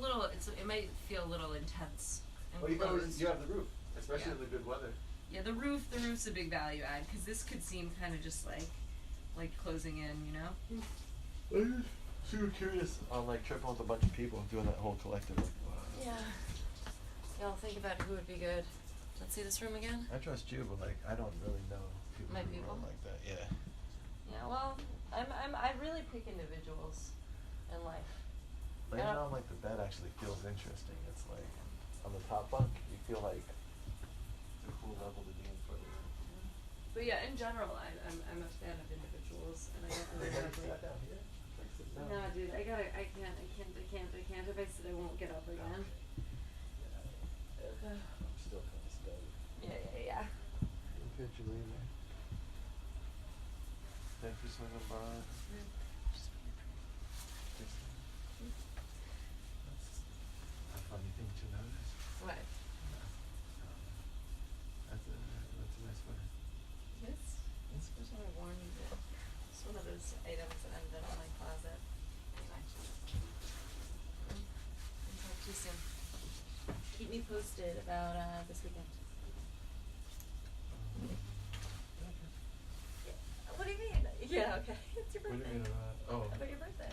might feel a little intense and well, you have the roof, especially in the good weather. Yeah, the roof's a big value add, because this could seem kind of just like closing in, you know? I'm just super curious on like tripping with a bunch of people and doing that whole collective. Like, yeah. Y'all think about who would be good. Let's see this room again. I trust you, but like I don't really know people My who people? are like that. Yeah. Yeah, well, I really pick individuals in life. Laying on like the bed actually feels interesting. It's like on the top bunk, you feel like it's a cool level to be in for. But yeah, in general, I'm a fan of individual tools, and I don't They really had have you like. sat down here? Like sit down. No, dude, I can't. If I sit, I won't get up again. Yeah, I'm still kind of stuck. Yeah. Look at you, Leah. Thank you so much, Bob. That's a funny thing to notice. What? That's a nice sweater. It's the first one I've worn. It's one of those items that ended up in my closet. I'll talk to you soon. Keep me posted about this weekend. What do you mean? Yeah, okay. It's your What do birthday. you mean about? Oh. About your birthday.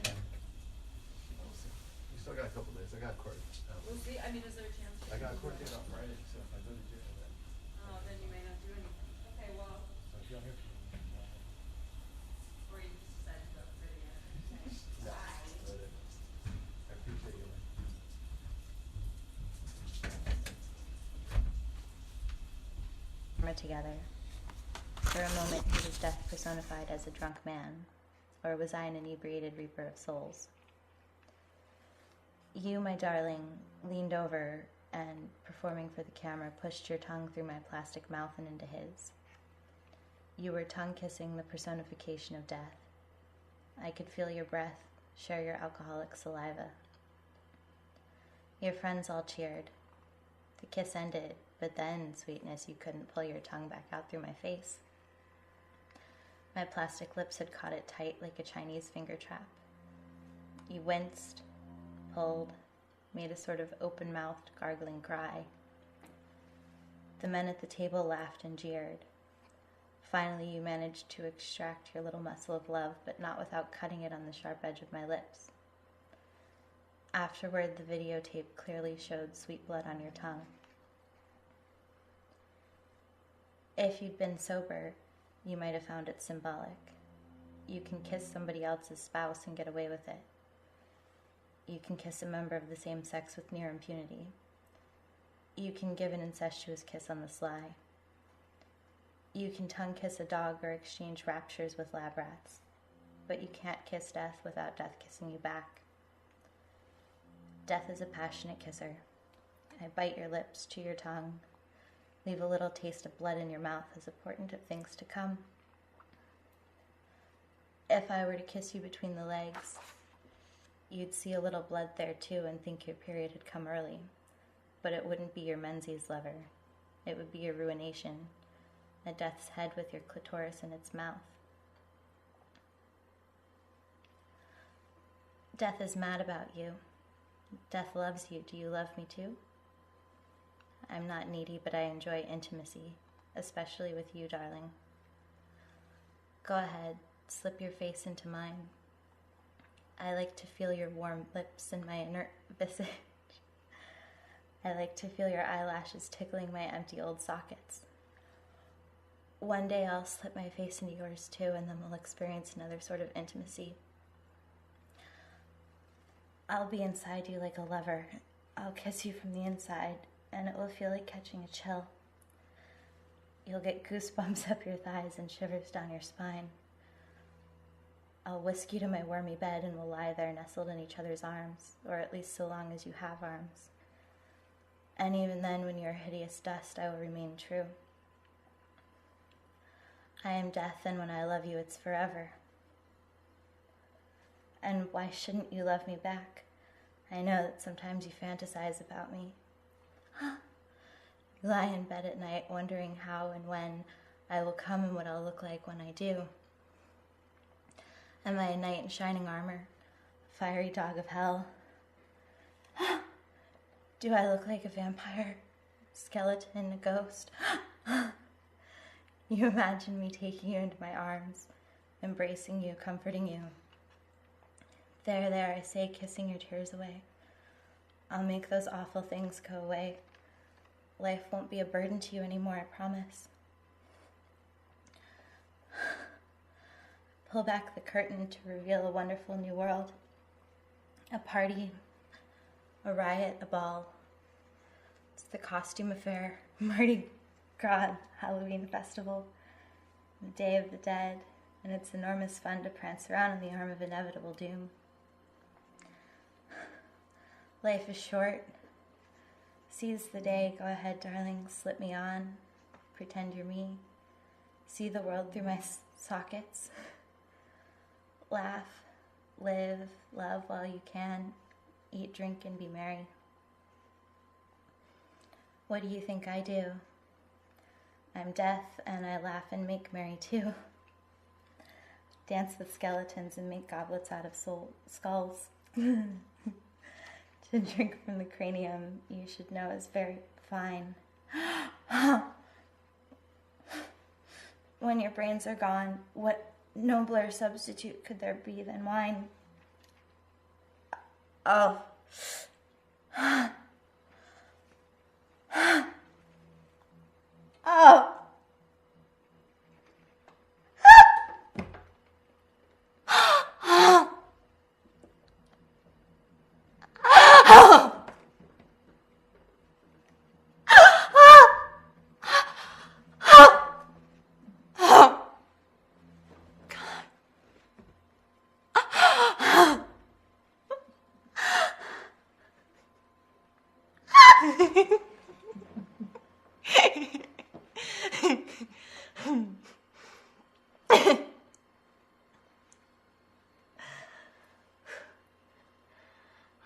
We'll see. We still got a couple days. I got court. We'll see. I mean, is there a chance? I got court date on Friday, so if I go to jail then. Oh, then you may not do anything. Okay, well. So if you're here for me, Or you just decided to go for the end. no, but I appreciate you. Together. For a moment, he was death personified as a drunk man, or was I an inebriated reaper of souls? You, my darling, leaned over and, performing for the camera, pushed your tongue through my plastic mouth and into his. You were tongue-kissing the personification of death. I could feel your breath, share your alcoholic saliva. Your friends all cheered. The kiss ended, but then, sweetness, you couldn't pull your tongue back out through my face. My plastic lips had caught it tight like a Chinese finger trap. You winced, pulled, made a sort of open-mouthed, gargling cry. The men at the table laughed and jeered. Finally, you managed to extract your little muscle of love, but not without cutting it on the sharp edge of my lips. Afterward, the videotape clearly showed sweet blood on your tongue. If you'd been sober, you might have found it symbolic. You can kiss somebody else's spouse and get away with it. You can kiss a member of the same sex with near impunity. You can give an incestuous kiss on the sly. You can tongue kiss a dog or exchange raptures with lab rats, but you can't kiss death without death kissing you back. Death is a passionate kisser. I bite your lips, chew your tongue, leave a little taste of blood in your mouth as a portent of things to come. If I were to kiss you between the legs, you'd see a little blood there too and think your period had come early, but it wouldn't be your Menzies lever. It would be your ruination, a death's head with your clitoris in its mouth. Death is mad about you. Death loves you. Do you love me too? I'm not needy, but I enjoy intimacy, especially with you, darling. Go ahead, slip your face into mine. I like to feel your warm lips in my inert visage. I like to feel your eyelashes tickling my empty old sockets. One day I'll slip my face into yours too, and then we'll experience another sort of intimacy. I'll be inside you like a lover. I'll kiss you from the inside, and it will feel like catching a chill. You'll get goosebumps up your thighs and shivers down your spine. I'll whisk you to my wormy bed, and we'll lie there nestled in each other's arms, or at least so long as you have arms. And even then, when you're hideous dust, I will remain true. I am death, and when I love you, it's forever. And why shouldn't you love me back? I know that sometimes you fantasize about me. You lie in bed at night wondering how and when I will come and what I'll look like when I do. Am I a knight in shining armor? Fiery dog of hell? Do I look like a vampire? Skeleton, a ghost? You imagine me taking you into my arms, embracing you, comforting you. There, I say, kissing your tears away. I'll make those awful things go away. Life won't be a burden to you anymore, I promise. Pull back the curtain to reveal a wonderful new world. A party, a riot, a ball. It's the costume affair, Mardi Gras, Halloween festival, the Day of the Dead, and it's enormous fun to prance around in the arm of inevitable doom. Life is short. Seize the day, go ahead, darling, slip me on, pretend you're me. See the world through my sockets. Laugh, live, love while you can. Eat, drink, and be merry. What do you think I do? I'm death, and I laugh and make merry too. Dance with skeletons and make goblets out of skulls. To drink from the cranium, you should know, is very fine. When your brains are gone, what nobler substitute could there be than wine? Oh. Oh.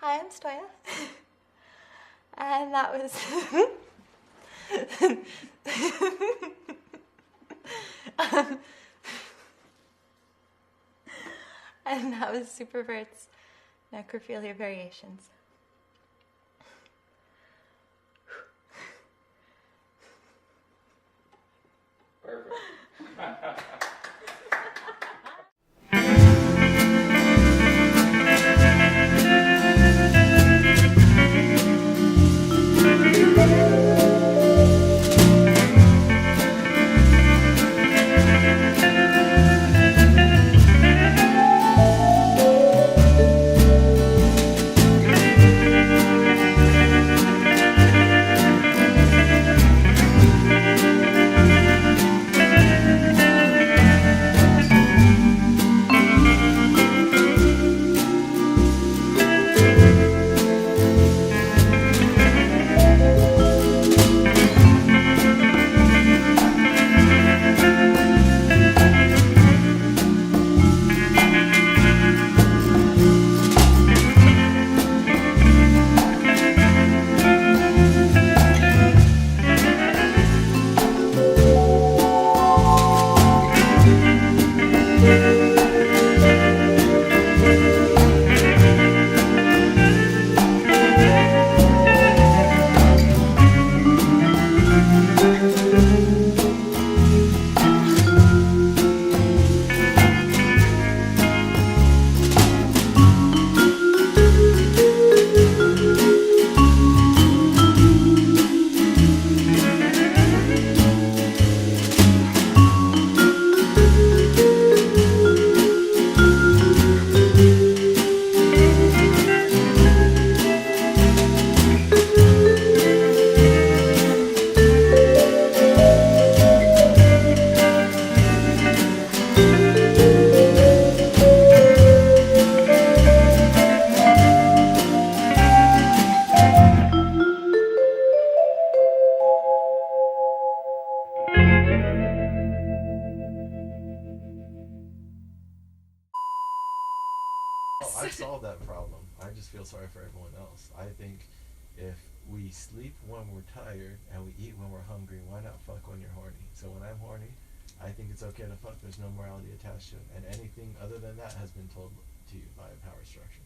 Hi, I'm Stoya. And that was and that was Supervert's Necrophilia Variations. Perfect. I solved that problem. I just feel sorry for everyone else. I think if we sleep when we're tired and we eat when we're hungry, why not fuck when you're horny? So when I'm horny, I think it's okay to fuck. There's no morality attached to it. And anything other than that has been told to you by a power structure.